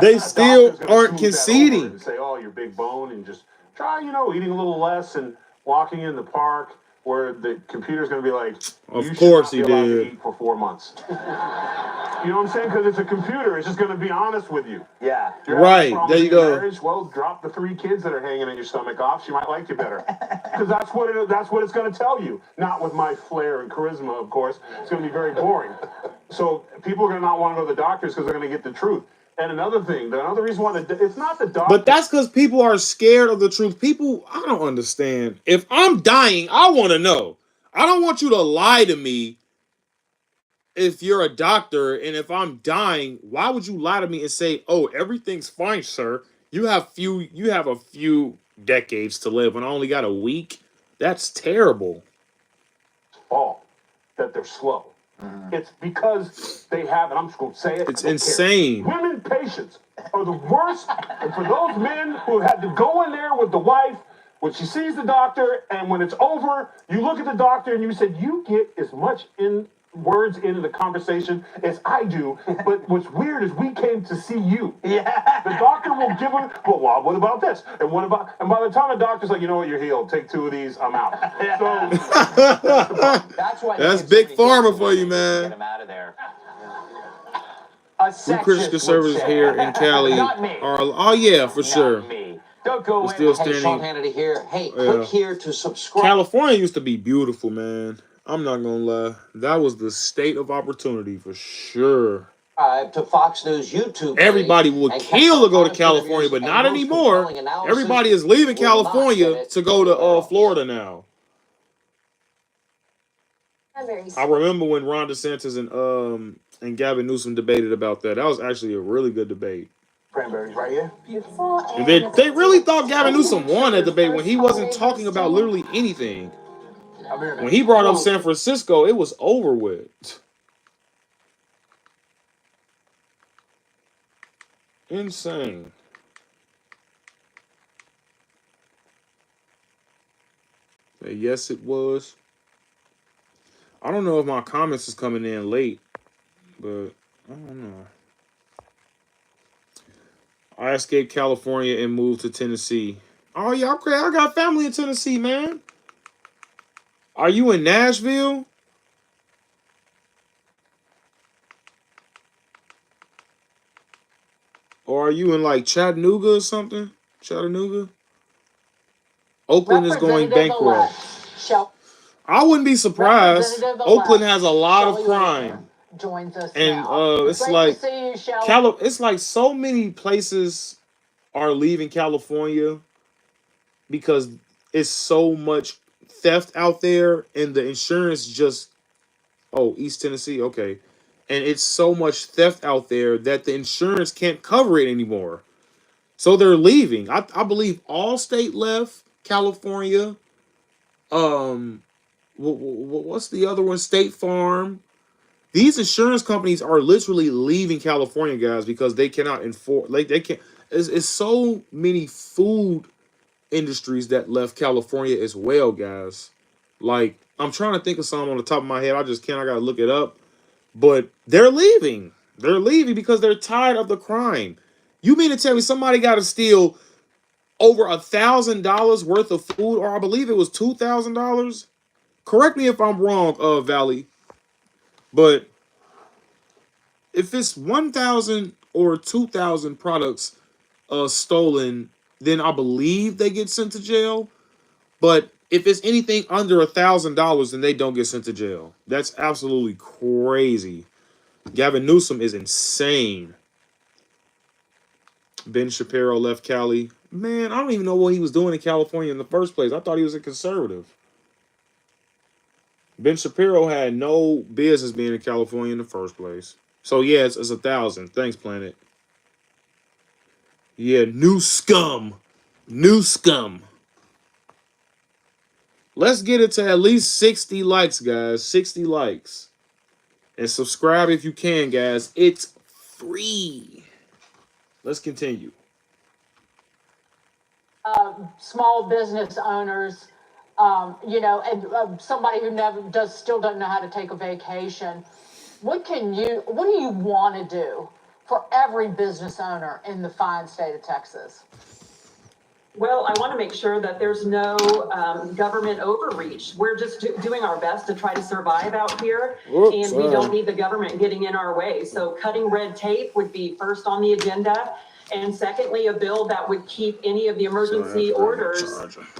S2: they still aren't conceding.
S15: And say, oh, you're big bone, and just try, eating a little less. And walking in the park where the computer's going to be like,
S2: Of
S15: you
S2: course
S15: should
S2: he
S15: not be allowed
S2: did.
S15: to eat for 4 months. You know what I'm saying? Because it's a computer. It's just going to be honest with you.
S13: Yeah.
S15: You're having
S2: Right,
S15: problems
S2: there
S15: in
S2: you
S15: your
S2: go.
S15: marriage? Well, drop the 3 kids that are hanging in your stomach off. She might like you better. Because that's what it's going to tell you. Not with my flair and charisma, of course. It's going to be very boring. So people are going to not want to go to the doctors because they're going to get the truth. And another thing, another reason why it's not the doctor.
S2: But that's because people are scared of the truth. People, I don't understand. If I'm dying, I want to know. I don't want you to lie to me if you're a doctor, and if I'm dying, why would you lie to me and say, "Oh, everything's fine, sir. You have a few decades to live, and I only got a week." That's terrible.
S15: Fault that they're slow. It's because they have, and I'm just going to say it.
S2: It's
S15: I don't
S2: insane.
S15: care. Women patients are the worst. And for those men who had to go in there with the wife when she sees the doctor, and when it's over, you look at the doctor and you said, you get as much words into the conversation as I do. But what's weird is we came to see you. Yeah. The doctor will give her, well, what about this? And what about, and by the time the doctor's like, you know what, you're healed. Take 2 of these, I'm out. So
S10: That's why
S2: That's big pharma for you, man.
S10: Get him out of there.
S2: We Christian conservatives here in Cali are, oh yeah, for sure.
S10: Don't go
S2: We're still
S16: Hey, Sean
S2: standing.
S16: Hannity here. Hey, click here to subscribe.
S2: California used to be beautiful, man. I'm not gonna lie. That was the state of opportunity for sure.
S16: To Fox News YouTube page.
S2: Everybody would
S16: And
S2: kill to go to
S16: honest
S2: California,
S16: interviews
S2: but
S16: and
S2: not
S16: most
S2: anymore.
S16: compelling analysis.
S2: Everybody is leaving
S16: Will not
S2: California
S16: get it
S2: to go to
S16: anywhere else.
S2: Florida now. I remember when Ron DeSantis and Gavin Newsom debated about that. That was actually a really good debate.
S13: Cranberries right here.
S14: Beautiful.
S2: And they really thought Gavin Newsom won that debate when he wasn't talking about literally anything. When he brought up San Francisco, it was over with. Insane. Yes, it was. I don't know if my comments is coming in late, but I don't know. I escaped California and moved to Tennessee. Oh yeah, okay. I got family in Tennessee, man. Are you in Nashville? Or are you in like Chattanooga or something? Chattanooga? Oakland is going bankrupt. I wouldn't be surprised. Oakland has a lot of crime.
S14: Joins us
S2: And
S14: now.
S2: it's
S14: Great
S2: like
S14: to see you, Shelley.
S2: it's like so many places are leaving California because it's so much theft out there, and the insurance just East Tennessee, okay. And it's so much theft out there that the insurance can't cover it anymore. So they're leaving. I believe Allstate left California. What's the other one? State Farm. These insurance companies are literally leaving California, guys, because they cannot enforce. Like they can't. It's so many food industries that left California as well, guys. Like I'm trying to think of some on the top of my head. I just can't. I gotta look it up. But they're leaving. They're leaving because they're tired of the crime. You mean to tell me somebody got to steal over $1,000 worth of food, or I believe it was $2,000? Correct me if I'm wrong, Valley. But if it's 1,000 or 2,000 products stolen, then I believe they get sent to jail. But if it's anything under $1,000, then they don't get sent to jail. That's absolutely crazy. Gavin Newsom is insane. Ben Shapiro left Cali. Man, I don't even know what he was doing in California in the first place. I thought he was a conservative. Ben Shapiro had no business being in California in the first place. So yeah, it's 1,000. Thanks, Planet. Yeah, new scum. New scum. Let's get it to at least 60 likes, guys. 60 likes. And subscribe if you can, guys. It's free. Let's continue.
S14: Small business owners, and somebody who still doesn't know how to take a vacation. What do you want to do for every business owner in the fine state of Texas?
S17: Well, I want to make sure that there's no government overreach. We're just doing our best to try to survive out here, and we don't need the government getting in our way. So cutting red tape would be first on the agenda. And secondly, a bill that would keep any of the emergency orders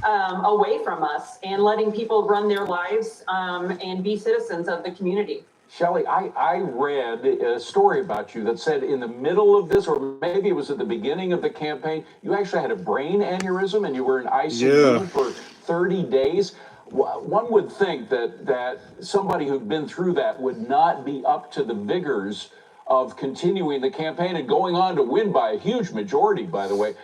S17: away from us and letting people run their lives and be citizens of the community.
S18: Shelley, I read a story about you that said in the middle of this, or maybe it was at the beginning of the campaign, you actually had a brain aneurysm and you were in ICU for 30 days. One would think that somebody who'd been through that would not be up to the vigors of continuing the campaign and going on to win by a huge majority, by the way.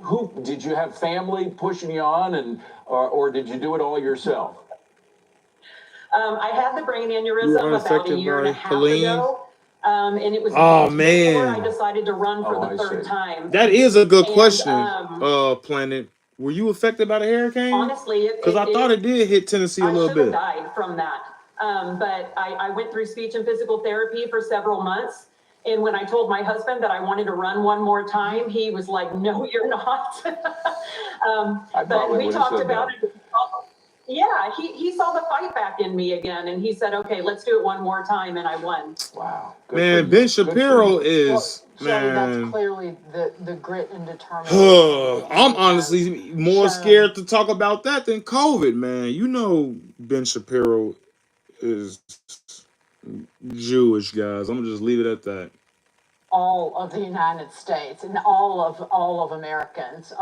S18: Who did you have family pushing you on, or did you do it all yourself?
S17: I had the brain aneurysm about a year and a half ago, and it was before I decided to run for the third time.
S2: That is a good question, Planet. Were you affected by the hurricane?
S17: Honestly,
S2: because I thought it did hit Tennessee a little bit.
S17: I should have died from that, but I went through speech and physical therapy for several months. And when I told my husband that I wanted to run one more time, he was like, "No, you're not." But we talked about it. Yeah, he saw the fight back in me again, and he said, "Okay, let's do it one more time," and I won.
S18: Wow.
S2: Man, Ben Shapiro is,
S14: Shelley,
S2: man.
S14: that's clearly the grit and determination.
S2: I'm honestly more scared to talk about that than COVID, man. You know Ben Shapiro is Jewish, guys. I'm gonna just leave it at that.
S14: All of the United States and all of Americans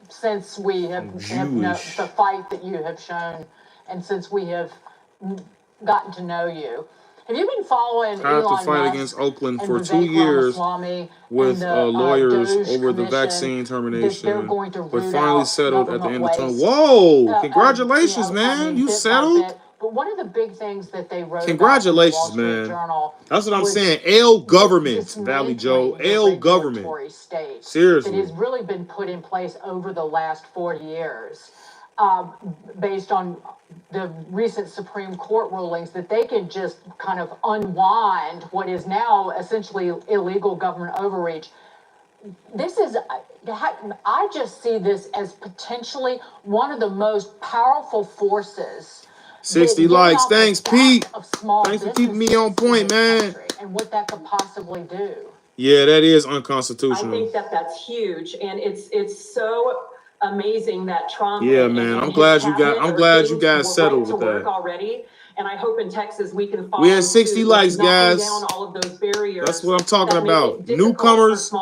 S14: since we have known the fight that you have shown, and since we have gotten to know you. Have you been following
S2: I had to fight against Oakland for 2 years with lawyers over the vaccine termination, but finally settled at the end of 20. Whoa! Congratulations, man! You settled.
S14: But one of the big things that they wrote
S2: Congratulations,
S14: about in the Wall Street
S2: man.
S14: Journal
S2: That's what I'm saying. L government, Valley Joe. L government. Seriously.
S14: That has really been put in place over the last 40 years, based on the recent Supreme Court rulings, that they can just kind of unwind what is now essentially illegal government overreach. This is, I just see this as potentially one of the most powerful forces.
S2: 60 likes. Thanks, Pete. Thanks for keeping me on point, man.
S14: And what that could possibly do.
S2: Yeah, that is unconstitutional.
S17: I think that's huge, and it's so amazing that Trump.
S2: Yeah, man. I'm glad you guys settled with that.
S17: Already, and I hope in Texas we can follow.
S2: We had 60 likes, guys.
S17: Down all of those barriers.
S2: That's what I'm talking about. Newcomers,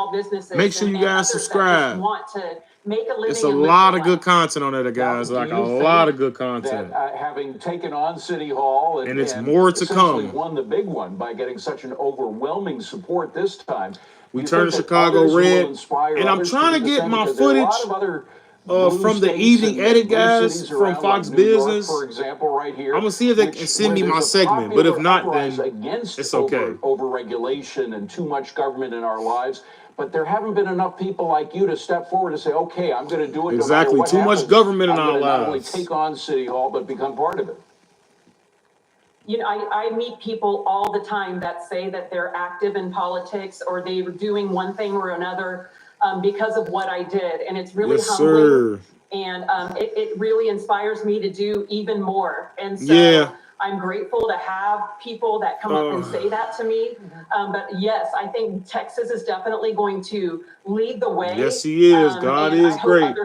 S2: make sure you guys subscribe.
S17: Want to make a living.
S2: It's a lot of good content on there, guys. Like a lot of good content.
S18: That, having taken on City Hall and
S2: it's more to come.
S18: Won the big one by getting such an overwhelming support this time.
S2: We turned Chicago red, and I'm trying to get my footage from the evening edit, guys, from Fox Business.
S18: For example, right here.
S2: I'm gonna see if they can send me my segment, but if not, then it's okay.
S18: Over regulation and too much government in our lives. But there haven't been enough people like you to step forward and say, "Okay, I'm going to do it."
S2: Exactly.
S18: No matter what
S2: Too much government in our lives.
S18: Not only take on City Hall, but become part of it.
S17: You know, I meet people all the time that say that they're active in politics or they're doing one thing or another because of what I did. And it's really humbling. And it really inspires me to do even more. And so I'm grateful to have people that come up and say that to me. But yes, I think Texas is definitely going to lead the way.
S2: Yes, he is. God is great.
S17: I hope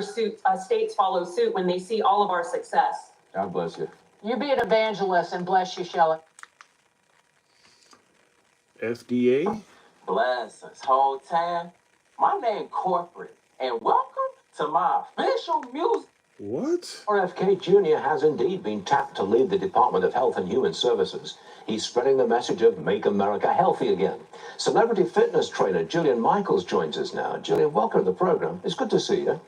S17: other states follow suit when they see all of our success.
S18: God bless you.
S14: You be an evangelist, and bless you, Shelley.
S2: FDA?
S19: Bless us whole time. My name Corporate, and welcome to my official music.
S2: What?
S20: RFK Jr. has indeed been tapped to lead the Department of Health and Human Services. He's spreading the message of Make America Healthy Again. Celebrity fitness trainer Jillian Michaels joins us now. Jillian, welcome to the program. It's good to see you.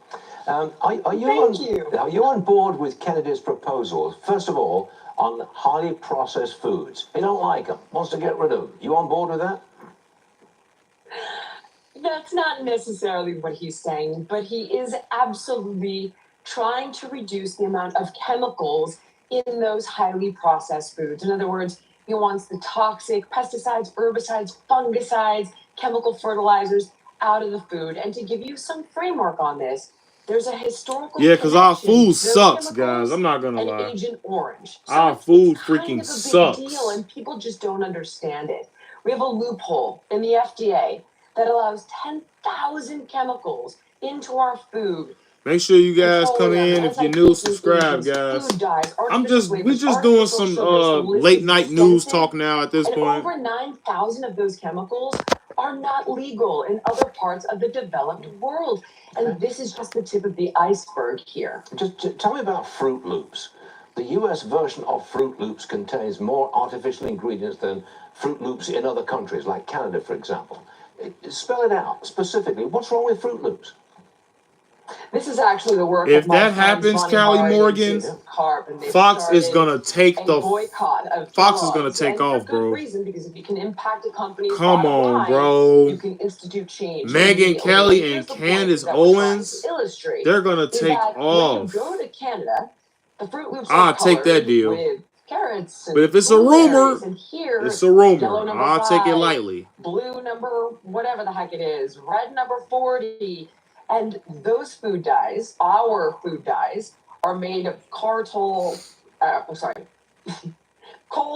S20: Are you on board with Kennedy's proposal, first of all, on highly processed foods? He don't like them, wants to get rid of them. You on board with that?
S21: That's not necessarily what he's saying, but he is absolutely trying to reduce the amount of chemicals in those highly processed foods. In other words, he wants the toxic pesticides, herbicides, fungicides, chemical fertilizers out of the food. And to give you some framework on this, there's a historical
S2: Yeah, because our
S21: connection
S2: food
S21: to those
S2: sucks,
S21: chemicals
S2: guys. I'm not gonna
S21: and
S2: lie.
S21: Agent Orange. So
S2: Our
S21: it's
S2: food
S21: kind
S2: freaking
S21: of a big deal,
S2: sucks.
S21: and people just don't understand it. We have a loophole in the FDA that allows 10,000 chemicals into our food.
S2: Make sure you guys come
S21: Petroleum,
S2: in if you're new.
S21: anti-aging
S2: Subscribe,
S21: agents,
S2: guys.
S21: food dyes,
S2: We
S21: artificial flavors,
S2: just doing
S21: artificial
S2: some
S21: sugars. The list
S2: late
S21: is
S2: night news
S21: extensive,
S2: talk now at this
S21: and
S2: point.
S21: over 9,000 of those chemicals are not legal in other parts of the developed world. And this is just the tip of the iceberg here.
S20: Just tell me about Fruit Loops. The US version of Fruit Loops contains more artificial ingredients than Fruit Loops in other countries, like Canada, for example. Spell it out specifically. What's wrong with Fruit Loops?
S21: This is actually the work
S2: If
S21: of my
S2: that
S21: friends
S2: happens,
S21: Bonnie
S2: Callie
S21: Hart
S2: Morgan,
S21: and Jason Karp, and they've
S2: Fox is
S21: started
S2: gonna take
S21: a
S2: the
S21: boycott of
S2: Fox is gonna
S21: Kellogg's,
S2: take
S21: and
S2: off,
S21: for good
S2: bro.
S21: reason, because if you can impact a company's
S2: Come
S21: bottom
S2: on,
S21: line,
S2: bro.
S21: you can institute change
S2: Megyn
S21: immediately. And
S2: Kelly
S21: here's
S2: and
S21: the point
S2: Candace
S21: that we're trying
S2: Owens,
S21: to illustrate,
S2: they're gonna
S21: is
S2: take
S21: that
S2: off.
S21: when you go to Canada, the Fruit Loops
S2: I'll
S21: are
S2: take that
S21: colored
S2: deal.
S21: with carrots and
S2: But if it's a
S21: blueberries,
S2: rumor,
S21: and here
S2: it's a
S21: yellow
S2: rumor.
S21: number
S2: I'll
S21: 5,
S2: take it lightly.
S21: blue number whatever the heck it is, red number 40. And those food dyes, our food dyes, are made of coal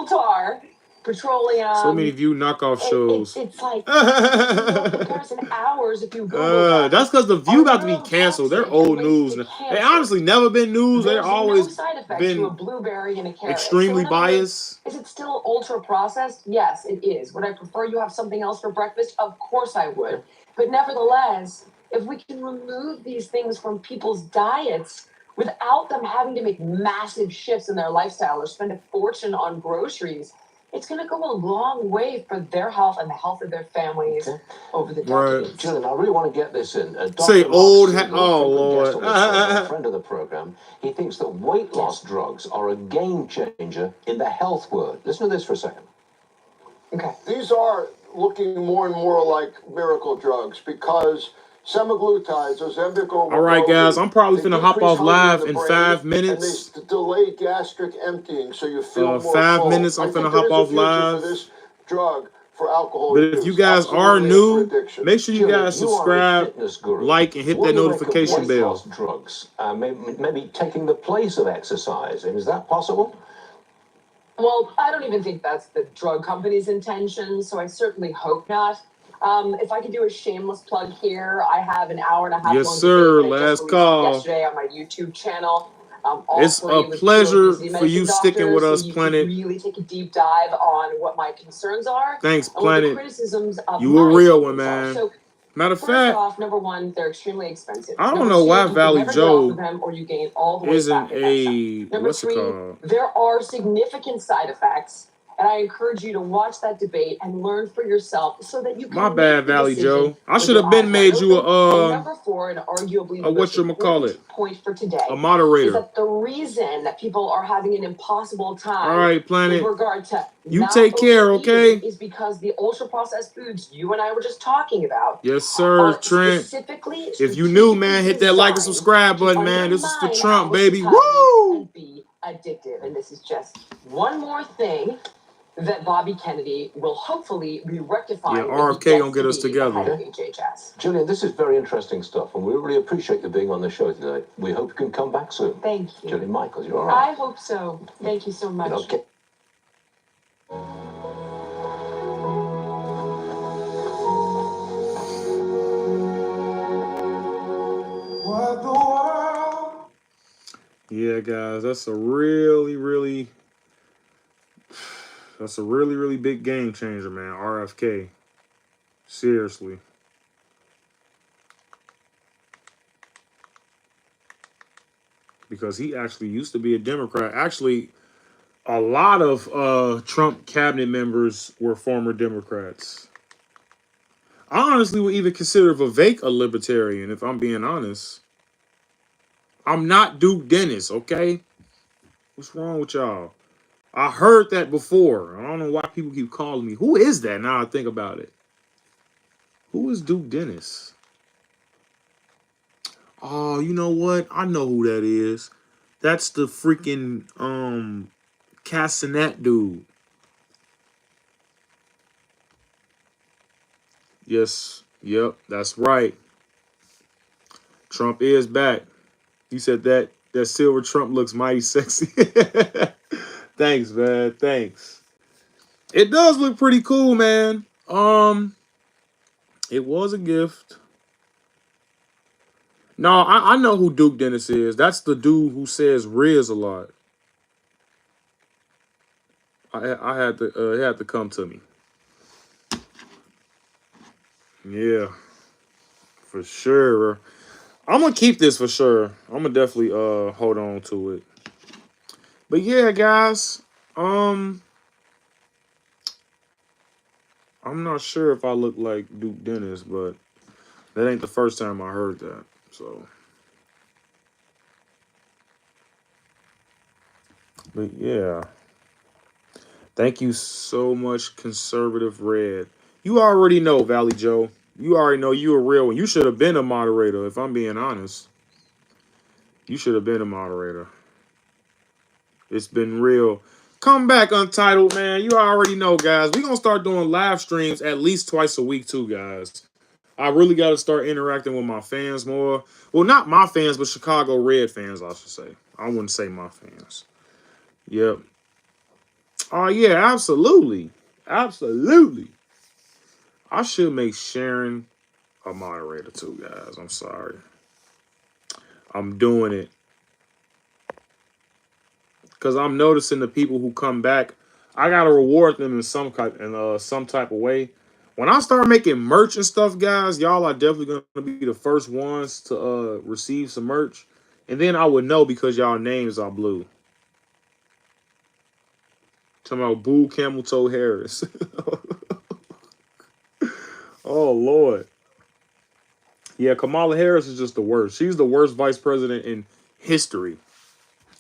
S21: tar, petroleum.
S2: So many view knockoff shows.
S21: It's like comparison hours if you Google them.
S2: That's because the View got to be canceled. They're old news. They honestly never been news. They're
S21: There's
S2: always
S21: no side effect to
S2: been
S21: a blueberry and a carrot.
S2: extremely
S21: So in other words,
S2: biased.
S21: is it still ultra processed? Yes, it is. Would I prefer you have something else for breakfast? Of course I would. But nevertheless, if we can remove these things from people's diets without them having to make massive shifts in their lifestyle or spend a fortune on groceries, it's going to go a long way for their health and the health of their families over the decades.
S2: Right.
S20: Julian, I really want to get this in.
S2: Say old. Oh, Lord.
S20: A friend of the program. He thinks that weight loss drugs are a game changer in the health world. Listen to this for a second.
S1: Okay. These are looking more and more like miracle drugs because semaglutides, Ozempic, or
S2: All right, guys. I'm probably finna hop off live in 5
S1: and
S2: minutes.
S1: they delay gastric emptying, so you feel more
S2: 5
S1: full.
S2: minutes. I'm finna hop off live.
S1: For this drug for alcohol
S2: But
S1: use.
S2: if you guys are new, make sure you guys subscribe, like, and hit that notification bell.
S20: Drugs, maybe taking the place of exercise. Is that possible?
S21: Well, I don't even think that's the drug company's intention, so I certainly hope not. If I could do a shameless plug here, I have an hour and a half.
S2: Yes, sir. Last call.
S21: Yesterday on my YouTube channel.
S2: It's a pleasure for you sticking with us, Planet.
S21: Really take a deep dive on what my concerns are.
S2: Thanks,
S21: and what the
S2: Planet.
S21: criticisms of
S2: You a real one,
S21: my
S2: man.
S21: So,
S2: matter of
S21: first
S2: fact,
S21: off, number one, they're extremely expensive.
S2: I don't
S21: Number
S2: know
S21: two,
S2: why
S21: you
S2: Valley
S21: can never get off
S2: Joe
S21: of them or you gain all the way
S2: isn't
S21: back at that time. Number
S2: what's it
S21: three,
S2: called?
S21: there are significant side effects. And I encourage you to watch that debate and learn for yourself so that you can
S2: My bad,
S21: make the
S2: Valley
S21: decision
S2: Joe. I
S21: with
S2: should
S21: your
S2: have been
S21: eyes
S2: made
S21: wide
S2: you
S21: open. And
S2: a
S21: number four, and arguably the most
S2: whatchamacallit,
S21: point for today,
S2: a moderator.
S21: is that the reason that people are having an impossible time
S2: All right, Planet.
S21: with regard to
S2: You
S21: not
S2: take care,
S21: overeating
S2: okay?
S21: is because the ultra processed foods you and I were just talking about.
S2: Yes, sir, Trent.
S21: Specifically,
S2: If you new, man, hit that like and subscribe button, man. This is for Trump, baby. Woo!
S21: And be addictive. And this is just one more thing that Bobby Kennedy will hopefully be rectifying.
S2: Yeah, RFK gonna get us together.
S20: Julian, this is very interesting stuff, and we really appreciate you being on the show today. We hope you can come back soon.
S21: Thank you.
S20: Julian Michaels, you're all right.
S21: I hope so. Thank you so much.
S20: Okay.
S2: What the world? Yeah, guys, that's a really big game changer, man. RFK. Seriously. Because he actually used to be a Democrat. Actually, a lot of Trump cabinet members were former Democrats. I honestly would even consider Vivek a libertarian, if I'm being honest. I'm not Duke Dennis, okay? What's wrong with y'all? I heard that before. I don't know why people keep calling me. Who is that now I think about it? Who is Duke Dennis? Oh, you know what? I know who that is. That's the freaking Castanet dude. Yes. Yep, that's right. Trump is back. He said that silver Trump looks mighty sexy. Thanks, man. Thanks. It does look pretty cool, man. It was a gift. No, I know who Duke Dennis is. That's the dude who says Riz a lot. I had to it had to come to me. Yeah, for sure. I'm gonna keep this for sure. I'm gonna definitely hold on to it. But yeah, guys, I'm not sure if I look like Duke Dennis, but that ain't the first time I heard that. So, but yeah, thank you so much, Conservative Red. You already know, Valley Joe. You already know you a real one. You should have been a moderator, if I'm being honest. You should have been a moderator. It's been real. Come back, Untitled, man. You already know, guys. We're going to start doing live streams at least twice a week, too, guys. I really got to start interacting with my fans more. Well, not my fans, but Chicago Red fans, I should say. I wouldn't say my fans. Yep. Oh, yeah, absolutely. Absolutely. I should make Sharon a moderator, too, guys. I'm sorry. I'm doing it. Because I'm noticing the people who come back, I gotta reward them in some type of way. When I start making merch and stuff, guys, y'all are definitely gonna be the first ones to receive some merch, and then I would know because y'all names are blue. Talking about Boo Camel Toe Harris. Oh Lord, yeah, Kamala Harris is just the worst. She's the worst vice president in history,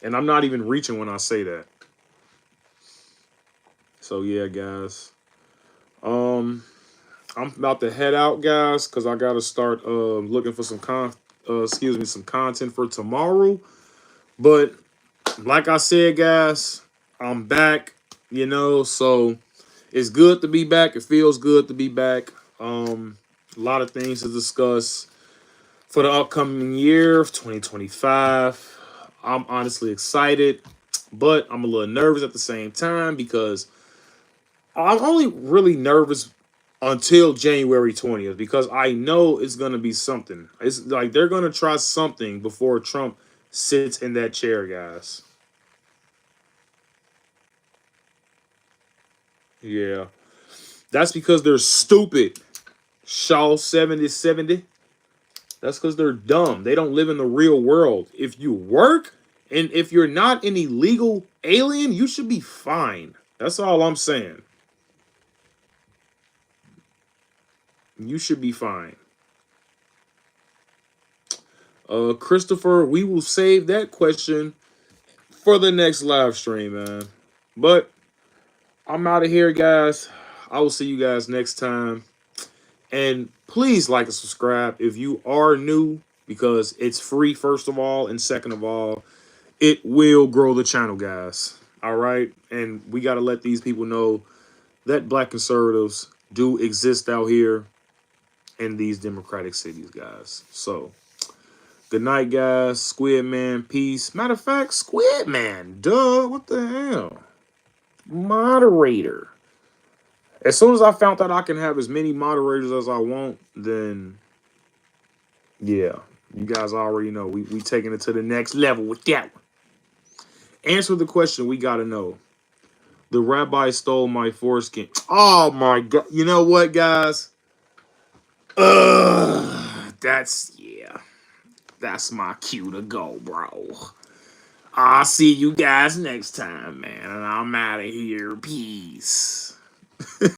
S2: and I'm not even reaching when I say that. So yeah, guys. I'm about to head out, guys, because I gotta start looking for some some content for tomorrow. But like I said, guys, I'm back. So it's good to be back. It feels good to be back. A lot of things to discuss for the upcoming year of 2025. I'm honestly excited, but I'm a little nervous at the same time because I'm only really nervous until January 20th because I know it's going to be something. It's like they're going to try something before Trump sits in that chair, guys. Yeah. That's because they're stupid. Shaw 7070. That's because they're dumb. They don't live in the real world. If you work and if you're not an illegal alien, you should be fine. That's all I'm saying. You should be fine. Christopher, we will save that question for the next live stream, man. But I'm out of here, guys. I will see you guys next time. And please like and subscribe if you are new, because it's free, first of all. And second of all, it will grow the channel, guys. All right. And we got to let these people know that black conservatives do exist out here in these democratic cities, guys. So good night, guys. Squid Man, peace. Matter of fact, Squid Man, duh, what the hell? Moderator. As soon as I found out I can have as many moderators as I want, then yeah, you guys already know we taking it to the next level with that one. Answer the question we gotta know. The rabbi stole my foreskin. Oh my god! You know what, guys? That's my cue to go, bro. I'll see you guys next time, man. And I'm out of here. Peace.